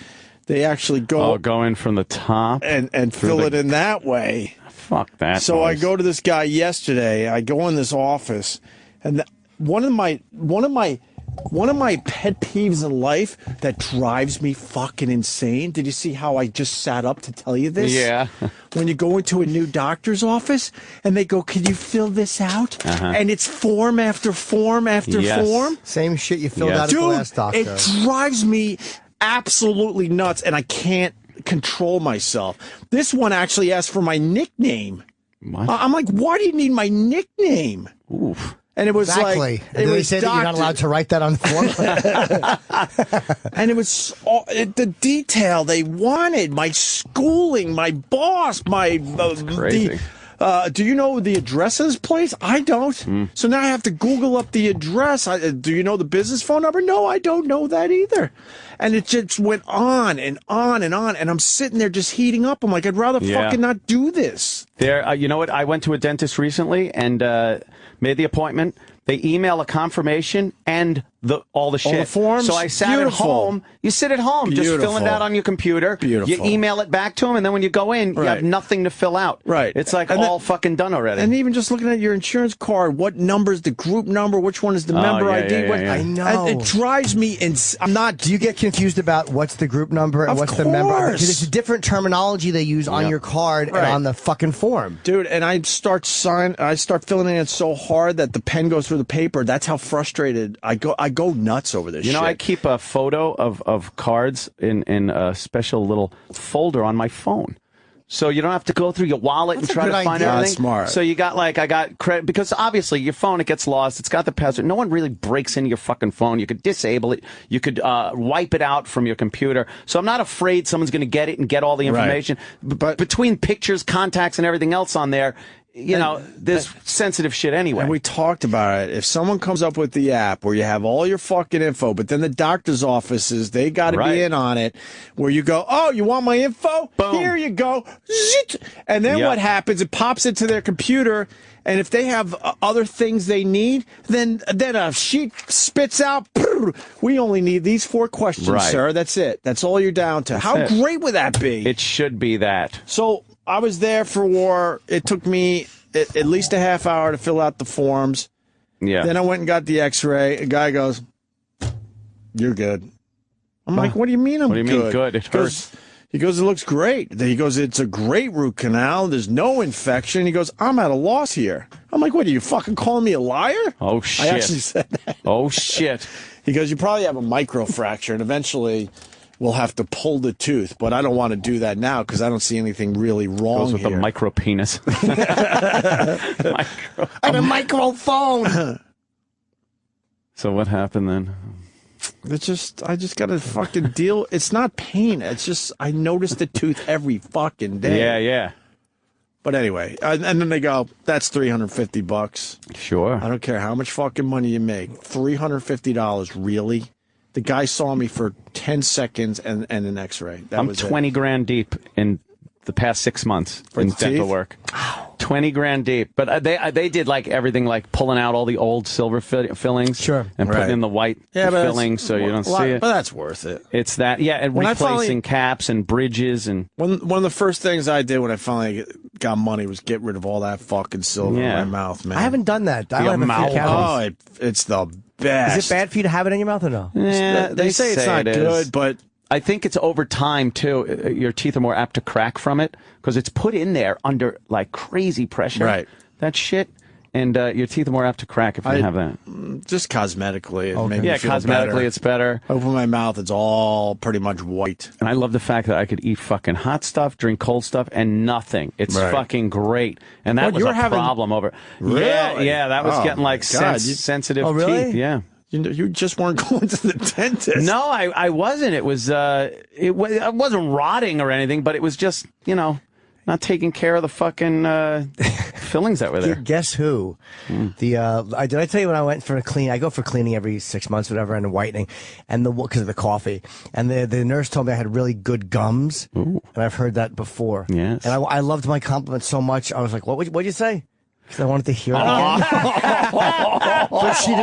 go in from the top and fill it in that way. Fuck that. So I go to this guy yesterday. I go in this office, and one of my pet peeves in life that drives me fucking insane. Did you see how I just sat up to tell you this? Yeah. When you go into a new doctor's office and they go, can you fill this out? And it's form after form after form. Same shit you filled out at the last doctor. It drives me absolutely nuts, and I can't control myself. This one actually asked for my nickname. What? I'm like, why do you need my nickname? Oof. And it was exactly. like, did they say that you're not allowed to write that on the form? And it was the detail they wanted, my schooling, my boss, my crazy. Do you know the address of this place? I don't. So now I have to Google up the address. Do you know the business phone number? No, I don't know that either. And it just went on and on and on. And I'm sitting there just heating up. I'm like, I'd rather fucking not do this. You know what? I went to a dentist recently and made the appointment. They email a confirmation and all the shit. All the forms? So I sat at home. You sit at home, just filling it out on your computer. Beautiful. You email it back to them, and then when you go in, you have nothing to fill out. Right. It's like all fucking done already. And even just looking at your insurance card, what number is the group number? Which one is the member ID? I know. It drives me I'm not. Do you get confused about what's the group number and what's the member? Because it's a different terminology they use on your card and on the fucking form. Dude, and I start filling it in so hard that the pen goes through the paper. That's how frustrated I go nuts over this shit. I keep a photo of cards in a special little folder on my phone. So you don't have to go through your wallet and try to find everything. That's smart. So you got I got credit, because obviously your phone, it gets lost. It's got the password. No one really breaks into your fucking phone. You could disable it. You could wipe it out from your computer. So I'm not afraid someone's going to get it and get all the information. Right. But between pictures, contacts, and everything else on there, there's sensitive shit anyway. And we talked about it. If someone comes up with the app where you have all your fucking info, but then the doctor's offices, they got to be in on it, where you go, oh, you want my info? Boom. Here you go. And then what happens? It pops into their computer, and if they have other things they need, then a sheet spits out, we only need these 4 questions, sir. That's it. That's all you're down to. How great would that be? It should be that. So I was there for war. It took me at least a half hour to fill out the forms. Yeah. Then I went and got the x-ray. A guy goes, you're good. I'm like, what do you mean I'm good? What do you mean good? It hurts. He goes, it looks great. He goes, it's a great root canal. There's no infection. He goes, I'm at a loss here. I'm like, what, are you fucking calling me a liar? Oh, shit. I actually said that. Oh, shit. He goes, you probably have a microfracture, and eventually we'll have to pull the tooth, but I don't want to do that now because I don't see anything really wrong Goes with here. the micro penis. And a microphone. So what happened then? I just got to fucking deal. It's not pain. It's just, I notice the tooth every fucking day. Yeah, yeah. But anyway, and then they go, that's $350. Sure. I don't care how much fucking money you make. $350, really? The guy saw me for 10 seconds and an x-ray. I'm 20 grand deep in the past 6 months in dental work. 20 grand deep. But they did like everything, like pulling out all the old silver fillings. Sure. And putting in the white fillings so you don't see it. But that's worth it. It's that, yeah, and replacing caps and bridges. And one of the first things I did when I finally got money was get rid of all that fucking silver in my mouth, man. I haven't done that. I don't have a few cavities. It's the best. Is it bad for you to have it in your mouth or no? Yeah, they say it's not good, but I think it's over time, too. Your teeth are more apt to crack from it because it's put in there under, like, crazy pressure. Right. That shit. And your teeth are more apt to crack if you have that. Just cosmetically. It made me feel cosmetically better. It's better. Open my mouth, it's all pretty much white. And I love the fact that I could eat fucking hot stuff, drink cold stuff, and nothing. It's fucking great. And that was a problem over. Really? Yeah, that was getting, like, sensitive teeth. Yeah. You just weren't going to the dentist. No, I wasn't. It was I wasn't rotting or anything, but it was just, not taking care of the fucking fillings that were there. Guess who? Did I tell you when I went for a clean? I go for cleaning every 6 months, whatever, and whitening, and because of the coffee. And the nurse told me I had really good gums, and I've heard that before. Yes. And I loved my compliment so much. I was like, what'd you say? Because I wanted to hear it again. But she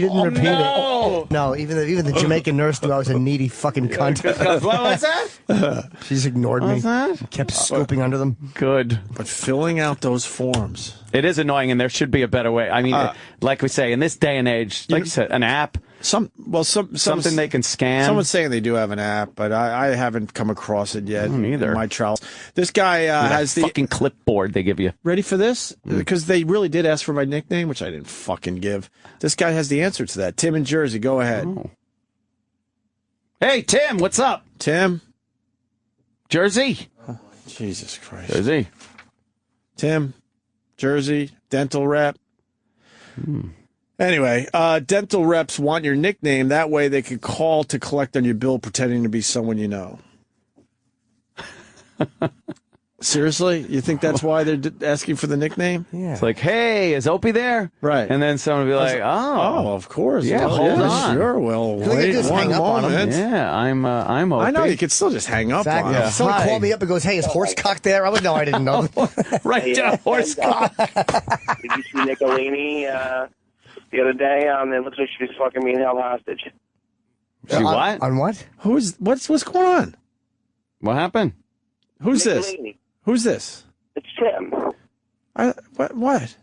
didn't repeat it. No, even the Jamaican nurse knew I was a needy fucking cunt. What was that? She just ignored me. What's that? Kept scooping under them. Good. But filling out those forms. It is annoying, and there should be a better way. I mean, like we say, in this day and age, like you said, an app. Something they can scan. Someone's saying they do have an app, but I haven't come across it yet. Neither. In my trials. This guy has the fucking clipboard they give you. Ready for this? Because they really did ask for my nickname, which I didn't fucking give. This guy has the answer to that. Tim in Jersey, go ahead. Oh. Hey, Tim, what's up? Tim? Jersey? Oh, Jesus Christ. Jersey. Tim, Jersey, dental rep. Anyway, dental reps want your nickname. That way they could call to collect on your bill pretending to be someone you know. Seriously? You think that's why they're asking for the nickname? Yeah. It's like, hey, is Opie there? Right. And then someone will be like, oh, of course. Yeah, hold on. Sure, well, wait one moment. Yeah, I'm Opie. I know, you could still just hang up on him. If someone called me up and goes, hey, is Horsecock there? I would know I didn't know. Right, Horsecock. Did you see Nicolini the other day. It looks like she's fucking being held hostage. She what? On what? What's going on? What happened? Who's this? Nicolini. Who's this? It's Tim. What?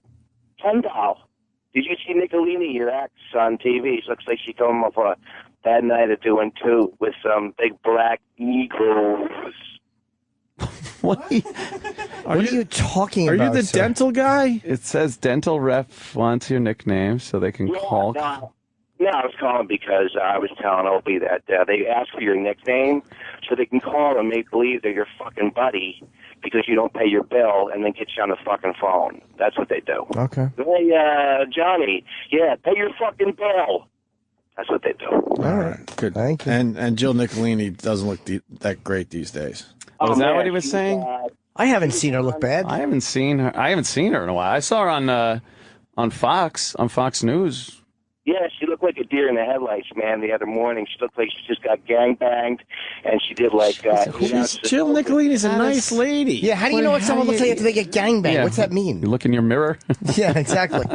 Ken doll. Did you see Nicolini, your ex, on TV? She looks like she told him of a bad night of doing two with some big black Negroes. What are you talking about? Are you the dental guy? It says dental rep wants your nickname so they can call. No, I was calling because I was telling Opie that they ask for your nickname so they can call and make believe they're your fucking buddy because you don't pay your bill and then get you on the fucking phone. That's what they do. Okay. Hey, Johnny, pay your fucking bill. That's what they do. All right, good. Thank you. And Jill Nicolini doesn't look that great these days. Oh, is that what he was saying? I haven't seen her look bad. I haven't seen her in a while. I saw her on Fox News. Yeah, she looked like a deer in the headlights, man, the other morning. She looked like she just got gangbanged, and she did like... Jill Nicolini's a nice lady. Yeah, how do you know what someone looks like after they get gangbanged? Yeah. What's that mean? You look in your mirror. Yeah, exactly.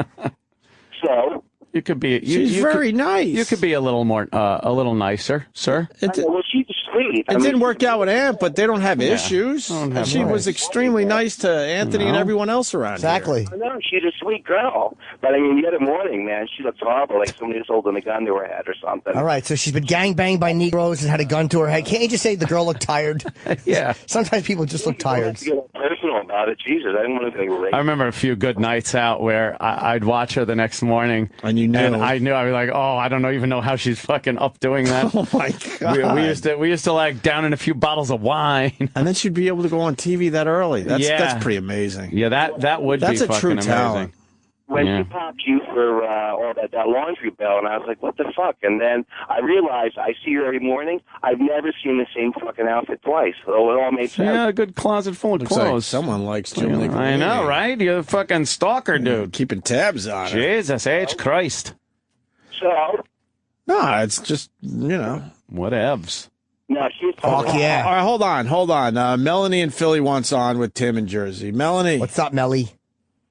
So... You could be. She's very nice. You could be a little more, a little nicer, sir. Well, she's sweet. It didn't work out with Aunt, but they don't have issues. She was extremely nice to Anthony and everyone else around Exactly. I know, she's a sweet girl. But, I mean, the other morning, man, she looked horrible, like somebody was holding a gun to her head or something. All right, so she's been gangbanged by Negroes and had a gun to her head. Can't you just say the girl looked tired? Yeah. Sometimes people just look tired. Get personal about it. Jesus, I didn't want to be late. I remember a few good nights out where I'd watch her the next morning. And you knew. And I knew. I was like, oh, I don't even know how she's fucking up doing that. Oh, my God. We used to like down in a few bottles of wine. And then she'd be able to go on TV that early. That's pretty amazing. Yeah, that would be fucking amazing. That's a true talent. When she popped you for all that laundry bill, and I was like, what the fuck? And then I realized I see her every morning. I've never seen the same fucking outfit twice. So it all made sense. Yeah, a good closet full of Looks clothes. like someone likes Jill Nicolini. I know, right? You're a fucking stalker, dude. Keeping tabs on her. Jesus H. Christ. So? No, it's just, Whatevs. No, she's Fuck yeah. All right, hold on. Melanie and Philly wants on with Tim in Jersey. Melanie. What's up, Melly?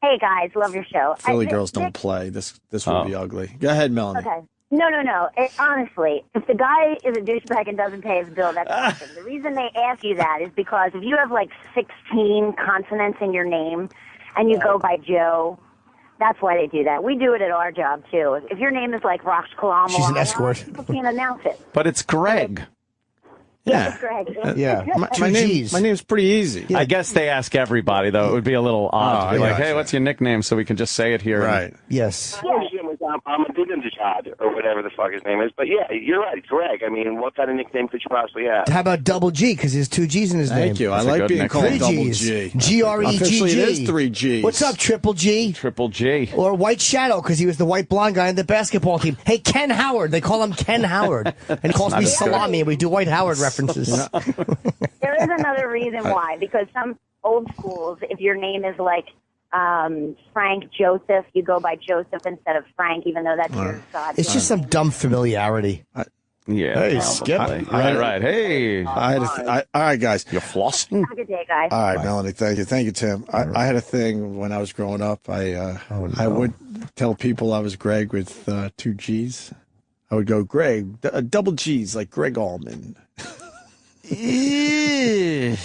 Hey, guys. Love your show. Philly girls don't play. This would be ugly. Go ahead, Melanie. Okay. No. Honestly, if the guy is a douchebag and doesn't pay his bill, that's awesome. The reason they ask you that is because if you have like 16 consonants in your name and you go by Joe, that's why they do that. We do it at our job, too. If your name is like Rox Kalam, she's an escort. People can't announce it. But it's Greg. Yeah. It's Greg. Yeah. My name's pretty easy. Yeah. I guess they ask everybody, though. It would be a little odd to be like, hey, what's your nickname? So we can just say it here. Right. Yes. I'm a Dinenjad, or whatever the fuck his name is. But yeah, you're right, Greg. I mean, what kind of nickname could you possibly have? How about Double G? Because there's 2 G's in his name. Thank you. I like being called Double G. G-R-E-G-G. Officially, it is 3 G's. What's up, Triple G? Triple G. Or White Shadow, because he was the white blonde guy on the basketball team. Hey, Ken Howard. They call him Ken Howard. And he calls me Salami, and we do White Howard references. There is another reason why. Because some old schools, if your name is like Frank Joseph, you go by Joseph instead of Frank, even though that's your god. It's just some dumb familiarity. Yeah. Hey, Skip. Right. Hey. All right, guys. You're flossing? Have a good day, guys. All right, Melanie. Thank you, Tim. I had a thing when I was growing up. I would tell people I was Greg with 2 G's. I would go Greg, double G's, like Greg Allman. I'd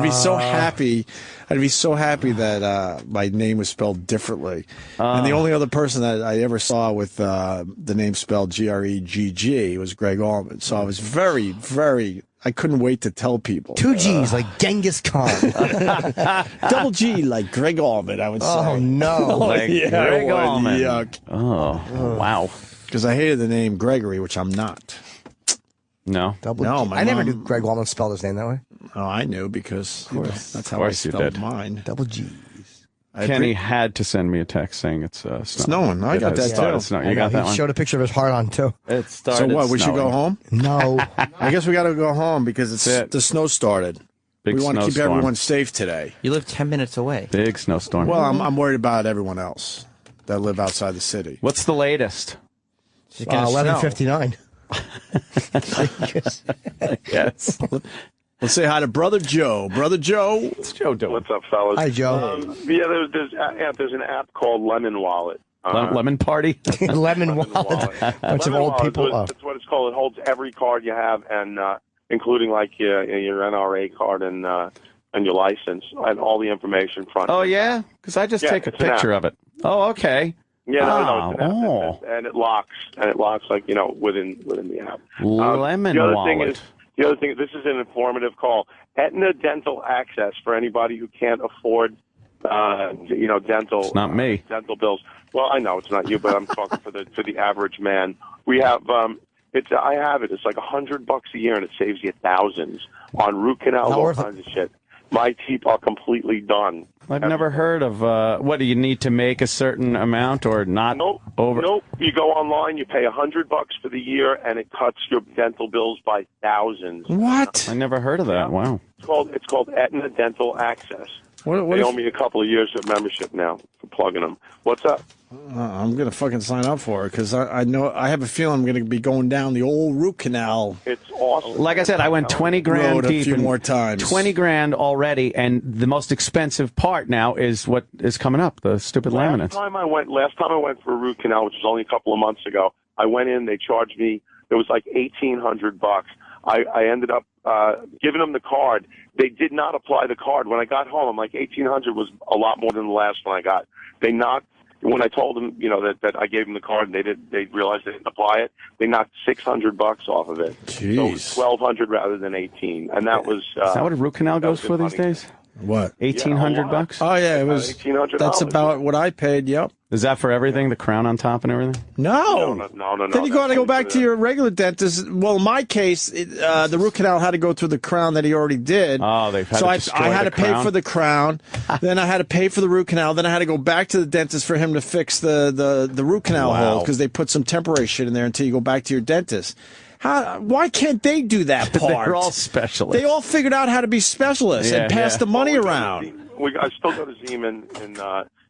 be so happy. I'd be so happy that my name was spelled differently. And the only other person that I ever saw with the name spelled G-R-E-G-G was Greg Allman. So I was very, very... I couldn't wait to tell people. 2 G's like Genghis Khan. Double G like Greg Allman, I would say. Oh, no. Like Greg Allman. Yuck. Oh, wow. Because I hated the name Gregory, which I'm not. No. I never knew Greg Allman spelled his name that way. Oh, I knew because that's how I spelled mine. Double G's. Kenny had to send me a text saying it's snowing. I got that too. You got that He one? showed a picture of his heart on too. It started. So what? We should snowing. go home? No. I guess we got to go home because the snow started. Big we want to keep snowstorm. everyone safe today. You live 10 minutes away. Big snowstorm. Well, I'm worried about everyone else that live outside the city. What's the latest? 11:59. Yes. Let's say hi to Brother Joe. Brother Joe. What's Joe doing? What's up, fellas? Hi, Joe. There's an app called Lemon Wallet. Lemon party? Lemon wallet. Bunch of old people. That's what it's called. It holds every card you have, and including like your NRA card and your license and all the information front. Oh yeah, because I just take a picture of it. Oh okay. Yeah, no, it's an app, and it locks like within the app. Lemon wallet. The other thing, this is an informative call. Aetna Dental Access for anybody who can't afford, dental. It's not me. Dental bills. Well, I know it's not you, but I'm talking for the average man. We have I have it. It's like $100 a year, and it saves you thousands on root canals, all kinds of shit. My teeth are completely done. I've never heard of, what, do you need to make a certain amount or not? Nope. You go online, you pay $100 for the year, and it cuts your dental bills by thousands. What? I never heard of that. Wow. It's called Aetna Dental Access. They owe me a couple of years of membership now for plugging them. What's up? I'm going to fucking sign up for it because I know I have a feeling I'm going to be going down the old root canal. It's awesome. Like I said, I went 20 grand deep. A few more times. 20 grand already, and the most expensive part now is what is coming up, the stupid laminates. Last time I went for a root canal, which was only a couple of months ago, I went in, they charged me, it was like $1,800. I ended up giving them the card. They did not apply the card. When I got home, I'm like, $1,800 was a lot more than the last one I got. When I told them, that I gave them the card, and they realized they didn't apply it. They knocked $600 off of it. Jeez. So it was $1,200 rather than $1,800, and that was. Is that what a root canal goes for these days? What? $1,800? Oh yeah, it was. $1,800. That's about what I paid. Yep. Is that for everything? The crown on top and everything? No. Then you got to go back to your regular dentist. Well, in my case, the root canal had to go through the crown that he already did. Oh, they've had to destroy I had to crown? pay for the crown. Then I had to pay for the root canal. Then I had to go back to the dentist for him to fix the root canal hole because they put some temporary shit in there until you go back to your dentist. Why can't they do that part? They're all specialists. They all figured out how to be specialists and pass the money around. I still go to Zeman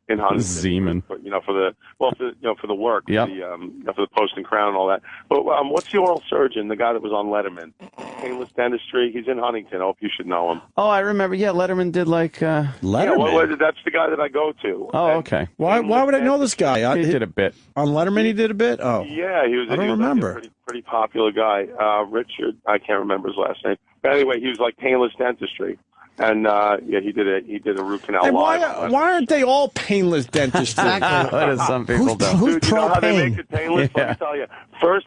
in Huntington. Zeman. For the work. Yep. For the post and crown and all that. But what's the oral surgeon, the guy that was on Letterman? Painless Dentistry. He's in Huntington. I hope you should know him. Oh, I remember. Yeah, Letterman did like... Letterman? Yeah, that's the guy that I go to. Oh, okay. Why would I know this guy? He did a bit. On Letterman he did a bit? Oh. Yeah, he was. I don't remember. A pretty popular guy. Richard, I can't remember his last name. But anyway, he was like Painless Dentistry. And he did a root canal live. Why aren't they all painless dentistry? What do some people do? Who's Dude, you know how they make it painless? Yeah. Let me tell you.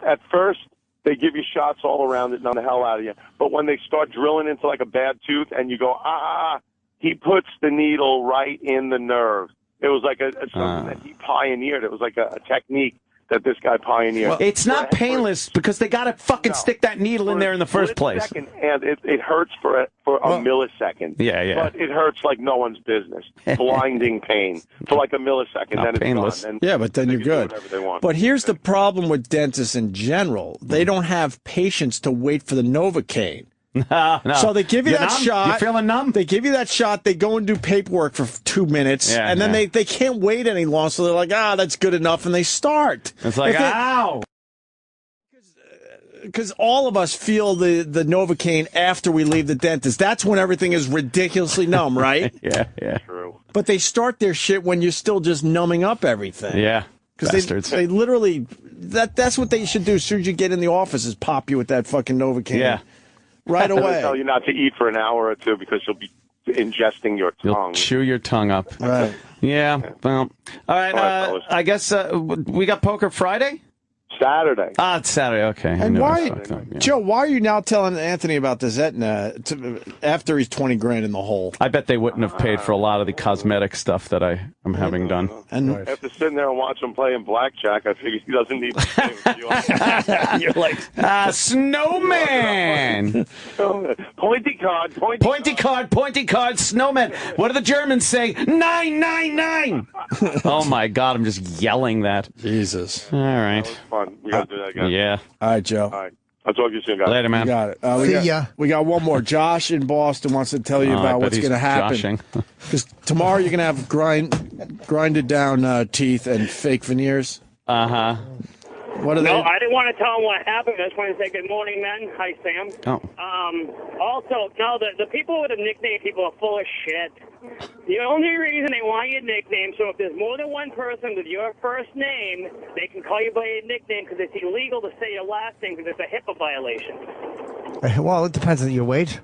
At first, they give you shots all around it and on the hell out of you. But when they start drilling into like a bad tooth and you go, he puts the needle right in the nerve. It was like something that he pioneered. It was like a technique that this guy pioneered. Well, it's not painless because they got to fucking stick that needle in there in the first place. Second, and it hurts for a millisecond. Yeah. But it hurts like no one's business. Blinding pain for like a millisecond. Not then it's painless. gone. Yeah, but then you're good. But here's the problem with dentists in general. They don't have patience to wait for the Novocaine. No. So they give you that shot. You feeling numb? They give you that shot. They go and do paperwork for 2 minutes, and then they can't wait any longer. So they're like, that's good enough, and they start. It's like, ow. Because all of us feel the Novocaine after we leave the dentist. That's when everything is ridiculously numb, right? Yeah. True. But they start their shit when you're still just numbing up everything. Yeah. Because they literally, that's what they should do as soon as you get in the office is pop you with that fucking Novocaine. Yeah. Right away. They tell you not to eat for an hour or two because you'll be ingesting your tongue. You'll chew your tongue up. Right. Yeah. Well, all right. fellas. I guess we got Poker Friday? Saturday. It's Saturday. Okay. And Joe, why are you now telling Anthony about this Aetna after he's 20 grand in the hole? I bet they wouldn't have paid for a lot of the cosmetic stuff that I'm having done. And after sitting there and watching him playing blackjack, I figured he doesn't need to pay with you. You're like, snowman. Pointy card, pointy card, snowman. What do the Germans say? 999. Oh my God, I'm just yelling that. Jesus. All right. That was fun. We got to do that again. Yeah. All right, Joe. All right. I'll talk to you soon, guys. Later, man. You got it. We got one more. Josh in Boston wants to tell you about what's going to happen. Because tomorrow you're going to have grinded down teeth and fake veneers. Uh-huh. What are they? No, I didn't want to tell them what happened. I just wanted to say good morning, men. Hi, Sam. Oh. Also, no, the people with the nickname people are full of shit. The only reason they want your nickname, so if there's more than one person with your first name, they can call you by your nickname because it's illegal to say your last name because it's a HIPAA violation. Well, it depends on your weight.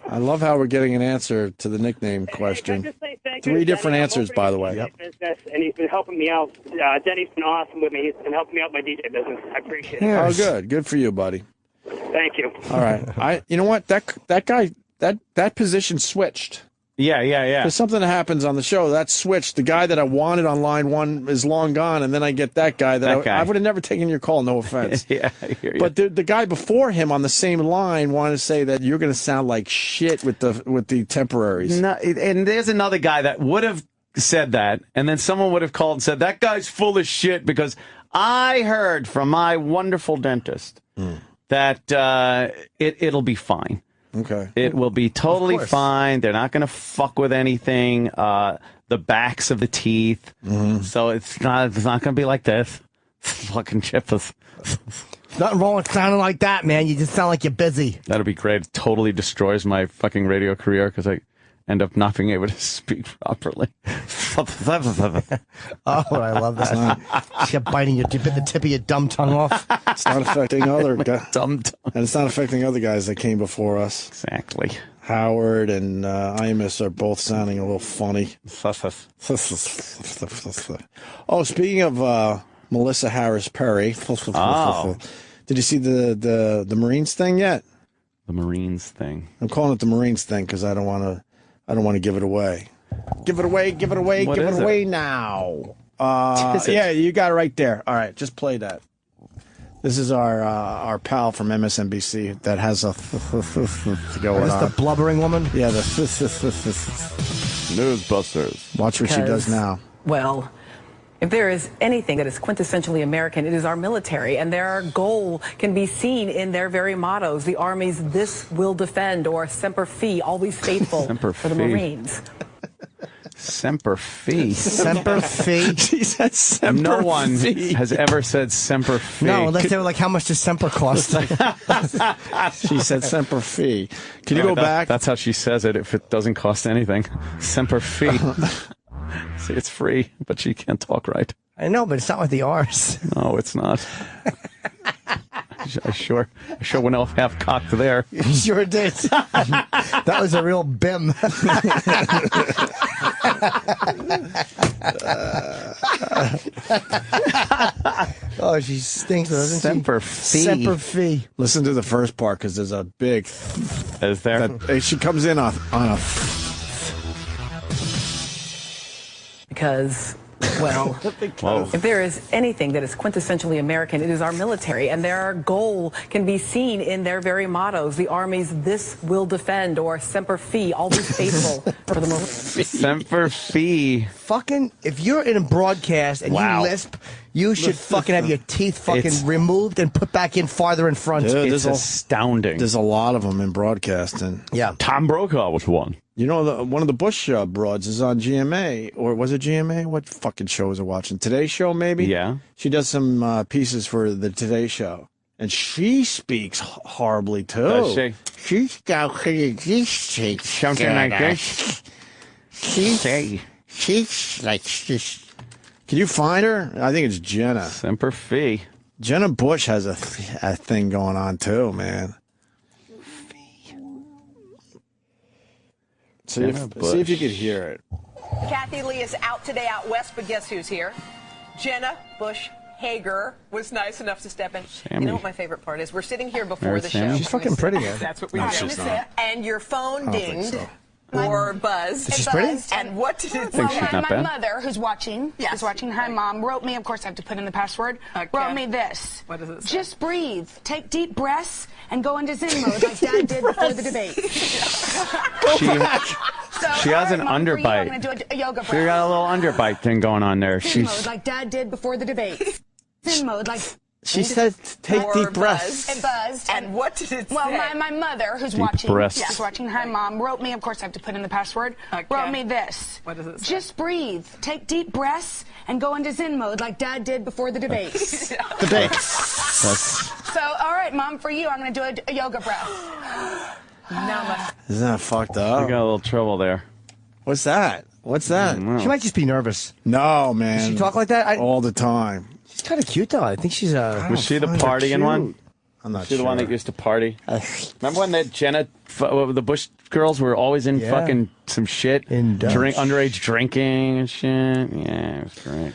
I love how we're getting an answer to the nickname question. Just say thank Three you, different Denny. answers, by the way. Business, and he's been helping me out. Denny's been awesome with me. He's been helping me out with my DJ business. I appreciate it. Oh, good. Good for you, buddy. Thank you. All right. You know what? That guy, that position switched. Yeah. There's something that happens on the show that switched. The guy that I wanted on line one is long gone, and then I get that guy I would have never taken your call. No offense. Yeah, I hear you. But the guy before him on the same line wanted to say that you're going to sound like shit with the temporaries. No, and there's another guy that would have said that, and then someone would have called and said that guy's full of shit because I heard from my wonderful dentist that it'll be fine. Okay. It will be totally fine. They're not going to fuck with anything. The backs of the teeth. So it's not going to be like this. Fucking chippers. Nothing wrong with sounding like that, man. You just sound like you're busy. That'll be great. It totally destroys my fucking radio career because I end up not being able to speak properly. Oh, I love that. You kept biting bit the tip of your dumb tongue off. It's not affecting other guys. And it's not affecting other guys that came before us. Exactly. Howard and Imus are both sounding a little funny. Oh, speaking of Melissa Harris Perry. Did you see the Marines thing yet? The Marines thing. I'm calling it the Marines thing because I don't want to give it away. Give it away now. Yeah, you got it right there. All right, just play that. This is our pal from MSNBC that has a going on. That's the blubbering woman? Yeah, the Newsbusters. Watch what she does now. Well, if there is anything that is quintessentially American, it is our military, and their goal can be seen in their very mottos. The Army's "This will defend" or "Semper Fi," always faithful for the Marines. Semper Fi. Semper Fi. She said Semper No one Fi. has ever said Semper Fi. No, unless they were like, how much does Semper cost? She said Semper Fi. Can you go back? That's how she says it if it doesn't cost anything. Semper Fi. See, it's free, but she can't talk right. I know, but it's not with the R's. No, it's not. I sure went off half cocked there. You sure did. That was a real bim. Oh, she stinks, doesn't Semper she? Fi. Semper Fi. Listen to the first part because there's a big. Is there? She comes in on a. Because, well, if there is anything that is quintessentially American, it is our military, and their goal can be seen in their very mottos. The Army's "This will defend" or "Semper Fi," always faithful for the Marines. Semper Fi. Fucking, if you're in a broadcast and you lisp, you should fucking have your teeth fucking removed and put back in farther in front. Dude, It's astounding. There's a lot of them in broadcasting. Yeah. Tom Brokaw was one. You know, one of the Bush broads is on GMA, or was it GMA? What fucking show was I watching? Today Show, maybe? Yeah. She does some pieces for the Today Show, and she speaks horribly, too. Does she? She's got something like this. She's like this. Can you find her? I think it's Jenna. Semper Fi. Jenna Bush has a thing going on, too, man. See if you could hear it. Kathy Lee is out today out west, but guess who's here? Jenna Bush Hager was nice enough to step in. Sammy. You know what my favorite part is? We're sitting here before Mary the Sammy? show. She's fucking pretty, man. That's what we No, do. she's not. And your phone I don't think dinged so. or buzzed. She's pretty? And what did it think say? she's not my bad. mother, who's watching, hi mom, wrote me, of course I have to put in the password, wrote me this. What does it say? Just breathe, take deep breaths, and go into Zen mode like Dad did before the debate. She has an Mom, for you, I'm underbite. gonna do a yoga She got a little underbite thing going on there. Zen mode like Dad did before the debate. Zen mode like She said, take deep breaths. It buzzed. And what did it say? Well, my mother, who's Deep watching, breaths. who's watching, hi, Mom, wrote me, of course I have to put in the password, wrote me this. What does it say? Just breathe, take deep breaths, and go into Zen mode like Dad did before the debates. Debates. So, all right, Mom, for you, I'm going to do a yoga breath. Namaste. Isn't that fucked You up? got a little trouble there. What's that? What's that? She might just be nervous. No, man. Does she talk like that? All the time. She's kind of cute, though. I think she's Was she the find her partying one? cute. I'm not She sure. the one that used to party? Remember when that the Bush girls were always in fucking some shit? Underage drinking and shit? Yeah, it was great.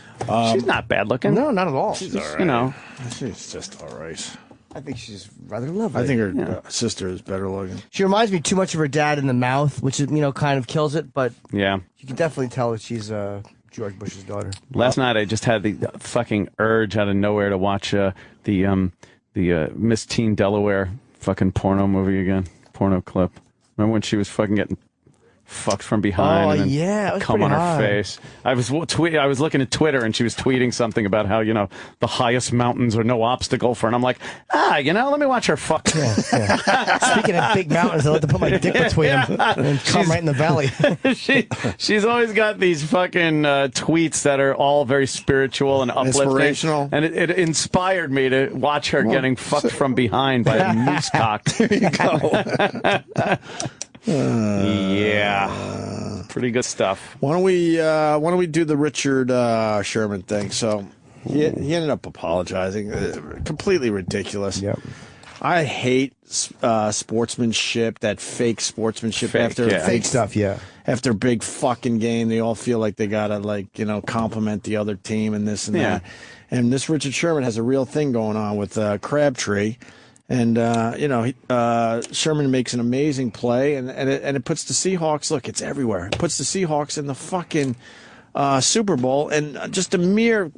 She's not bad looking. No, not at all. She's all right. You know. She's just all right. I think she's rather lovely. I think her sister is better looking. She reminds me too much of her dad in the mouth, which is, kind of kills it, but Yeah. you can definitely tell that she's George Bush's daughter. Last night I just had the fucking urge out of nowhere to watch the Miss Teen Delaware fucking porno movie again. Porno clip. Remember when she was fucking getting fucked from behind and then it was come on pretty her hot. face? I was looking at Twitter and she was tweeting something about how, the highest mountains are no obstacle for her. And I'm like, let me watch her fuck. Speaking of big mountains, I like to put my dick between them and come right in the valley. She's always got these fucking tweets that are all very spiritual and uplifting. Inspirational. And it inspired me to watch her getting fucked from behind by a moose cock. There you go. Yeah. Pretty good stuff. Why don't we do the Richard Sherman thing? So he ended up apologizing. Completely ridiculous. Yep. I hate sportsmanship, that fake sportsmanship after fake stuff, yeah. After a big fucking game, they all feel like they gotta compliment the other team and this and that. And this Richard Sherman has a real thing going on with Crabtree. And, Sherman makes an amazing play, and it puts the Seahawks, look, it's everywhere. It puts the Seahawks in the fucking Super Bowl, and just a mere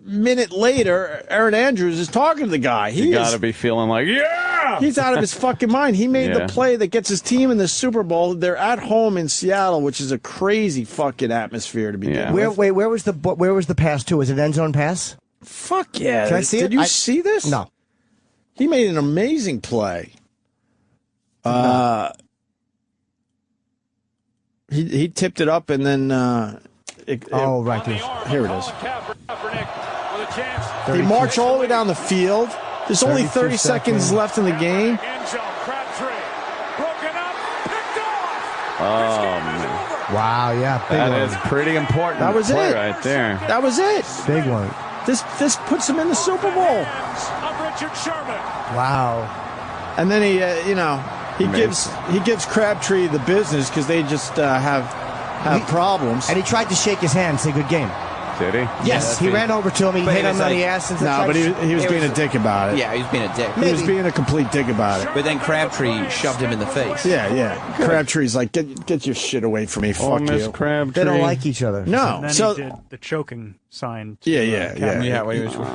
minute later, Aaron Andrews is talking to the guy. You got to be feeling like, yeah! He's out of his fucking mind. He made the play that gets his team in the Super Bowl. They're at home in Seattle, which is a crazy fucking atmosphere to begin with. Where was the pass to? Was it an end zone pass? Fuck yeah. Can I see it? Did you see this? No. He made an amazing play. He tipped it up and then right there. Here it is. They march all the way down the field. There's only 30 seconds left in the game. Oh, man. Wow, yeah. Big That one. is pretty important. That was play it. right there. That was it. Big one. This puts him in the Super Bowl. Wow. And then he gives Crabtree the business because they just have problems. And he tried to shake his hand, say good game. Did he? Yes, he ran over to him. He hit him on the ass. And but he was being a dick about it. Yeah, he was being a dick. He was being a complete dick about it. But then Crabtree shoved him in the face. Yeah. Crabtree's like, get your shit away from me. Fuck Miss you. Crabtree. They don't like each other. No. And then So he did the choking sign. To, yeah.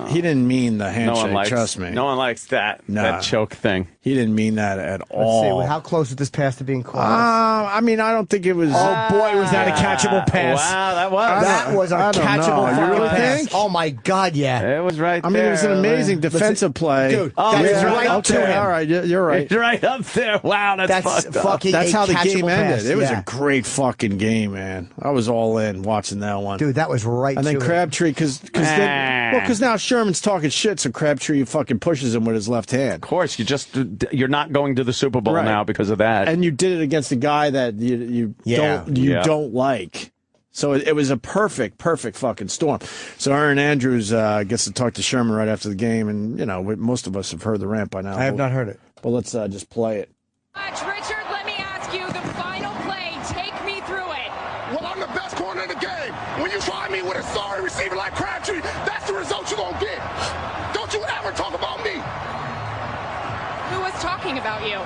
He didn't mean the handshake. Trust me. No one likes that choke thing. He didn't mean that at Let's all. see. How close was this pass to being caught? I don't think it was. Oh boy, was that a catchable pass? Wow, that was. That was a I don't catchable know. You really pass. think? Oh my God, yeah. It was right there. I mean, it was an amazing defensive play. Dude, Oh, that it's is right up to him. All right, you're right. It's right up there. Wow, that's fucked up. fucking That's a how the catchable game ended. pass. It was Yeah. a great fucking game, man. I was all in watching that one. Dude, that was right. And then to it. Crabtree, because now Sherman's talking shit, so Crabtree fucking pushes him with his left hand. Of course, you're not going to the Super Bowl now because of that. And you did it against a guy that you don't like. So it was a perfect fucking storm. So Aaron Andrews gets to talk to Sherman right after the game, and most of us have heard the rant by now. I have not heard it. But let's just play it. Richard, let me ask you the final play. Take me through it. Well, I'm the best corner in the game. When you find me with a sorry receiver like Crabtree, that's the result you're going to get. Don't you ever talk about me. Who was talking about you?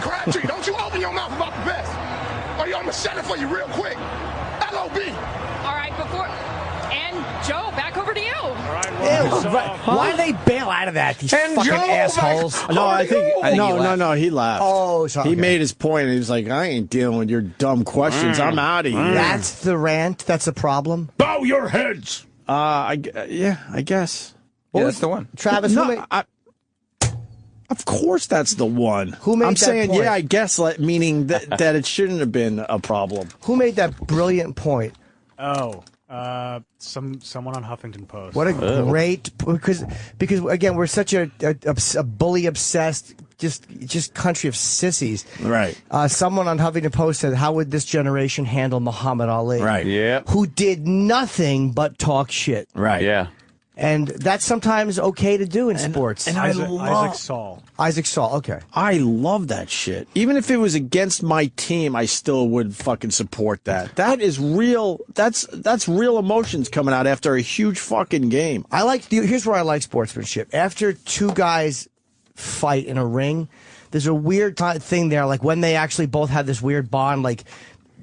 Crabtree, don't you open your mouth about the best. Or I'm going to shut it for you real quick. L.O.B. All right, and Joe, back over to you. All right, Why do they bail out of that? These fucking assholes. No, I think no. He laughed. Oh, sorry. He made his point. And he was like, "I ain't dealing with your dumb questions. I'm out of here." That's the rant. That's a problem. Bow your heads. I guess. What that's the one. Travis, of course that's the one. Who made I'm that saying, point? yeah, I guess, meaning that it shouldn't have been a problem. Who made that brilliant point? Oh, someone on Huffington Post. What a great because again we're such a bully obsessed just country of sissies. Right. Someone on Huffington Post said, "How would this generation handle Muhammad Ali?" Right. Yeah. Who did nothing but talk shit. Right. Yeah. And that's sometimes okay to do in sports. And Isaac Saul. Isaac Saul, okay. I love that shit. Even if it was against my team, I still would fucking support that. That is real. That's real emotions coming out after a huge fucking game. Here's where I like sportsmanship. After two guys fight in a ring, there's a weird thing there, like when they actually both have this weird bond, like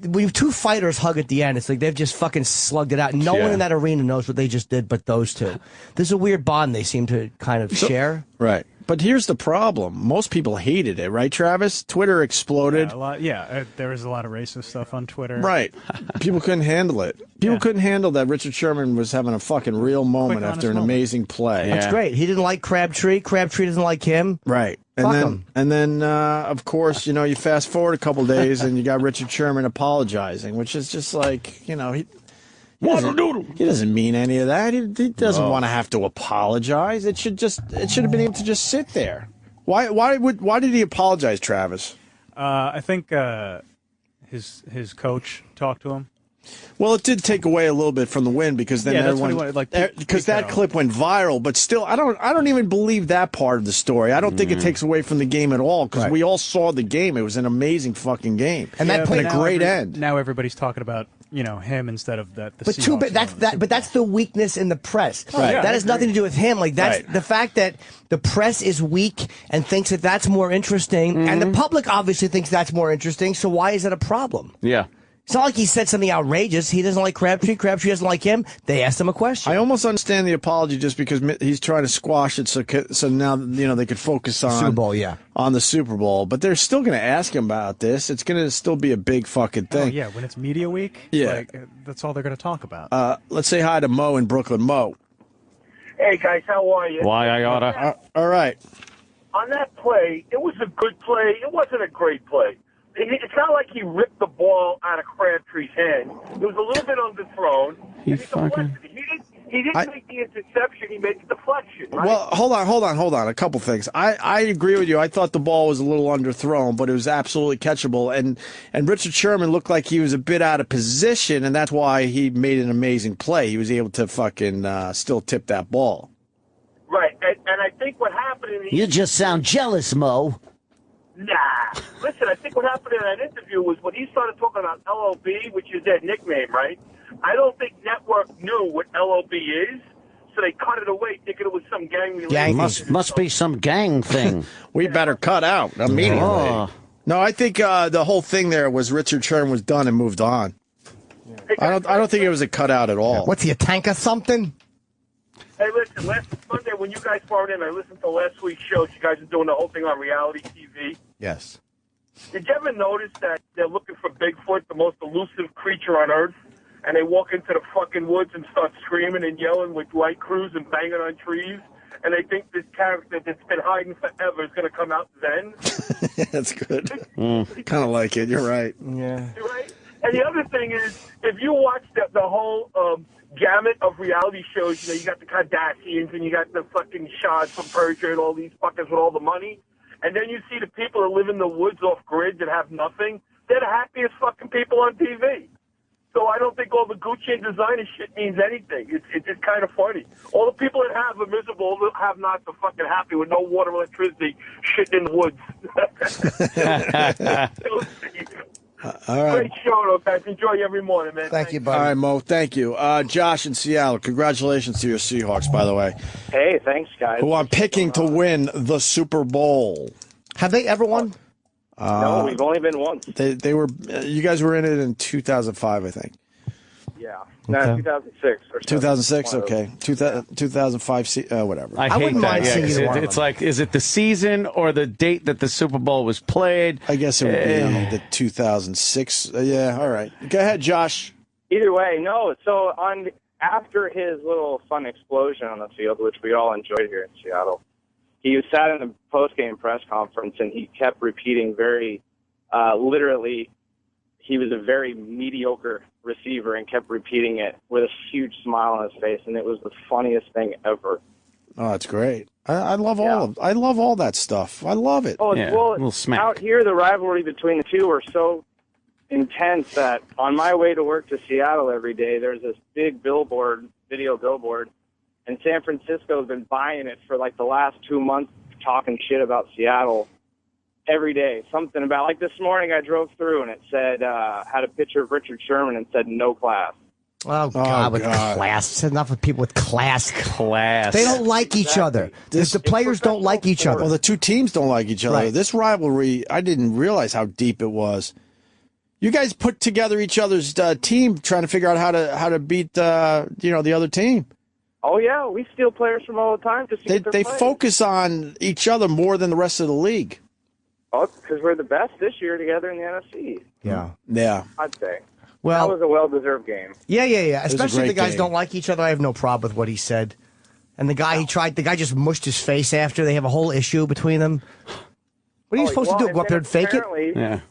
when two fighters hug at the end, it's like they've just fucking slugged it out. No one in that arena knows what they just did but those two. There's a weird bond they seem to kind of share. Right. But here's the problem. Most people hated it, right, Travis? Twitter exploded. There was a lot of racist stuff on Twitter. Right. People couldn't handle it. People couldn't handle that Richard Sherman was having a fucking real moment after an amazing play. That's great. He didn't like Crabtree. Crabtree doesn't like him. Right. And then, of course, you fast forward a couple days and you got Richard Sherman apologizing, which is just like, he doesn't mean any of that. He doesn't want to have to apologize. It should have been able to just sit there. Why did he apologize, Travis? I think his coach talked to him. Well, it did take away a little bit from the win because then everyone, because that clip went viral. But still, I don't even believe that part of the story. I don't think it takes away from the game at all because we all saw the game. It was an amazing fucking game, and that played a great end. Now everybody's talking about him instead of that. But that's the weakness in the press. Right. That has nothing to do with him. Like that's the fact that the press is weak and thinks that that's more interesting, and the public obviously thinks that's more interesting. So why is it a problem? Yeah. It's not like he said something outrageous. He doesn't like Crabtree. Crabtree doesn't like him. They asked him a question. I almost understand the apology just because he's trying to squash it so now they could focus on Super Bowl, on the Super Bowl. But they're still going to ask him about this. It's going to still be a big fucking thing. Oh, yeah, when it's media week, that's all they're going to talk about. Let's say hi to Mo in Brooklyn. Mo. Hey guys, how are you? Why I oughta. All right. On that play, it was a good play. It wasn't a great play. It's not like he ripped the ball out of Crabtree's hand. It was a little bit underthrown. He didn't make the interception. He made the deflection. Right? Well, hold on. A couple things. I agree with you. I thought the ball was a little underthrown, but it was absolutely catchable. And Richard Sherman looked like he was a bit out of position, and that's why he made an amazing play. He was able to fucking still tip that ball. Right. And I think what happened in the You just sound jealous, Mo. Nah. Listen, I think what happened in that interview was when he started talking about LOB, which is their nickname, right? I don't think Network knew what LOB is, so they cut it away thinking it was some gang related. Must be some gang thing. We better cut out immediately. Oh. No, I think the whole thing there was Richard Sherman was done and moved on. I don't think it was a cutout at all. What's he, a tank or something? Hey, listen, last Sunday when you guys brought in, I listened to last week's show. You guys are doing the whole thing on reality TV. Yes. Did you ever notice that they're looking for Bigfoot, the most elusive creature on Earth, and they walk into the fucking woods and start screaming and yelling with light crews and banging on trees, and they think this character that's been hiding forever is going to come out then? That's good. Kind of like it. You're right. Yeah. Right? And the other thing is, if you watch the whole gamut of reality shows, you got the Kardashians and you got the fucking Chaz from Persia and all these fuckers with all the money, and then you see the people that live in the woods off grid that have nothing, they're the happiest fucking people on TV. So I don't think all the Gucci and designer shit means anything. It's just kind of funny. All the people that have are miserable, all the have-nots are fucking happy with no water, electricity, shit in the woods. All right. Great show, though, guys. Enjoy you every morning, man. Thank you, buddy. All right, Mo. Thank you. Josh in Seattle. Congratulations to your Seahawks, by the way. Hey, thanks, guys. Who I'm picking to win the Super Bowl. Have they ever won? No, we've only been once. They were. You guys were in it in 2005, I think. Yeah. No, 2006. Or 2006, okay. 2005, whatever. I hate that. It's like, is it the season or the date that the Super Bowl was played? I guess it would be the 2006. Yeah, all right. Go ahead, Josh. Either way, no. So after his little fun explosion on the field, which we all enjoyed here in Seattle, he sat in the post-game press conference and he kept repeating very literally, he was a very mediocre receiver and kept repeating it with a huge smile on his face, and it was the funniest thing ever. Oh, that's great. I love I love all that stuff. I love it. Oh, well, out here, the rivalry between the two are so intense that on my way to work to Seattle every day, there's this big video billboard, and San Francisco has been buying it for like the last 2 months, talking shit about Seattle every day. Something about, like this morning I drove through and it said, had a picture of Richard Sherman and said no class. Oh, God, with class. It's enough of people with class. They don't like each other. The players don't like each other. Well, the two teams don't like each other. Right. This rivalry, I didn't realize how deep it was. You guys put together each other's team trying to figure out how to beat the other team. Oh, yeah, we steal players from all the time to see They focus on each other more than the rest of the league. Oh, because we're the best this year together in the NFC. Yeah. I'd say. Well, that was a well-deserved game. Yeah. Especially if the guys don't like each other. I have no problem with what he said. And the guy the guy just mushed his face after. They have a whole issue between them. What are you supposed to do? Go up there and fake it? Yeah.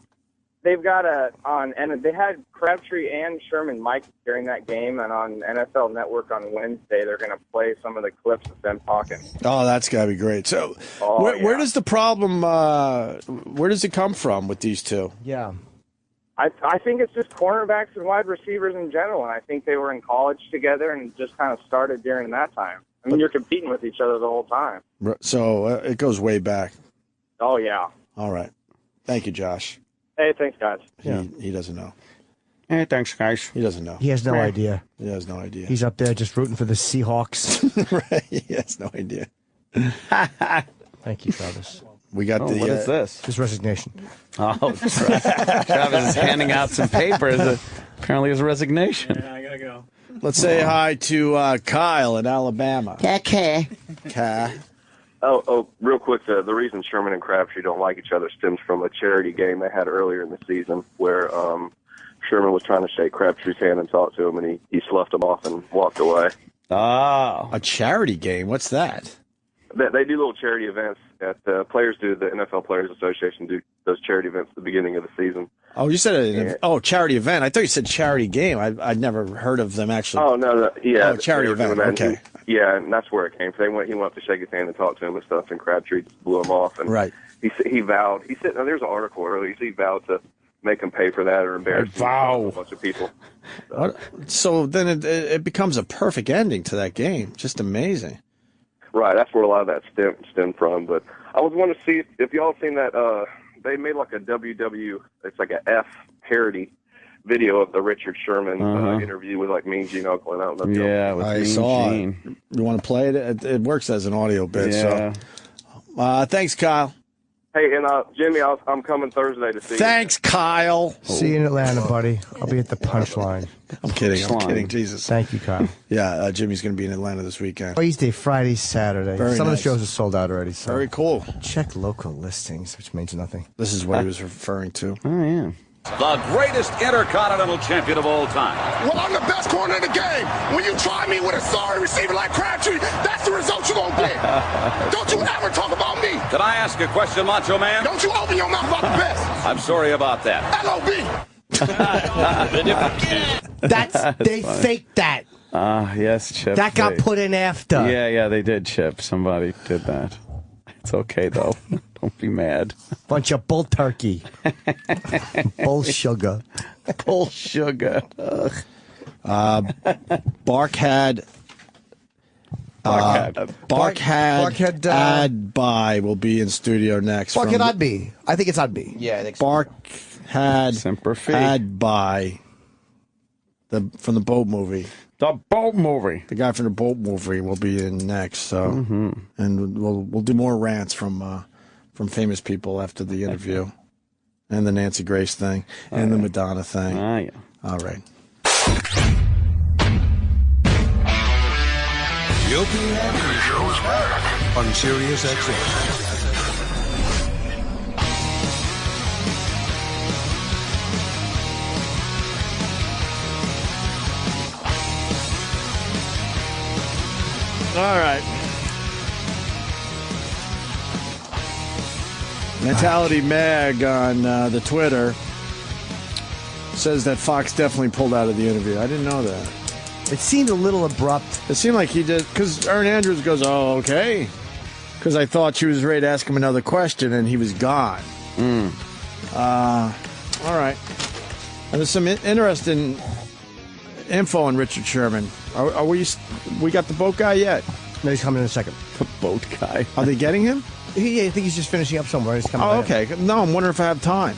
They've got and they had Crabtree and Sherman mic'd during that game, and on NFL Network on Wednesday, they're going to play some of the clips of them talking. Oh, that's got to be great. So, where does the problem? Where does it come from with these two? Yeah. I think it's just cornerbacks and wide receivers in general, and I think they were in college together and just kind of started during that time. I mean, you're competing with each other the whole time. So it goes way back. Oh, yeah. All right. Thank you, Josh. Hey, thanks, guys. He doesn't know. Hey, thanks, guys. He doesn't know. He has no idea. He has no idea. He's up there just rooting for the Seahawks. Right. He has no idea. Thank you, Travis. We got what is this? His resignation. Oh, Travis is handing out some papers. Apparently, his resignation. Yeah, I gotta go. Let's say hi to Kyle in Alabama. Okay. Oh, real quick, the reason Sherman and Crabtree don't like each other stems from a charity game they had earlier in the season where Sherman was trying to shake Crabtree's hand and talk to him, and he sloughed him off and walked away. Oh. A charity game? What's that? They do little charity events at the NFL Players Association do those charity events at the beginning of the season. Oh, you said charity event. I thought you said charity game. I'd never heard of them actually. Oh, no, yeah. Oh, charity event, okay. And that's where it came from. He went up to shake his hand and talk to him and stuff, and Crabtree blew him off. And right. He vowed. He said, there's an article earlier. He vowed to make him pay for that or embarrass a bunch of people. So then it becomes a perfect ending to that game. Just amazing. Right, that's where a lot of that stemmed from. But I was wanting to see if y'all seen that. They made like a it's like a F parody video of the Richard Sherman interview with like Mean Gene Oakland. I don't know if with I Mean saw Gene. it. You want to play it? It works as an audio bit. Yeah. So, thanks, Kyle. Hey, and Jimmy, I'm coming Thursday to see you. Thanks, Kyle. See you in Atlanta, buddy. I'll be at the Punchline. I'm kidding. Jesus. Thank you, Kyle. Yeah, Jimmy's going to be in Atlanta this weekend. Wednesday, Friday, Saturday. Some of the shows are sold out already. So very cool. Check local listings, which means nothing. This is what he was referring to. Oh, yeah. The greatest intercontinental champion of all time. Well, I'm the best corner in the game. When you try me with a sorry receiver like Crabtree, that's the result you're going to get. Don't you ever talk about me. Can I ask a question, Macho Man? Don't you open your mouth about the best. I'm sorry about that. LOB. They faked that. Yes, Chip. That got put in after. Yeah, they did, Chip. Somebody did that. It's okay, though. Don't be mad. Bunch of bull turkey. Bull sugar. Bull sugar. Barkhad Adbi will be in studio next. Barkhad Abdi. I think it's Abdi. Yeah, I think so. Barkhad Semper Fi. Adbi. From the boat movie. The boat movie. The guy from the boat movie will be in next. So, and we'll do more rants from famous people after the interview, and the Nancy Grace thing, and the Madonna thing. Yeah. All right. The Opie Anthony Show is back on Sirius XM. All right. Mentality Mag on the Twitter says that Fox definitely pulled out of the interview. I didn't know that. It seemed a little abrupt. It seemed like he did, because Erin Andrews goes, "Oh, okay," because I thought she was ready to ask him another question, and he was gone. All right. And there's some interesting info on Richard Sherman. Are we got the boat guy yet? No, he's coming in a second. The boat guy. Are they getting him? Yeah, I think he's just finishing up somewhere. He's coming. Oh, okay. No, I'm wondering if I have time.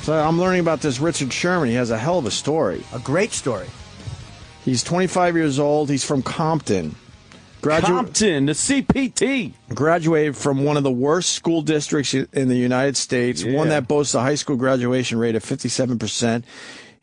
So I'm learning about this Richard Sherman. He has a hell of a story. A great story. He's 25 years old. He's from Compton. Compton, the CPT. Graduated from one of the worst school districts in the United States, one that boasts a high school graduation rate of 57%.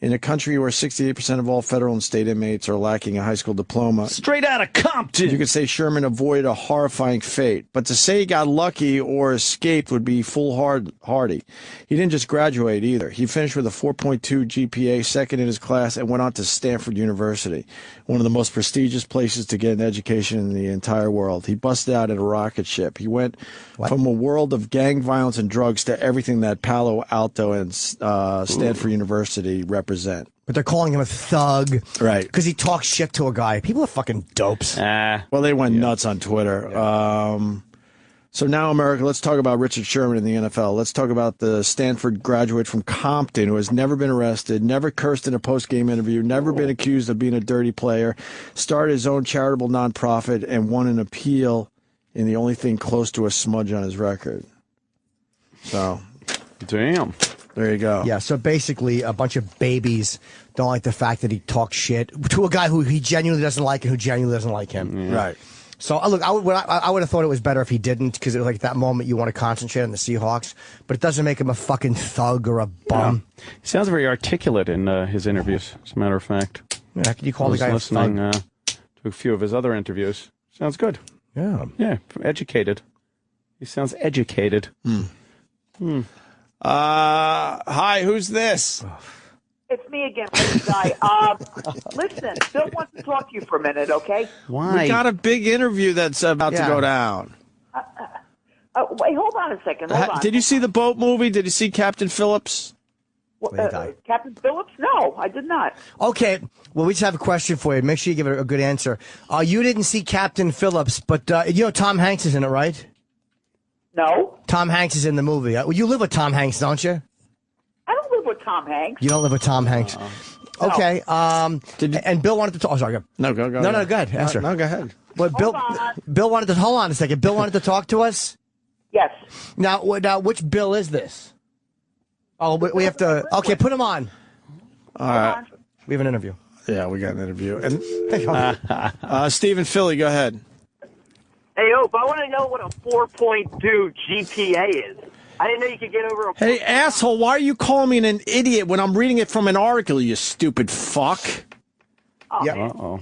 In a country where 68% of all federal and state inmates are lacking a high school diploma. Straight out of Compton. You could say Sherman avoided a horrifying fate. But to say he got lucky or escaped would be foolhardy. He didn't just graduate either. He finished with a 4.2 GPA, second in his class, and went on to Stanford University, one of the most prestigious places to get an education in the entire world. He busted out in a rocket ship. He went from a world of gang violence and drugs to everything that Palo Alto and Stanford University represent. But they're calling him a thug. Right. Because he talks shit to a guy. People are fucking dopes. Well, they went nuts on Twitter. So now, America, let's talk about Richard Sherman in the NFL. Let's talk about the Stanford graduate from Compton who has never been arrested, never cursed in a post-game interview, never been accused of being a dirty player, started his own charitable nonprofit, and won an appeal in the only thing close to a smudge on his record. So, damn. There you go. Yeah, so basically a bunch of babies don't like the fact that he talks shit to a guy who he genuinely doesn't like and who genuinely doesn't like him. Right. So, look, I would have thought it was better if he didn't, because it was like at that moment you want to concentrate on the Seahawks, but it doesn't make him a fucking thug or a bum. Yeah. He sounds very articulate in his interviews, as a matter of fact. Yeah, how can you call the guy a listening thug? to a few of his other interviews. Sounds good. Yeah. Yeah, educated. He sounds educated. Hi, who's this? It's me again, lady guy. Listen, Bill wants to talk to you for a minute, okay? We got a big interview that's about to go down. Wait, hold on a second. Hold on. Did you see the boat movie? Did you see Captain Phillips? Captain Phillips? No, I did not. Okay, well, we just have a question for you. Make sure you give it a good answer. You didn't see Captain Phillips, but you know Tom Hanks is in it, right? No. Tom Hanks is in the movie. You live with Tom Hanks, don't you? I don't live with Tom Hanks. You don't live with Tom Hanks. Okay. And Bill wanted to talk. Oh, sorry. No, go. No, go ahead. Answer. No, go ahead. But Bill wanted to hold on a second. Bill wanted to talk to us. Yes. Now, which Bill is this? Oh, we have to. Okay, put him on. All right. We have an interview. Yeah, we got an interview. And Stephen Philly, go ahead. Hey, Ope, I want to know what a 4.2 GPA is. I didn't know you could get over a... Hey, asshole, why are you calling me an idiot when I'm reading it from an article, you stupid fuck? Yeah. Uh-oh.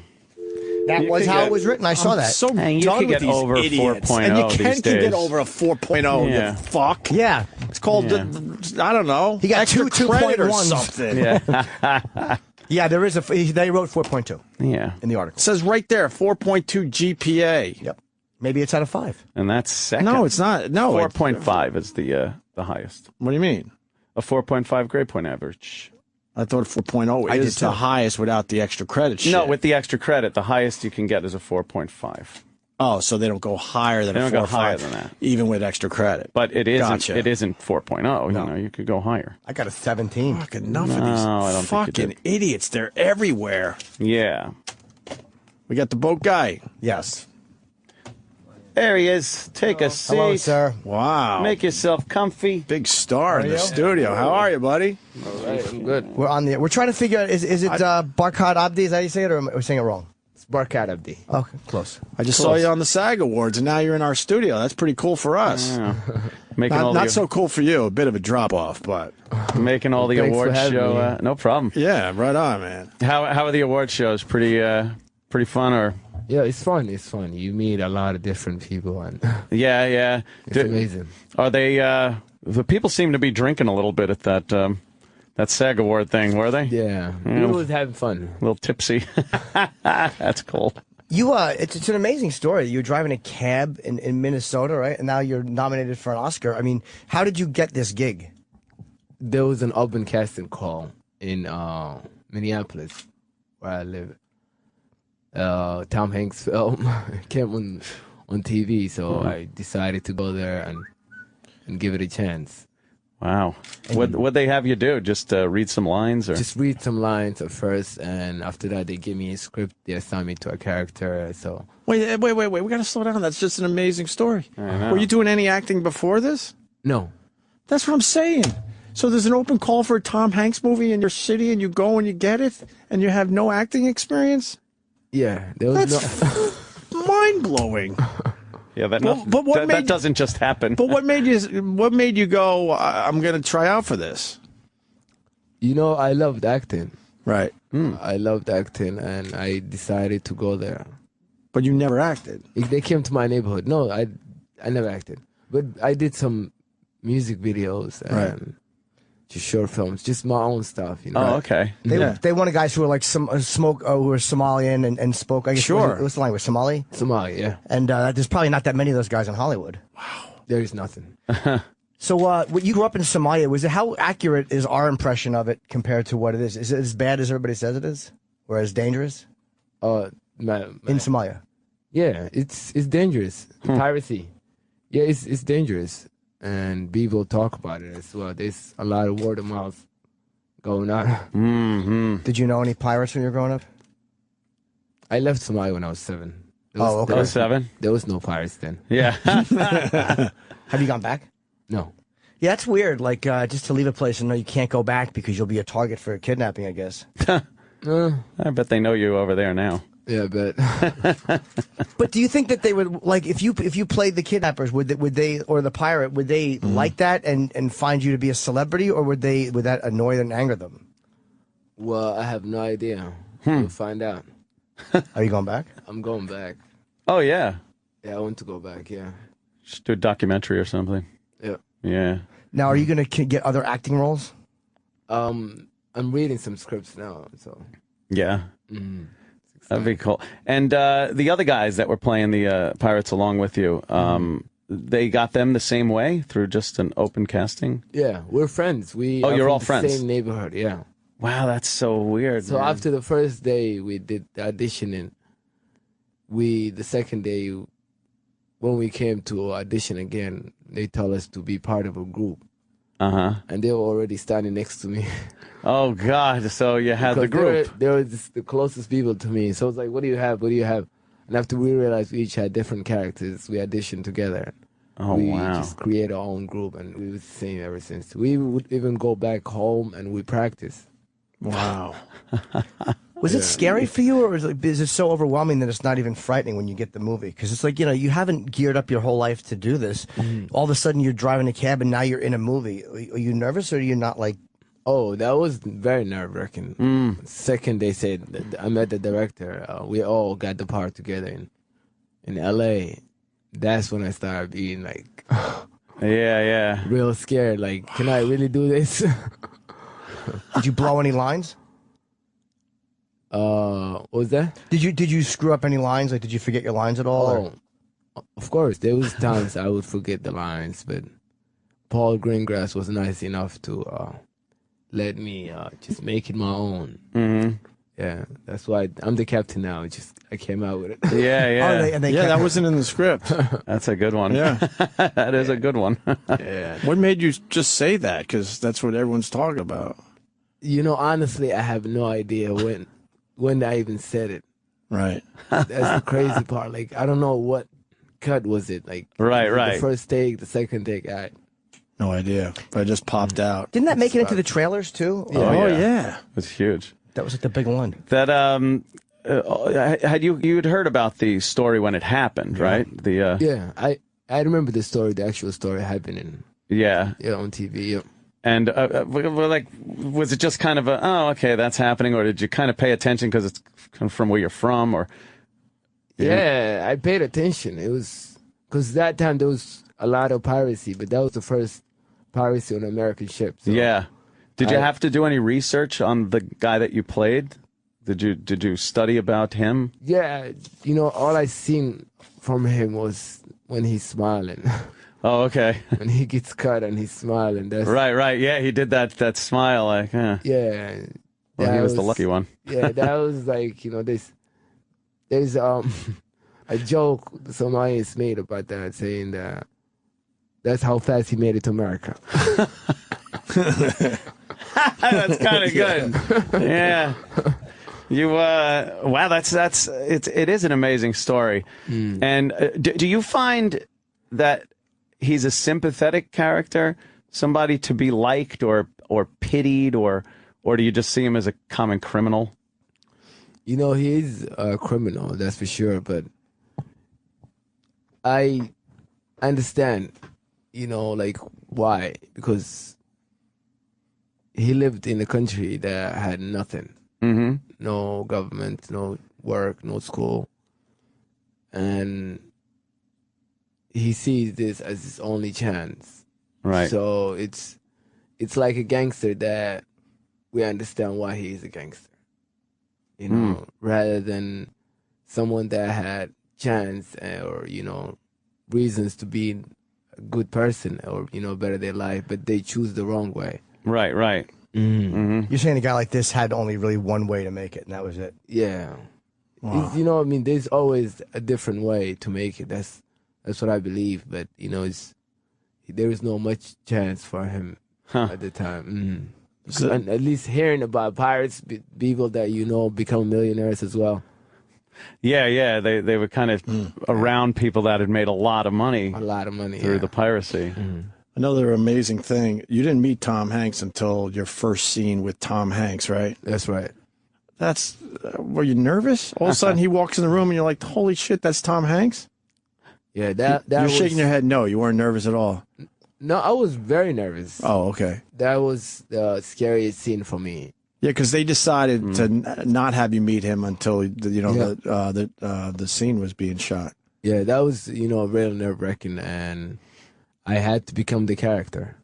That was how it was written. I saw that. So you done could with get these over idiots. 4.0 and you these can days. get over a 4.0, Yeah. you fuck. Yeah. It's called, I don't know. He got extra two credit or 2.1s. something. Yeah. Yeah, there is they wrote 4.2 Yeah. in the article. It says right there, 4.2 GPA. Yep. Maybe it's out of 5. And that's second. No, it's not. No, 4.5 is the highest. What do you mean? A 4.5 grade point average. I thought 4.0 is the highest without the extra credit shit. No, with the extra credit, the highest you can get is a 4.5. Oh, so they don't go higher than They a don't 4 go higher than that. even with extra credit. But it isn't. Gotcha. It isn't 4.0. You know, you could go higher. I got a 17. Fuck, enough of I these don't think you fucking did. idiots. They're everywhere. Yeah. We got the boat guy. Yes. There he is. Take a seat. Hello, sir. Wow. Make yourself comfy. Big star in the studio. How are you, buddy? All right, I'm good. We're trying to figure out, is it Barkhad Abdi? Is that how you say it, or am I saying it wrong? It's Barkhad Abdi. Okay, close. I just saw you on the SAG Awards, and now you're in our studio. That's pretty cool for us. Yeah. Making all Not so cool for you. A bit of a drop off, but making all the Thanks for award having show. me. No problem. yeah, right on, man. How are the award shows? Pretty fun, or? Yeah, it's fun. It's fun. You meet a lot of different people, and Yeah. it's amazing. Are they? The people seem to be drinking a little bit at that SAG Award thing, were they? Yeah, we was having fun. A little tipsy. That's cool. It's an amazing story. You were driving a cab in Minnesota, right? And now you're nominated for an Oscar. I mean, how did you get this gig? There was an open casting call in Minneapolis, where I live. Tom Hanks film came on TV, so I decided to go there and give it a chance. Wow. What'd they have you do? Just read some lines? Or? Just read some lines at first, and after that they give me a script. They assign me to a character. So Wait. We got to slow down. That's just an amazing story. Were you doing any acting before this? No. That's what I'm saying. So there's an open call for a Tom Hanks movie in your city, and you go and you get it, and you have no acting experience? Yeah. There was mind-blowing. Yeah, that doesn't just happen. But what made you go, I'm going to try out for this? You know, I loved acting. Right. I loved acting, and I decided to go there. But you never acted? They came to my neighborhood. No, I never acted. But I did some music videos and just short films, just my own stuff. You know? Oh, okay. They wanted guys who were like who were Somalian and spoke. I guess sure. What's the language? Somali. Somali, yeah. And there's probably not that many of those guys in Hollywood. Wow. There is nothing. So, you grew up in Somalia. How accurate is our impression of it compared to what it is? Is it as bad as everybody says it is, or as dangerous? In Somalia. Yeah, it's dangerous. Piracy. Yeah, it's dangerous. And people talk about it as well. There's a lot of word of mouth going on. Mm-hmm. Did you know any pirates when you were growing up? I left Somalia when I was 7. Okay. 7? There was no pirates then. Yeah. Have you gone back? No. Yeah, that's weird. Like, just to leave a place and know you can't go back because you'll be a target for kidnapping, I guess. I bet they know you over there now. Yeah, but but do you think that they would like if you played the kidnappers, would they or the pirate, would they like that and find you to be a celebrity, or would that annoy and anger them? Well, I have no idea. We'll find out. Are you going back? I'm going back. Oh yeah. Yeah, I want to go back. Yeah. Just do a documentary or something. Yeah. Yeah. Now, are you going to get other acting roles? I'm reading some scripts now, so. Yeah. That'd be cool. And the other guys that were playing the pirates along with you, they got them the same way through just an open casting? Yeah, we're friends. You're all friends? Same neighborhood, yeah. Wow, that's so weird. So after the first day we did the auditioning, the second day when we came to audition again, they told us to be part of a group. And they were already standing next to me. Oh, God. So you had the group. They were the closest people to me. So I was like, what do you have? What do you have? And after we realized we each had different characters, we auditioned together. We just created our own group, and we were the same ever since. We would even go back home, and we practice. Wow. Was it scary for you, or is it so overwhelming that it's not even frightening when you get the movie? Because it's like, you haven't geared up your whole life to do this. All of a sudden, you're driving a cab, and now you're in a movie. Are you nervous, or are you not like... Oh, that was very nerve-wracking. Second, they said, I met the director. We all got the part together in L.A. That's when I started being like... yeah. Real scared. Like, can I really do this? Did you blow any lines? What was that? Did you screw up any lines? Like, did you forget your lines at all? Oh, of course. There was times I would forget the lines, but Paul Greengrass was nice enough to let me just make it my own. Yeah, that's why I'm the captain now. I came out with it. Yeah. That wasn't in the script. That's a good one. Yeah, that is a good one. Yeah. What made you just say that? Because that's what everyone's talking about. Honestly, I have no idea when I even said it. Right. That's the crazy part. Like, I don't know what cut was it. Like, right. The first take, the second take. No idea. But it just popped out. Didn't that make it into the trailers too? Yeah. Oh yeah. It was huge. That was like the big one. That had you'd heard about the story when it happened, right? Yeah, I remember the story, the actual story happening. Yeah, on TV. Yeah. And was it just kind of okay, that's happening, or did you kind of pay attention because it's from where you're from, or? Yeah, I paid attention. It was because that time there was a lot of piracy, but that was the first piracy on an American ship. So yeah. Did you have to do any research on the guy that you played? Did you study about him? Yeah, you know, all I seen from him was when he's smiling. Oh, okay. When he gets cut and he's smiling. That's right. Yeah, he did that smile like. Yeah. Well, he was the lucky one. Yeah, that was like, you know, there's a joke the Somalians made about that, saying that that's how fast he made it to America. That's kind of good. Yeah. You wow, it is an amazing story. And do you find that he's a sympathetic character, somebody to be liked or pitied, or do you just see him as a common criminal? You know, he is a criminal, that's for sure, but I understand, you know, like why, because he lived in a country that had nothing. Mm-hmm. No government, no work, no school. And he sees this as his only chance. Right. So it's like a gangster that we understand why he is a gangster. You know, rather than someone that had chance or, you know, reasons to be a good person or, you know, better their life, but they choose the wrong way. Right. Mm-hmm. You're saying a guy like this had only really one way to make it, and that was it? Yeah. Wow. You know, I mean, there's always a different way to make it. That's what I believe. But, you know, there is no much chance for him at the time. So, and at least hearing about pirates, people that, you know, become millionaires as well. Yeah. They were kind of around people that had made a lot of money. Through the piracy. Another amazing thing, you didn't meet Tom Hanks until your first scene with Tom Hanks, right? That's right. Were you nervous? All of a sudden he walks in the room and you're like, holy shit, that's Tom Hanks? Yeah, You're shaking your head no, you weren't nervous at all. No, I was very nervous. Oh, okay. That was the scariest scene for me. Yeah, because they decided to not have you meet him until, you know, the scene was being shot. Yeah, that was, you know, real nerve-wracking, and I had to become the character.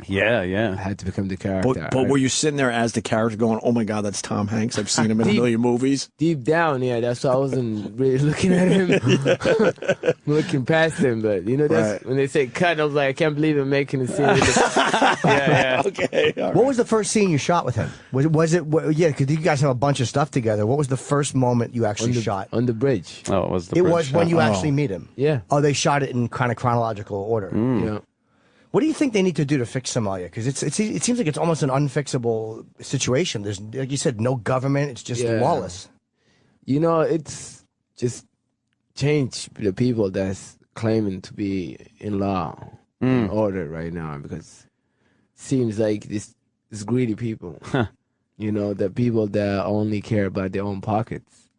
Yeah. I had to become the character. But were you sitting there as the character going, oh my God, that's Tom Hanks? I've seen him in a million movies. Deep down, yeah, that's why I wasn't really looking at him, looking past him. But, you know, that's when they say cut, I was like, I can't believe I'm making a scene with Yeah. Okay. What was the first scene you shot with him? Was it because you guys have a bunch of stuff together. What was the first moment you actually shot? On the bridge. Oh, it was the bridge. It was when you actually meet him? Yeah. Oh, they shot it in kind of chronological order. Yeah. What do you think they need to do to fix Somalia? Because it seems like it's almost an unfixable situation. There's, like you said, no government. It's just lawless. You know, it's just change the people that's claiming to be in law and order right now, because it seems like this greedy people, you know, the people that only care about their own pockets,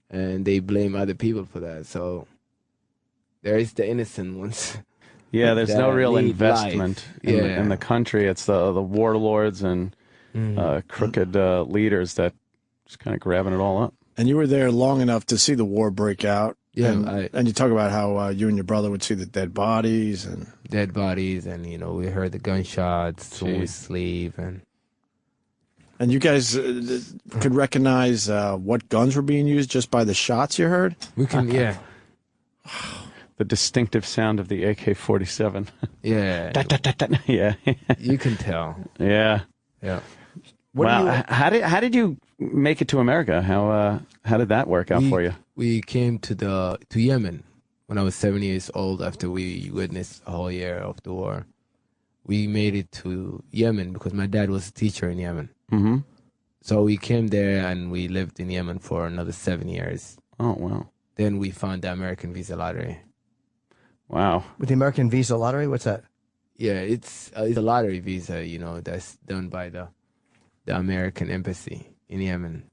and they blame other people for that. So there is the innocent ones. Yeah, there's no real investment in the country. It's the warlords and crooked leaders that just kind of grabbing it all up. And you were there long enough to see the war break out. Yeah, and you talk about how you and your brother would see the dead bodies, and you know, we heard the gunshots, so we sleep, and you guys could recognize what guns were being used just by the shots you heard. We can, yeah. The distinctive sound of the AK-47. Yeah. Yeah. You can tell. Yeah. Yeah. Wow. How did you make it to America? How did that work out for you? We came to Yemen when I was 7 years old after we witnessed a whole year of the war. We made it to Yemen because my dad was a teacher in Yemen. Mm-hmm. So we came there and we lived in Yemen for another 7 years. Oh, wow. Then we found the American visa lottery. Wow. With the American visa lottery? What's that? Yeah, it's a lottery visa, you know, that's done by the American embassy in Yemen.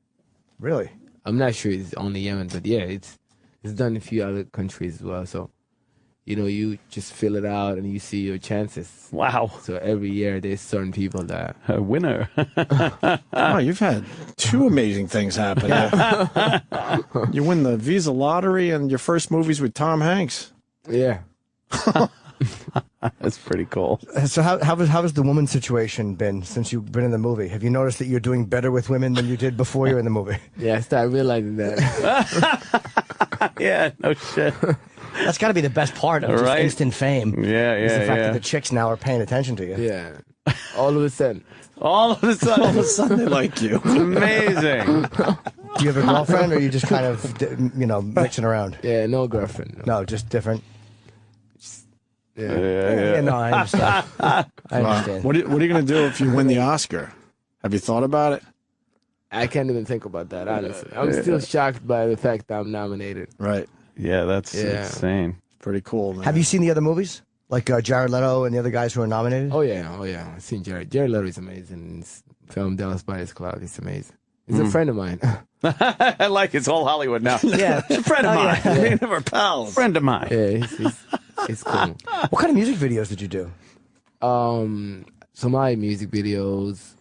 Really? I'm not sure it's only Yemen, but yeah, it's done in a few other countries as well. So, you know, you just fill it out and you see your chances. Wow. So every year there's certain people that... A winner. Oh, you've had two amazing things happen. You win the visa lottery and your first movie's with Tom Hanks. Yeah. That's pretty cool. So how has the woman situation been since you've been in the movie? Have you noticed that you're doing better with women than you did before you were in the movie? Yeah, I started realizing that. Yeah, no shit. That's got to be the best part of just instant fame. Yeah, is the fact that the chicks now are paying attention to you. Yeah. All of a sudden. All of a sudden they like you. Amazing. Do you have a girlfriend, or are you just kind of, mixing around? Yeah, no girlfriend. No, just different. Yeah. No, I understand. I understand. What are you going to do if you win the Oscar? Have you thought about it? I can't even think about that, honestly. I'm still shocked by the fact that I'm nominated. Right. Yeah, that's insane. Pretty cool, man. Have you seen the other movies? Like Jared Leto and the other guys who are nominated? Oh, yeah. I've seen Jared. Jared Leto is amazing. His film Dallas Buyers Club is amazing. He's a friend of mine. I like it's all Hollywood now. Yeah. It's a friend of mine. Yeah. We're pals. Friend of mine. Yeah, it's cool. What kind of music videos did you do? Somali music videos.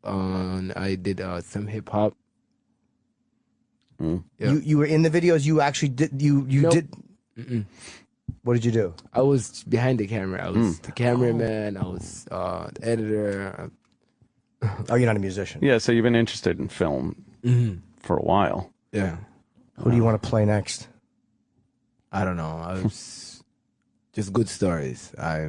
I did some hip hop. Mm. Yeah. You were in the videos. You actually did. You Nope. did. Mm-mm. What did you do? I was behind the camera. I was the cameraman. I was the editor. Oh, you're not a musician. Yeah, so you've been interested in film for a while. Yeah. Who do you want to play next? I don't know. I was just good stories. I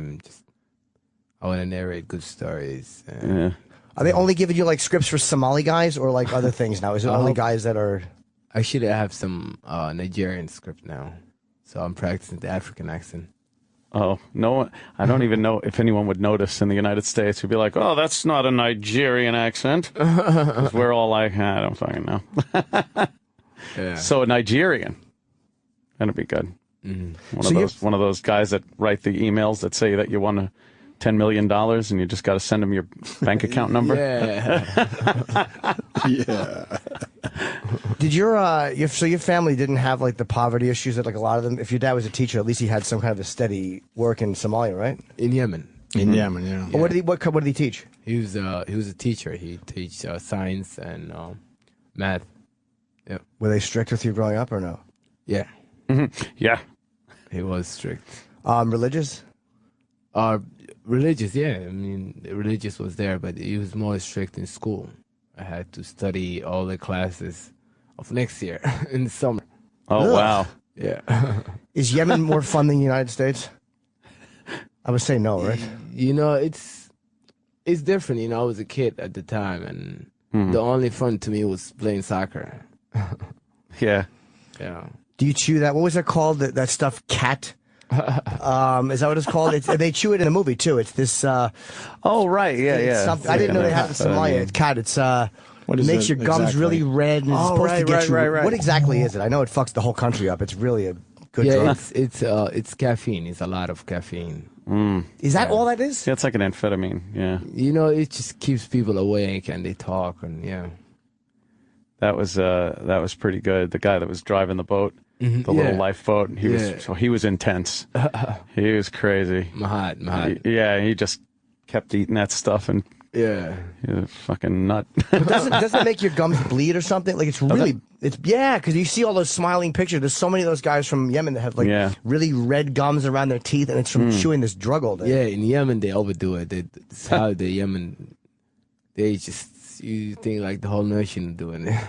want to narrate good stories. Yeah. Are they only giving you like scripts for Somali guys, or like other things now? Is it only guys that are? Actually, I have some Nigerian script now, so I'm practicing the African accent. Oh, no, I don't even know if anyone would notice in the United States. Who'd be like, oh, that's not a Nigerian accent. 'Cause we're all like, I don't fucking know. Yeah. So a Nigerian. That'd be good. One of those guys that write the emails that say that you won $10 million and you just got to send them your bank account number. Yeah. Yeah. Did your family didn't have like the poverty issues that like a lot of them? If your dad was a teacher, at least he had some kind of a steady work in Somalia, right? In Yemen. In Yemen, yeah. Well, what did he teach? He was a teacher. He teach science and math. Yeah. Were they strict with you growing up or no? Yeah. Yeah. He was strict. Religious? Religious, yeah. I mean, religious was there, but he was more strict in school. I had to study all the classes of next year in the summer. Oh, Ugh. wow. Yeah. Is Yemen more fun than the United States? I would say no, right? You know, it's different. You know, I was a kid at the time, and the only fun to me was playing soccer. Yeah. Yeah. Do you chew that? What was it called? That stuff, cat? Is that what it's called? They chew it in the movie too. It's this. Oh right, yeah. I didn't know they had it in Somalia. It's cat. It's What is makes it your gums exactly? really red and it's supposed to get you. Right. What exactly is it? I know it fucks the whole country up. It's really a good drug. It's caffeine. It's a lot of caffeine. Is that all that is? Yeah, it's like an amphetamine. Yeah. You know, it just keeps people awake and they talk and yeah. That was pretty good. The guy that was driving the boat, the little lifeboat, he was intense. He was crazy. Mahat. He just kept eating that stuff and he was a fucking nut. But doesn't it make your gums bleed or something? Like it's really, because you see all those smiling pictures. There's so many of those guys from Yemen that have like really red gums around their teeth, and it's from chewing this drug all day. Yeah, in Yemen they overdo it. It's how the Yemen, you think like the whole nation doing it.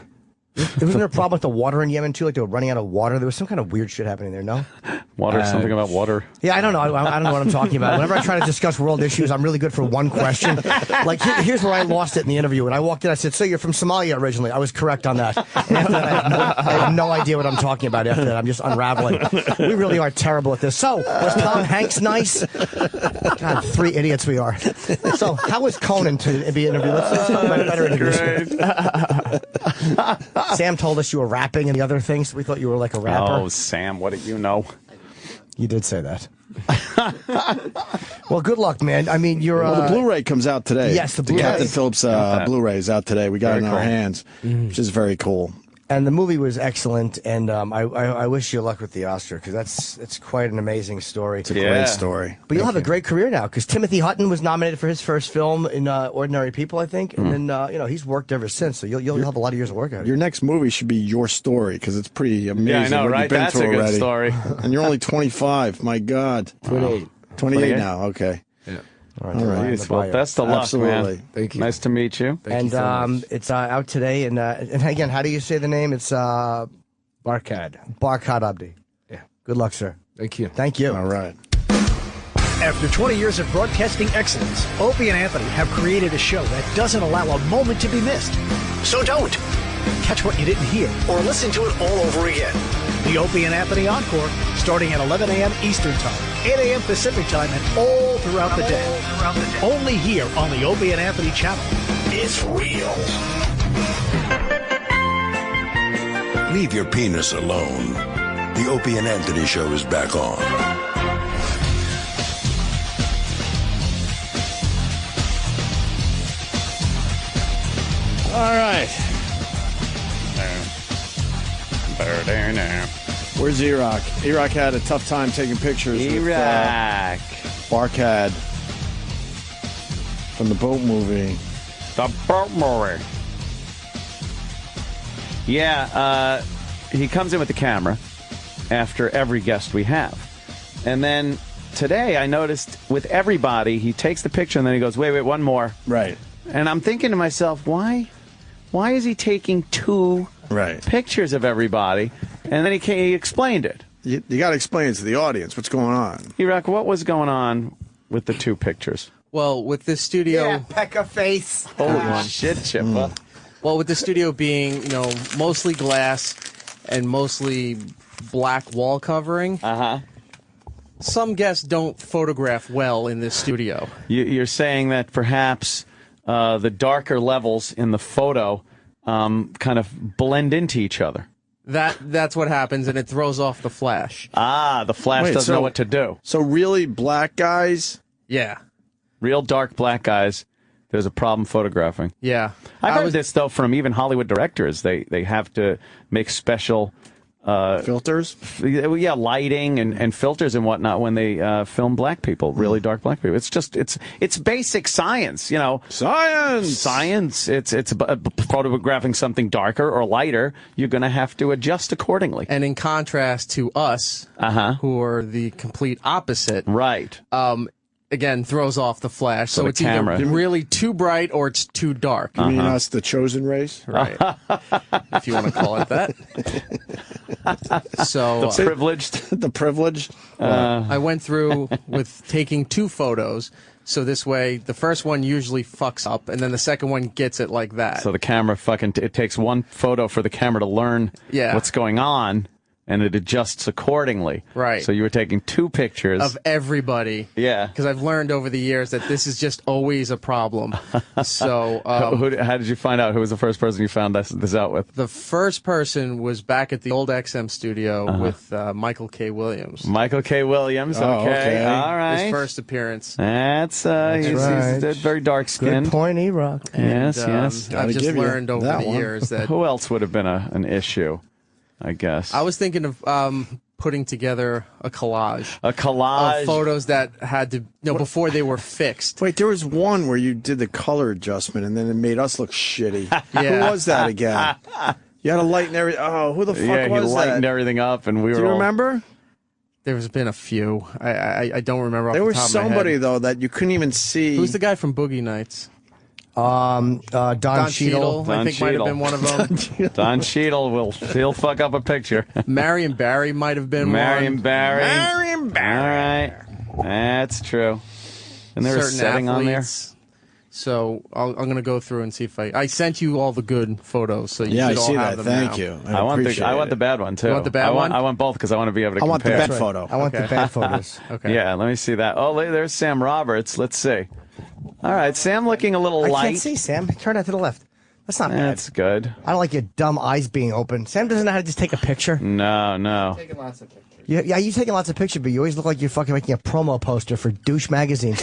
Wasn't there a problem with the water in Yemen too? Like they were running out of water. There was some kind of weird shit happening there. No. Water, something about water. Yeah, I don't know. I don't know what I'm talking about. Whenever I try to discuss world issues, I'm really good for one question. Like, here's where I lost it in the interview. When I walked in, I said, so you're from Somalia originally. I was correct on that. And after that, I have no idea what I'm talking about after that. I'm just unraveling. We really are terrible at this. So, was Tom Hanks nice? God, 3 idiots we are. So, how was Conan to be interviewed? Let's talk about better interviews. Sam told us you were rapping and the other things. We thought you were like a rapper. Oh, Sam, what did you know? You did say that. Well, good luck, man. I mean, you're. Well, the Blu-ray comes out today. Yes, the Blu-ray. Captain Phillips Blu-ray is out today. We got it in our hands, which is very cool. And the movie was excellent, and I wish you luck with the Oscar, because it's quite an amazing story. It's a great story. But you'll have a great career now, because Timothy Hutton was nominated for his first film in Ordinary People, I think, and then he's worked ever since. So you'll have a lot of years of work out of it. Your next movie should be Your Story, because it's pretty amazing. Yeah, I know, what right? you've been That's through a good already. story. And you're only 25. My God. 28. 28 now. Okay. Yeah. All right. Jeez, well, best of luck, Absolutely. man. Thank you. Nice to meet you. Thank you so much. It's out today. And again, how do you say the name? It's Barkhad. Barkhad Abdi. Yeah. Good luck, sir. Thank you. Thank you. All right. After 20 years of broadcasting excellence, Opie and Anthony have created a show that doesn't allow a moment to be missed. So don't. Catch what you didn't hear or listen to it all over again. The Opie and Anthony Encore, starting at 11 a.m. Eastern Time, 8 a.m. Pacific Time, and all throughout the day. Only here on the Opie and Anthony channel. It's real. Leave your penis alone. The Opie and Anthony Show is back on. All right. Where's Erock? Erock had a tough time taking pictures with Barkhad from the boat movie. The boat movie. Yeah, he comes in with the camera after every guest we have. And then today I noticed with everybody, he takes the picture and then he goes, wait, one more. Right. And I'm thinking to myself, why is he taking two pictures of everybody? And then he explained it. You got to explain it to the audience. What's going on? Erock, what was going on with the two pictures? Well, with this studio... Yeah, pecker face. Holy shit, Chippa. Well, with the studio being, mostly glass and mostly black wall covering, some guests don't photograph well in this studio. You're saying that perhaps the darker levels in the photo kind of blend into each other. That's what happens, and it throws off the flash. Ah, the flash doesn't know what to do. So really black guys? Yeah. Real dark black guys, there's a problem photographing. Yeah. I've heard this, though, from even Hollywood directors. They have to make special... filters? Yeah, lighting and filters and whatnot when they film black people, really dark black people. It's just, it's basic science, Science! It's photographing something darker or lighter, you're going to have to adjust accordingly. And in contrast to us, who are the complete opposite. Right. Again, throws off the flash. So So the it's camera. either really too bright or it's too dark. You mean us, the chosen race? Right. If you want to call it that. So the privileged. The privileged. I went through with taking two photos. So this way, the first one usually fucks up, and then the second one gets it like that. So the camera it takes one photo for the camera to learn what's going on, and it adjusts accordingly. Right. So you were taking two pictures. Of everybody. Yeah. Because I've learned over the years that this is just always a problem. So... how did you find out? Who was the first person you found this out with? The first person was back at the old XM studio with Michael K. Williams. Michael K. Williams, okay. All right. His first appearance. That's he's very dark-skinned. Good point, Erock. Yes. I've just learned over the years that... Who else would have been an issue, I guess? I was thinking of putting together a collage. A collage? Of photos that had to... before they were fixed. Wait, there was one where you did the color adjustment and then it made us look shitty. Yeah. Who was that again? You had to lighten everything. Oh, who the fuck was that? Yeah, he lightened everything up and we were Do you remember? There's been a few. I don't remember off There the was top of my somebody, head. though, that you couldn't even see. Who's the guy from Boogie Nights? Don Cheadle. I think might have been one of them. Don Cheadle he'll fuck up a picture. Marion Barry might have been Marion one. Barry. Marion Barry. All right. That's true. And there was a setting on there. So I'm going to go through and see if I sent you all the good photos. So you Yeah, should I all see have that. them Thank now. you. I want the bad one too. You want the bad one? I want both because I want to be able to I want the compare. bad photo. I want the bad photos. Okay. Yeah, let me see that. Oh, there's Sam Roberts. Let's see. All right, Sam looking a little I light. can't see, Sam. Turn that to the left. That's not bad. That's good. I don't like your dumb eyes being open. Sam doesn't know how to just take a picture. No. Taking lots of pictures. Yeah, you're taking lots of pictures, but you always look like you're fucking making a promo poster for Douche Magazine.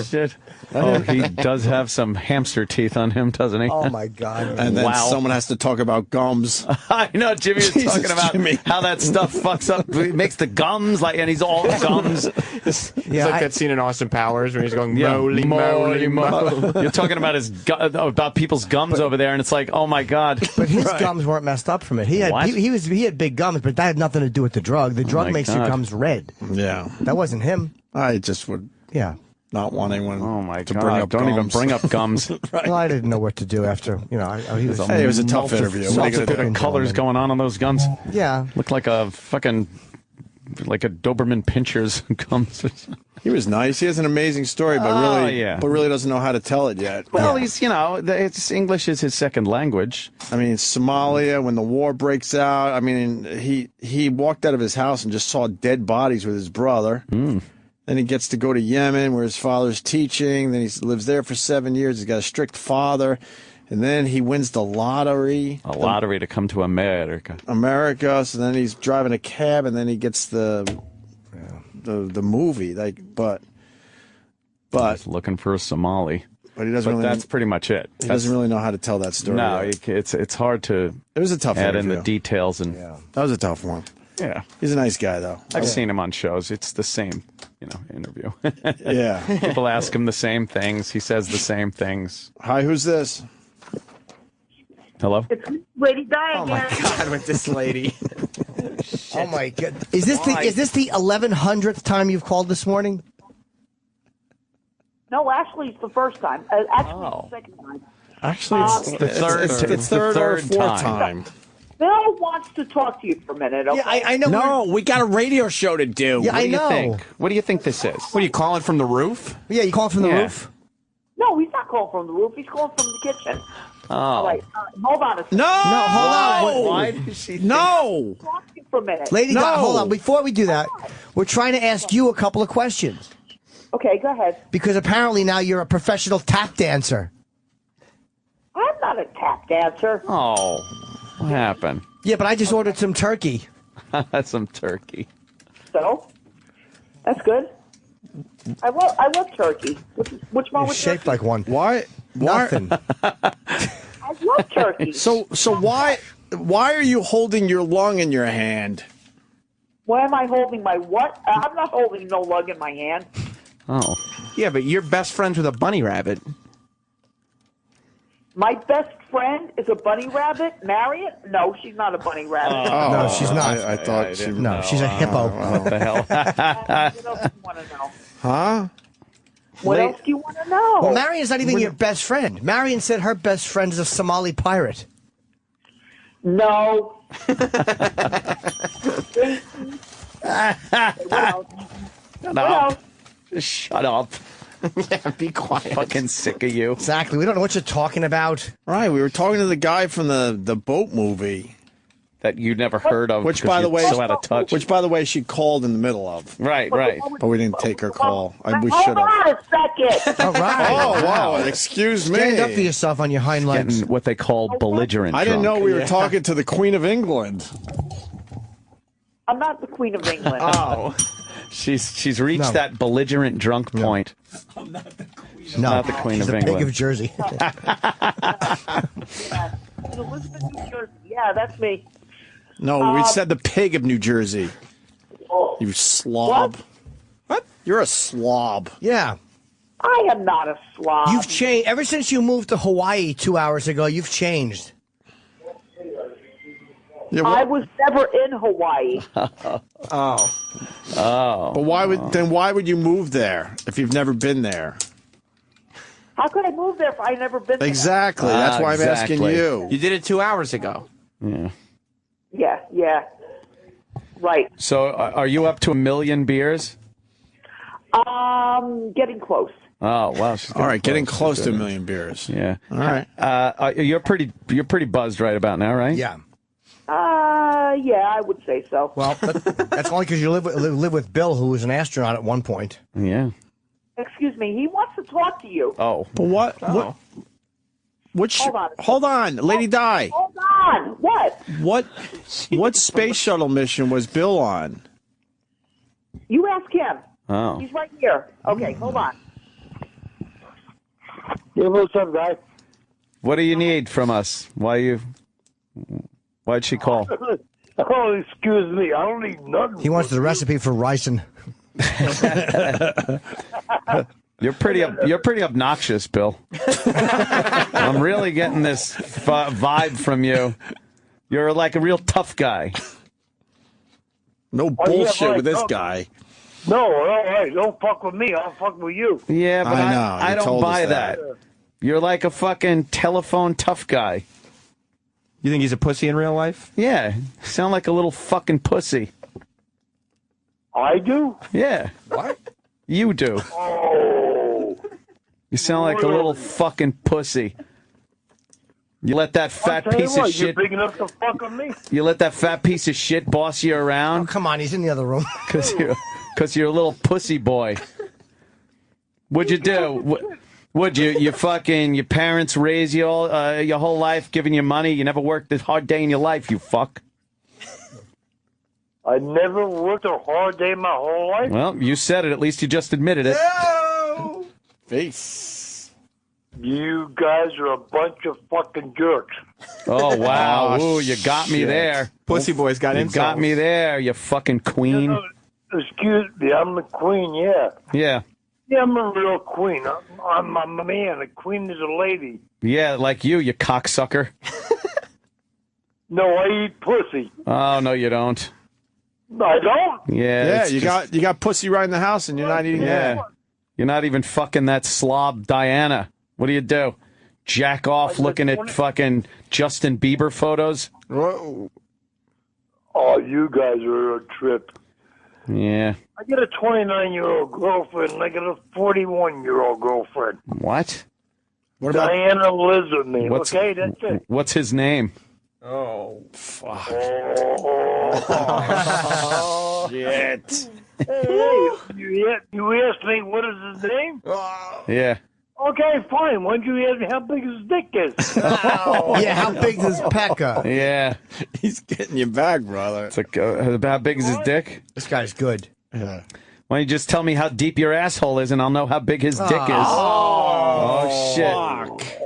Shit. Oh, he does have some hamster teeth on him, doesn't he? Oh, my God. And then someone has to talk about gums. I know, Jimmy was talking about how that stuff fucks up, makes the gums, and he's all gums. It's like that scene in Austin Powers where he's going, moly, moly, moly. You're talking about about people's gums over there, and it's like, oh, my God. But his gums weren't messed up from it. He had big gums, but that had nothing to do with the drug. The drug makes your gums red. Yeah. That wasn't him. I just would not want anyone to bring up Don't gums. even bring up gums. Well, I didn't know what to do after, it was a tough interview. Multitude of colors going on those guns. Yeah. Looked like a fucking, like a Doberman Pinscher's gums. He was nice. He has an amazing story, but really doesn't know how to tell it yet. Well, he's, English is his second language. I mean, Somalia, when the war breaks out, I mean, he walked out of his house and just saw dead bodies with his brother. Then he gets to go to Yemen, where his father's teaching. Then he lives there for 7 years. He's got a strict father. And then he wins the lottery. A lottery to come to America. So then he's driving a cab, and then he gets the movie. But he's looking for a Somali. But he doesn't. That's pretty much it. He doesn't really know how to tell that story. No, it's hard to. It was a tough add interview. in the details and. Yeah, that was a tough one. Yeah, he's a nice guy though. I've seen him on shows. It's the same, interview. Yeah, people ask him the same things. He says the same things. Hi, who's this? Hello. It's Lady Di again. Oh my God, with this lady. Oh my God. Is this the 1100th time you've called this morning? No, actually, it's the first time. Actually, it's the second time. Actually, it's the third or fourth time. Bill wants to talk to you for a minute. Okay? Yeah, I know. No, we got a radio show to do. Yeah, I know. What do you think? What do you think this is? What are you calling from the roof? Yeah, you calling from the roof? No, he's not calling from the roof. He's calling from the kitchen. Oh. All right, hold on a second. No, hold on. Why did she? No. Talk to you for a minute. Lady Di, hold on. Before we do that, we're trying to ask you a couple of questions. Okay, go ahead. Because apparently now you're a professional tap dancer. I'm not a tap dancer. Oh, what happened? Yeah, but I just ordered some turkey. Some turkey. So, that's good. I love turkey. Which one was shaped turkey? like one. Why? Nothing. I love turkey. So why are you holding your lung in your hand? Why am I holding my what? I'm not holding no lug in my hand. Oh. Yeah, but you're best friends with a bunny rabbit. My best friend is a bunny rabbit. Marion? No, she's not a bunny rabbit. No, she's not. I thought she. No, she's a hippo. What the hell? What else do you want to know? Huh? What else do you want to know? Well, Marion's not even your best friend. Marion said her best friend is a Somali pirate. No. Shut up. Shut up. Yeah, be quiet. Fucking sick of you. Exactly. We don't know what you're talking about. Right. We were talking to the guy from the boat movie. That you never heard of, which by the way, so out of touch. Which by the way, she called in the middle of. Right. But we didn't take her call. We Hold should have. on a second. All right. Oh wow! Excuse me. Stand up for yourself on your hind legs. Getting what they call belligerent. I didn't drunk. know we were talking to the Queen of England. I'm not the Queen of England. Oh, she's reached that belligerent drunk point. I'm not the Queen. She's not the Queen she's of the England. Pig of Jersey. Elizabeth, New Jersey. Yeah, that's me. No, we said the pig of New Jersey. You slob. What? You're a slob. Yeah. I am not a slob. You've changed. Ever since you moved to Hawaii 2 hours ago, you've changed. Yeah, I was never in Hawaii. Oh. But why would you move there if you've never been there? How could I move there if I've never been there? Exactly. That's why I'm asking you. You did it 2 hours ago. Yeah. Yeah. Right. So, are you up to 1 million beers? Getting close. Oh wow! She's All right, getting close to 1 million beers. Yeah. All right. You're pretty buzzed right about now, right? Yeah. Yeah, I would say so. Well, that's only because you live with Bill, who was an astronaut at one point. Yeah. Excuse me. He wants to talk to you. Oh. But what? Oh. Hold on, Lady Di. Hold on. What? What space shuttle mission was Bill on? You ask him. Oh. He's right here. Okay, hold on. Yeah, what's up, guy? What do you need from us? Why'd she call? Oh, excuse me. I don't need nothing. He wants the recipe for ricin. You're pretty obnoxious, Bill. I'm really getting this vibe from you. You're like a real tough guy. No bullshit with this guy. No, all right. Don't fuck with me. I'll fuck with you. Yeah, but I know. I You don't told us buy that. that. You're like a fucking telephone tough guy. You think he's a pussy in real life? Yeah. You sound like a little fucking pussy. I do? Yeah. What? You do. Oh. You sound like a little fucking pussy. You let that fat piece of shit. You're big enough to fuck with me? You let that fat piece of shit boss you around? Oh, come on, he's in the other room. Because you're a little pussy boy. What'd you do? Would your parents raise you all your whole life, giving you money? You never worked a hard day in your life, you fuck. I never worked a hard day my whole life. Well, you said it. At least you just admitted it. No! Face. You guys are a bunch of fucking jerks. Oh, wow. Ooh, you got me there. Pussy boys got You got me there, you fucking queen. Excuse me, I'm the queen, yeah. Yeah. Yeah, I'm a real queen. I'm a man. A queen is a lady. Yeah, like you cocksucker. No, I eat pussy. Oh, no, you don't. I don't? Yeah, you got pussy right in the house, and you're not eating Yeah. You're not even fucking that slob Diana. What do? Jack off looking at fucking Justin Bieber photos? Whoa. Oh, you guys are a trip. Yeah. I got a 29-year-old girlfriend, and I got a 41-year-old girlfriend. What? What about Diana lives with me. What's- Okay, that's it. What's his name? Oh, fuck. Oh, shit. Hey, you asked me what is his name? Yeah. Okay, fine. Why don't you ask me how big his dick is? Yeah, how big is Pekka? Yeah. He's getting you back, brother. It's like, how big is his dick? This guy's good. Yeah. Why don't you just tell me how deep your asshole is, and I'll know how big his dick is. Oh, shit.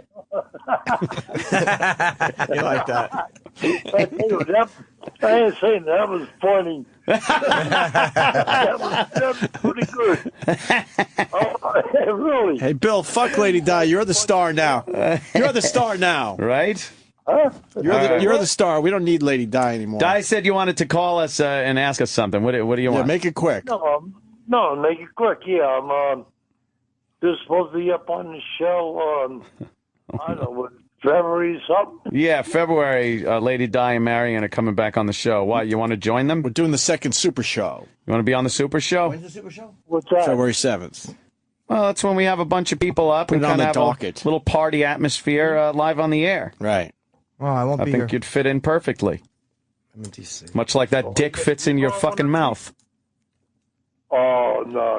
You like that? I ain't saying that was funny. that was pretty good. Oh, really? Hey, Bill, fuck Lady Di. You're the star now. You're the star now. Right? Huh? You're the star. We don't need Lady Di anymore. Di said you wanted to call us and ask us something. What do you want? Yeah, make it quick. No, make it quick. Yeah, I'm just supposed to be up on the show. I don't know, what, February something? Yeah, February, Lady Di and Marion are coming back on the show. Why, you want to join them? We're doing the second Super Show. You want to be on the Super Show? When's the Super Show? What's that? February 7th. Well, that's when we have a bunch of people up. Put We it on kind of the have docket. a little party atmosphere live on the air. Right. Oh, I won't I be think here. you'd fit in perfectly. I'm in DC. Much like that dick fits in your fucking mouth. Oh, no.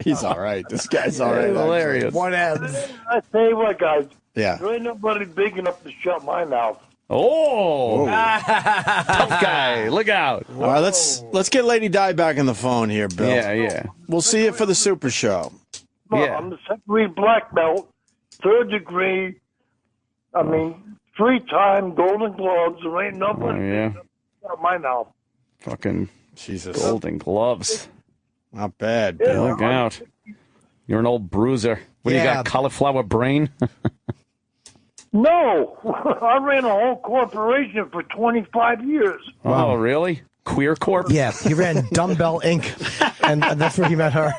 He's all right. This guy's all right. Hilarious. One ends. I tell you what, guys. Yeah. There ain't nobody big enough to shut my mouth. Oh, tough guy! Look out! All right, let's get Lady Di back on the phone here, Bill. Yeah. We'll see you for the Super Show. No, Yeah. I'm the second-degree black belt, third degree. I mean, 3-time Golden Gloves. There ain't nobody Oh, yeah. big enough to shut my mouth. Fucking Jesus. Golden Gloves. Not bad, Yeah. Bill. Look out! You're an old bruiser. What do you Yeah. got? Cauliflower brain? No, I ran a whole corporation for 25 years. Oh, really? Queer Corp? Yeah, he ran Dumbbell Inc. and that's where he met her.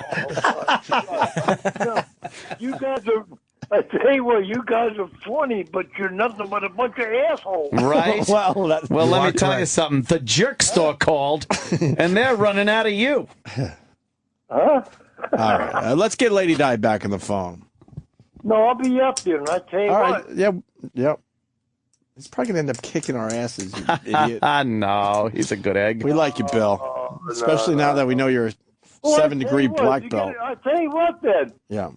You guys are, I tell you what, you guys are funny, but you're nothing but a bunch of assholes. Right? Well, Well, let me tell you something. The jerk store called, and they're running out of you. Huh? all right. Let's get Lady Di back on the phone. No, I'll be up there, and I tell you All what. right. Yep. He's probably going to end up kicking our asses, you idiot. No, he's a good egg. We like you, Bill. Especially now that we know you're a Well, I 7-degree tell you what, black you belt. I tell you what, then. Yeah.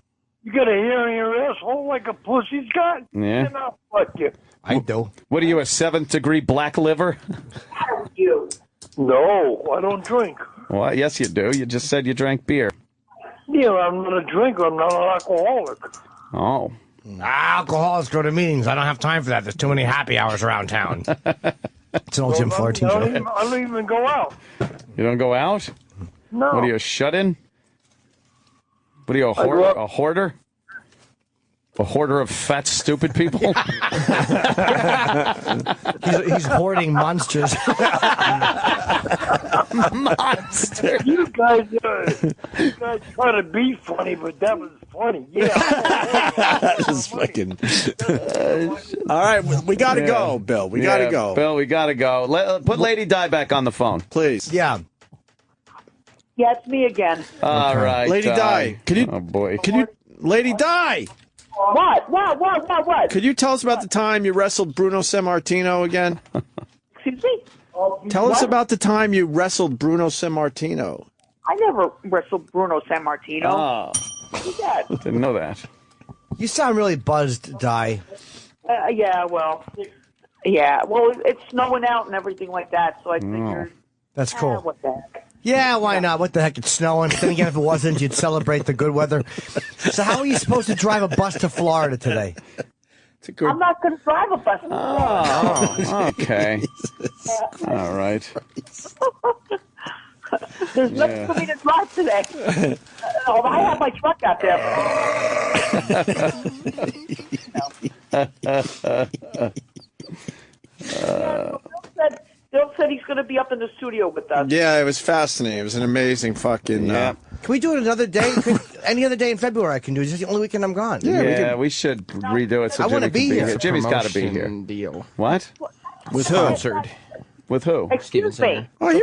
You got a hair in your asshole like a pussy's got? Yeah. Then I'll fuck you. I do. What are you, a 7th-degree black liver? You. No, I don't drink. Well, yes, you do. You just said you drank beer. Yeah, I'm not a drinker. I'm not an alcoholic. Oh. Alcoholics go to meetings. I don't have time for that. There's too many happy hours around town. It's an old Jim Florentine joke. I don't even go out. You don't go out? No. What are you, a shut-in? What are you, a hoarder? A hoarder of fat, stupid people? he's hoarding monsters. Monster. You guys try to be funny, but that was funny. Yeah. This fucking. All right, we got to go, Bill. We got to go. Bill, we got to go. Put Lady Di back on the phone. Please. Yeah. Yeah, it's me again. All right. Lady Di, could you? Oh, boy. Could you? Lady Di! What? Could you tell us about the time you wrestled Bruno Sammartino again? Excuse me? Tell us about the time you wrestled Bruno Sammartino. I never wrestled Bruno Sammartino. Oh. Who's that? Didn't know that. You sound really buzzed, Di. Yeah, well, it's snowing out and everything like that, so I figured. That's cool. What the heck? Yeah, why not? What the heck? It's snowing. Then again, if it wasn't, you'd celebrate the good weather. So how are you supposed to drive a bus to Florida today? I'm not going to drive a bus. Oh, okay. All right. There's nothing for me to drive today. I have my truck out there. Bill said he's going to be up in the studio with us. Yeah, it was fascinating. It was an amazing fucking. Can we do it another day? Any other day in February I can do. It's just the only weekend I'm gone. We should redo it so I Jimmy wanna can be be here. here. Jimmy's got to be here. Deal. What? With who? Sponsored. With who? Excuse me. Oh, he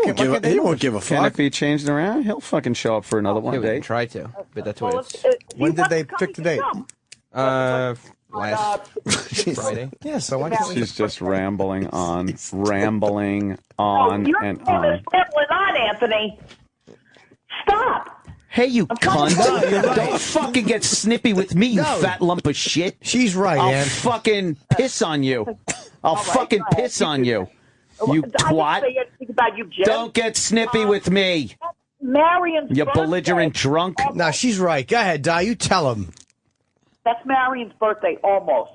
won't give a Can fuck. it be changed around? He'll fucking show up for another one Yeah, we day. can try to, but that's what it's. When did they pick the date? Last Friday. Yeah, so why can't we? She's just rambling on You're and rambling on. on, Anthony. Stop. Hey, you cunt. You're right. Don't fucking get snippy with me, you fat lump of shit. She's right, I'll Ann. fucking piss on you. I'll fucking piss on you. You I didn't twat. say anything about you, Jim. Don't get snippy with me. Marion's You birthday. belligerent drunk. No, she's right. Go ahead, Di. You tell him. That's Marion's birthday, almost.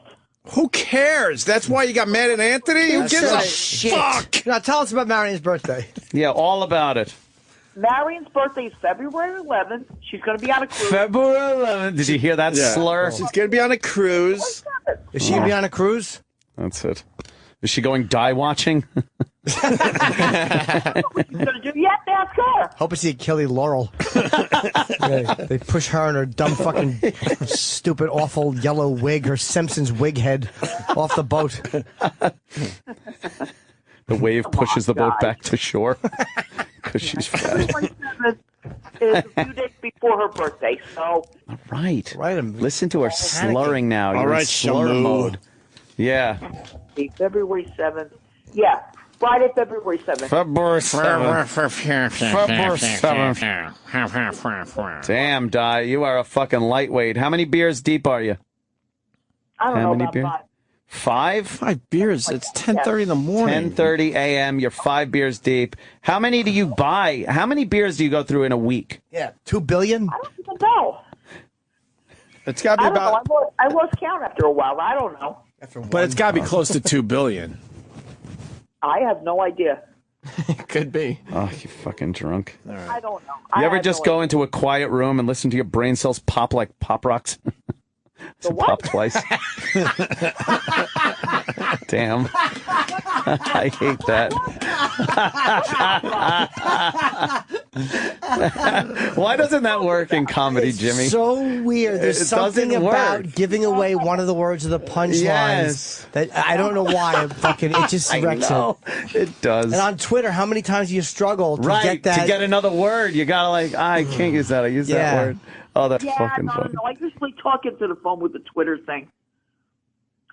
Who cares? That's why you got mad at Anthony? Who gives a Shit. fuck? Now tell us about Marion's birthday. Yeah, all about it. Marion's birthday is February 11th. She's going to be on a cruise. February 11th. Did you hear that slur? She's going to be on a cruise. Is she gonna be on a cruise? That's it. Is she going die watching? What are you going to do? You have to ask her. Hope to see Kelly Laurel. They push her and her dumb fucking stupid awful yellow wig, her Simpsons wig head, off the boat. The wave pushes the boat back to shore because she's fat. February 7th is a few days before her birthday, so... Right. Right. Listen to her slurring now. All You're right, in slur Shamu. mode. Yeah. February 7th. Yeah, Friday, February 7th. February 7th. Damn, Di, you are a fucking lightweight. How many beers deep are you? I don't How know many about beers? 5. 5 beers. It's 10:30 in the morning. 10:30 a.m. You're 5 beers deep. How many do you buy? How many beers do you go through in a week? Yeah, 2 billion. I don't even know. It's got to be I don't about. know. I lost count after a while. I don't know. But it's got to be close to 2 billion. I have no idea. Could be. Oh, you fucking drunk. I don't know. You ever just go into a quiet room and listen to your brain cells pop like Pop Rocks? Pop twice. Damn. I hate that. Why doesn't that work in comedy, Jimmy? So weird. There's It something doesn't about work. giving away one of the words of the punchlines Yes. that I don't know why. It just I wrecks know. It does. And on Twitter, how many times do you struggle to Right, get that? to get another word. You gotta I can't use that. I use that Yeah. word. Oh, that's Yeah, fucking no, funny. no. I usually talk into the phone with the Twitter thing.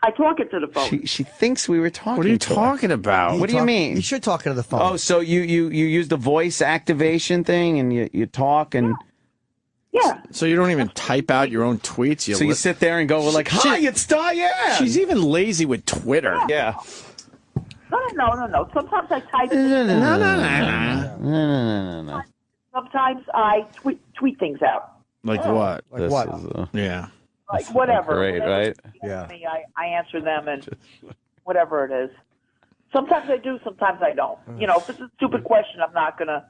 I talk into the phone. She thinks we were talking. What are you to her. talking about? What do you mean? You should talk into the phone. Oh, so you use the voice activation thing and you talk and Yeah. So you don't even type out your own tweets? you sit there and go like, "Hi, it's Diane." She's even lazy with Twitter. Yeah. No. Sometimes I type. No. Sometimes I tweet things out. Like what? Like what? Yeah. Like whatever. Great, right? Yeah. I answer them and whatever it is. Sometimes I do, sometimes I don't. If it's a stupid question, I'm not going to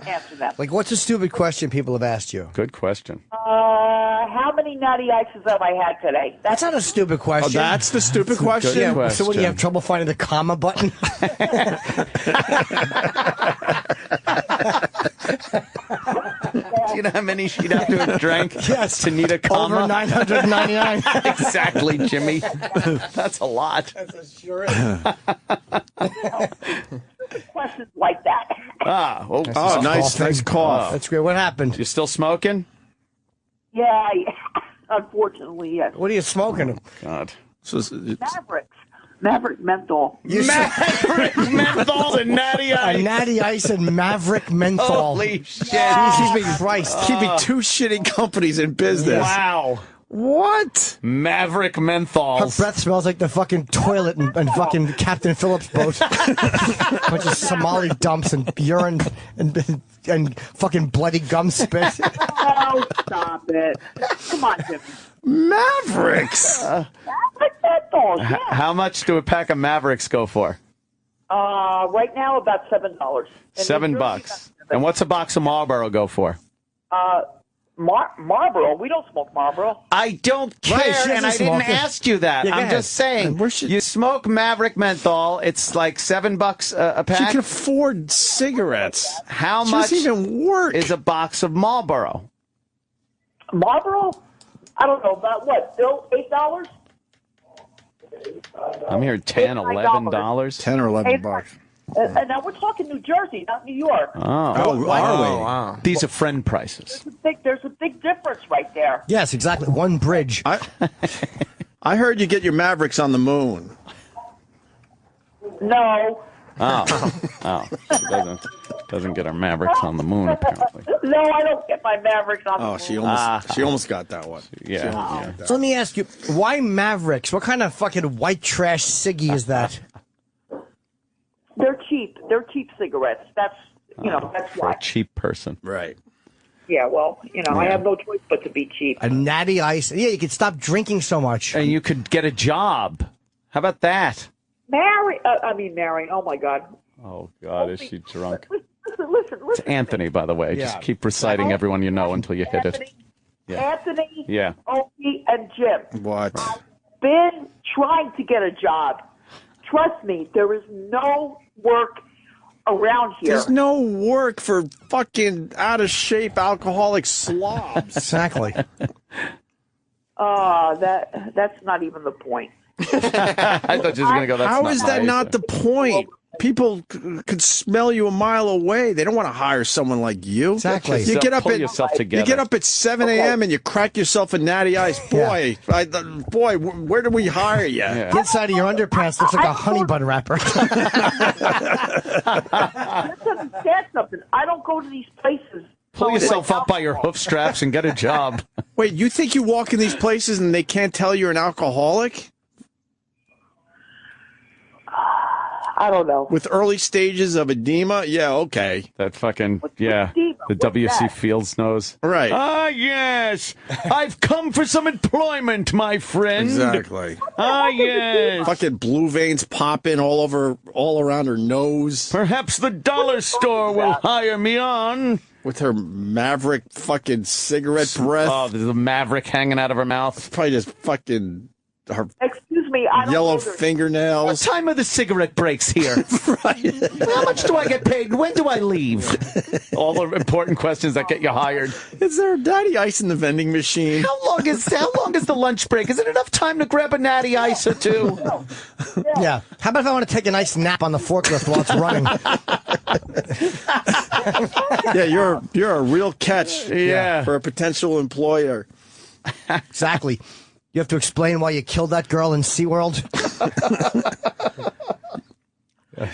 answer them. Like, what's a stupid question people have asked you? Good question. How many natty ices have I had today? That's not a stupid question. Oh, that's the stupid question? Yeah, question. So when you have trouble finding the comma button? Do you know how many she'd have to have drank Yes. to need a comma? Over 999. Exactly, Jimmy. That's a lot. Questions like that. Nice cough. That's great. What happened? You still smoking? Yeah, unfortunately, yes. What are you smoking? God. Maverick menthol. Maverick menthol and natty ice. A natty ice and Maverick menthol. Holy shit. Jesus Christ. Keeping two shitty companies in business. Wow. What? Maverick menthol. Her breath smells like the fucking toilet and fucking Captain Phillips boat. Bunch of Somali dumps and urine and fucking bloody gum spit. Oh, stop it. Come on, Jimmy. Mavericks. Maverick menthol, yeah. How much do a pack of Mavericks go for? Right now, about $7. $7. And what's a box of Marlboro go for? Marlboro? We don't smoke Marlboro. I don't care, Right, and I didn't ask you that. Yeah, I'm just saying. You smoke Maverick menthol. It's like $7 a pack. She can afford cigarettes. How She much doesn't even work. is a box of Marlboro? Marlboro? I don't know. About what, Bill? $8? I'm hearing $10, $11. 10 or 11 bucks. And now we're talking New Jersey, not New York. Are we? Wow. These are friend prices. There's a big difference right there. Yes, exactly. One bridge. I heard you get your Mavericks on the moon. No. She doesn't get her Mavericks on the moon, apparently. No, I don't get my Mavericks on the moon. She almost got that one. Yeah. So let me ask you, why Mavericks? What kind of fucking white trash ciggy is that? They're cheap. They're cheap cigarettes. That's that's For why. a cheap person. Right. Yeah, well, I have no choice but to be cheap. A natty ice. Yeah, you could stop drinking so much. And you could get a job. How about that? Mary. Oh my God. Oh, God, is she drunk? Listen. It's Anthony, by the way. Yeah. Just keep reciting everyone you know until you hit it. Yeah. Anthony, Yeah. Opie, and Jim. What? Been trying to get a job. Trust me, there is no work around here. There's no work for fucking out of shape alcoholic slobs. Exactly. That's not even the point. I thought you were going to go, that's How not is that right. not the point? People could smell you a mile away. They don't want to hire someone like you. Exactly. You get up Pull at yourself together. You get up at 7 a.m. and you crack yourself a natty ice. Boy, where do we hire you? The inside of your underpants looks like a honey bun wrapper. Let's understand something. I don't go to these places. Pull yourself up by your hoof straps and get a job. Wait, you think you walk in these places and they can't tell you're an alcoholic? I don't know. With early stages of edema? Yeah, okay. That fucking, the What's W.C. that? Fields nose. Right. Ah, yes. I've come for some employment, my friend. Exactly. Ah, yes. Fucking blue veins popping all around her nose. Perhaps the dollar store will hire me on. With her Maverick fucking cigarette breath. Oh, there's a Maverick hanging out of her mouth. Probably just fucking her Excuse me, I don't yellow know their- What fingernails. time are the cigarette breaks here? How much do I get paid? When do I leave? All the important questions that get you hired. Is there a natty ice in the vending machine? How long is the lunch break? Is it enough time to grab a natty ice or two? Yeah. How about if I want to take a nice nap on the forklift while it's running? Yeah, you're a real catch. Yeah. For a potential employer. Exactly. You have to explain why you killed that girl in SeaWorld?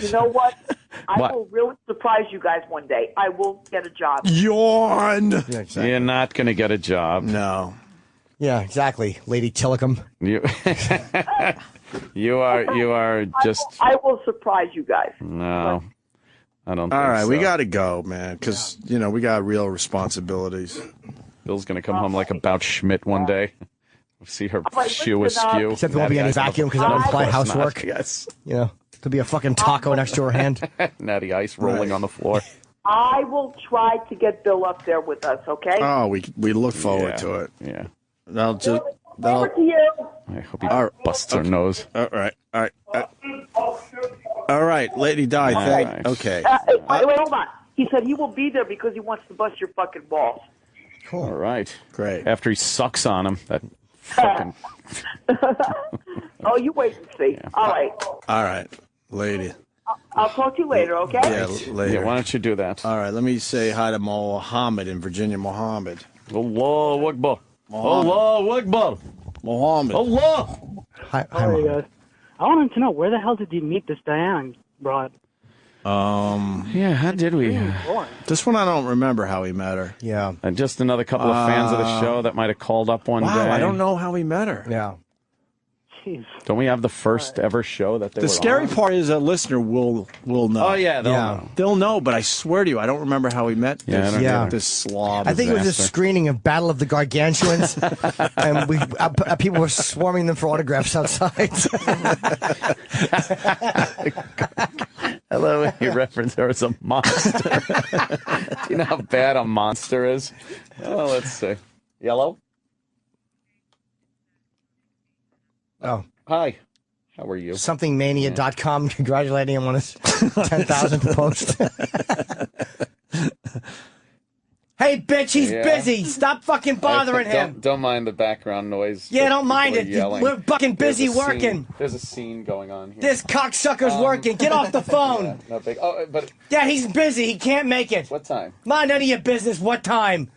You know what? I What? will really surprise you guys one day. I will get a job. Yawn. You're not going to get a job. No. Yeah, exactly, Lady Tillicum. You are just. I will surprise you guys. No, I don't. All think right, so. we got to go, man, because we got real responsibilities. Bill's gonna come home like about Schmidt one day. See her Like, shoe listen, askew. Except there won't be any vacuum because I don't apply housework. Yes. There'll be a fucking taco next to her hand. Natty ice rolling on the floor. I will try to get Bill up there with us, okay? Oh, we look forward to it. Yeah. Over to you. I hope he busts her nose. All right. All right, Lady Di. Right. Okay. Wait, hold on. He said he will be there because he wants to bust your fucking balls. Cool. All right. Great. After he sucks on him, that fucking. Oh, you wait and see. Yeah. All right. All right, lady. I'll talk to you later, okay? Yeah, later. Yeah, why don't you do that? All right, let me say hi to Mohammed in Virginia. Mohammed. Allahu Akbar. Allahu Akbar. Mohammed. Allah. Hi, guys. I wanted to know, where the hell did you meet this Diane broad? Yeah, how did we? This one I don't remember how we met her. Yeah. And just another couple of fans of the show that might have called up one day. I don't know how we met her. Yeah. Jeez. Don't we have the first ever show that they The were scary on? part is a listener will know. Oh, yeah, they'll know. They'll know, but I swear to you, I don't remember how we met this slob. I think it was a bastard. screening of Battle of the Gargantuans, and people were swarming them for autographs outside. I love when you reference her as a monster. Do you know how bad a monster is? Oh, let's see. Yellow? Oh. Hi. How are you? Somethingmania.com congratulating him on his 10,000th post. Hey, bitch, he's busy. Stop fucking bothering him. Don't mind the background noise. Yeah, don't mind it. Yelling. We're fucking busy working. There's a scene going on here. This cocksucker's working. Get off the phone. Yeah, no big. Oh, but yeah, he's busy. He can't make it. What time? Mind none of your business. What time?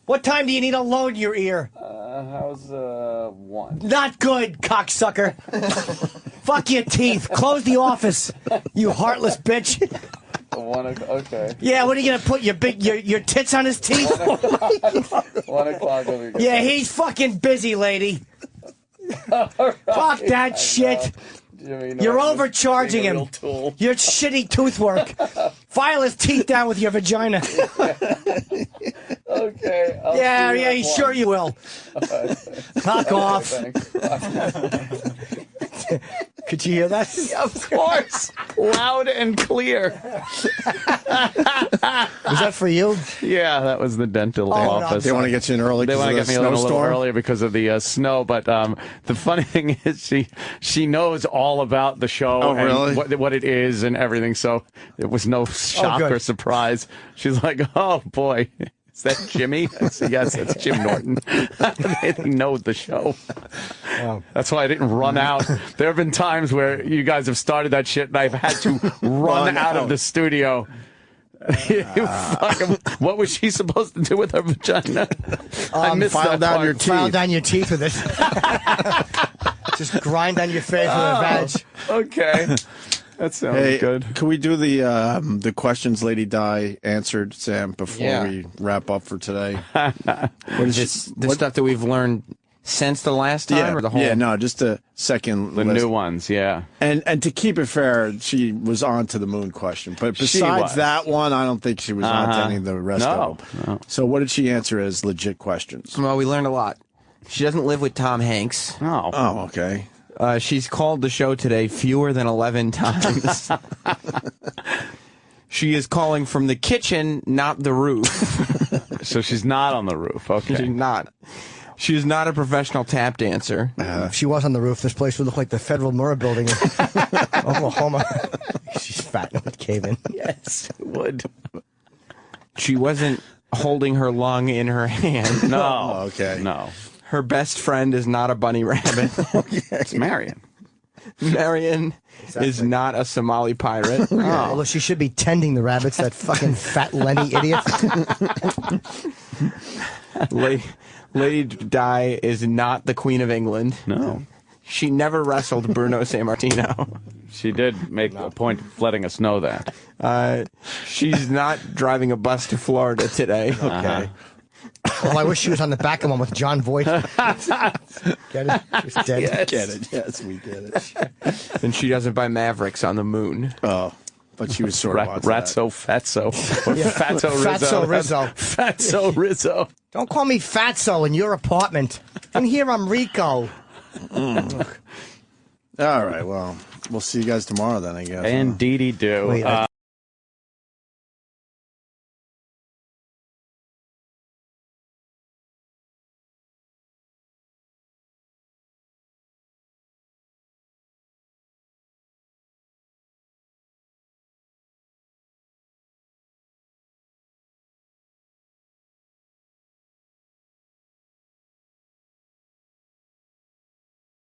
What time do you need to load your ear? How's 1? Not good, cocksucker. Fuck your teeth. Close the office, you heartless bitch. 1 o'clock. Okay. Yeah, what are you gonna put your tits on his teeth? 1 o'clock. Yeah, he's fucking busy, lady. Right. Fuck that shit. You're overcharging him. Your shitty tooth work. File his teeth down with your vagina. Okay. Yeah, sure you will. Knock off. Could you hear that? Yeah, of course. Loud and clear. Was that for you? Yeah, that was the dental office. They want to get you in early. They want to get me in a little snowstorm? earlier because of the snow. But the funny thing is, she knows all about the show Oh, really? and what it is and everything. So it was no shock or surprise. She's like, "Oh boy, is that Jimmy?" I said, "Yes, that's Jim Norton." They know the show. Oh. That's why I didn't run out. There have been times where you guys have started that shit, and I've had to run out of the studio. What was she supposed to do with her vagina? I missed file that down part. your teeth. File down your teeth with it. Just grind on your face with a badge. Okay. That sounds good. Can we do the questions Lady Di answered, Sam, before we wrap up for today? What is this? The stuff that we've learned since the last time, or the whole? Yeah, no, just a second. The new ones, yeah. And to keep it fair, she was on to the moon question, but besides that one, I don't think she was on to any of the rest of them. No. So what did she answer as legit questions? Well, we learned a lot. She doesn't live with Tom Hanks. Oh, okay. She's called the show today fewer than 11 times. She is calling from the kitchen, not the roof. So she's not on the roof. Okay. She's not. She is not a professional tap dancer. If she was on the roof, this place would look like the Federal Mirror Building in Oklahoma. She's fat and would cave in. Yes, it would. She wasn't holding her lung in her hand. No. Okay. No. Her best friend is not a bunny rabbit. It's Marion. Marion is not a Somali pirate. Although she should be tending the rabbits, that fucking fat Lenny idiot. Lady Di is not the Queen of England. No. She never wrestled Bruno Sammartino. She did make a point of letting us know that. She's not driving a bus to Florida today. Okay. Well, I wish she was on the back of one with John Voight. Get it? She's dead. Yes. Get it? Yes, we get it. And she doesn't buy Mavericks on the moon. Oh, but she was sort of Ratso, Fatso. Fatso Rizzo. Fatso Rizzo. Fatso Rizzo. Don't call me Fatso in your apartment. In here, I'm Rico. All right, well, we'll see you guys tomorrow then, I guess. Indeedy do. Wait,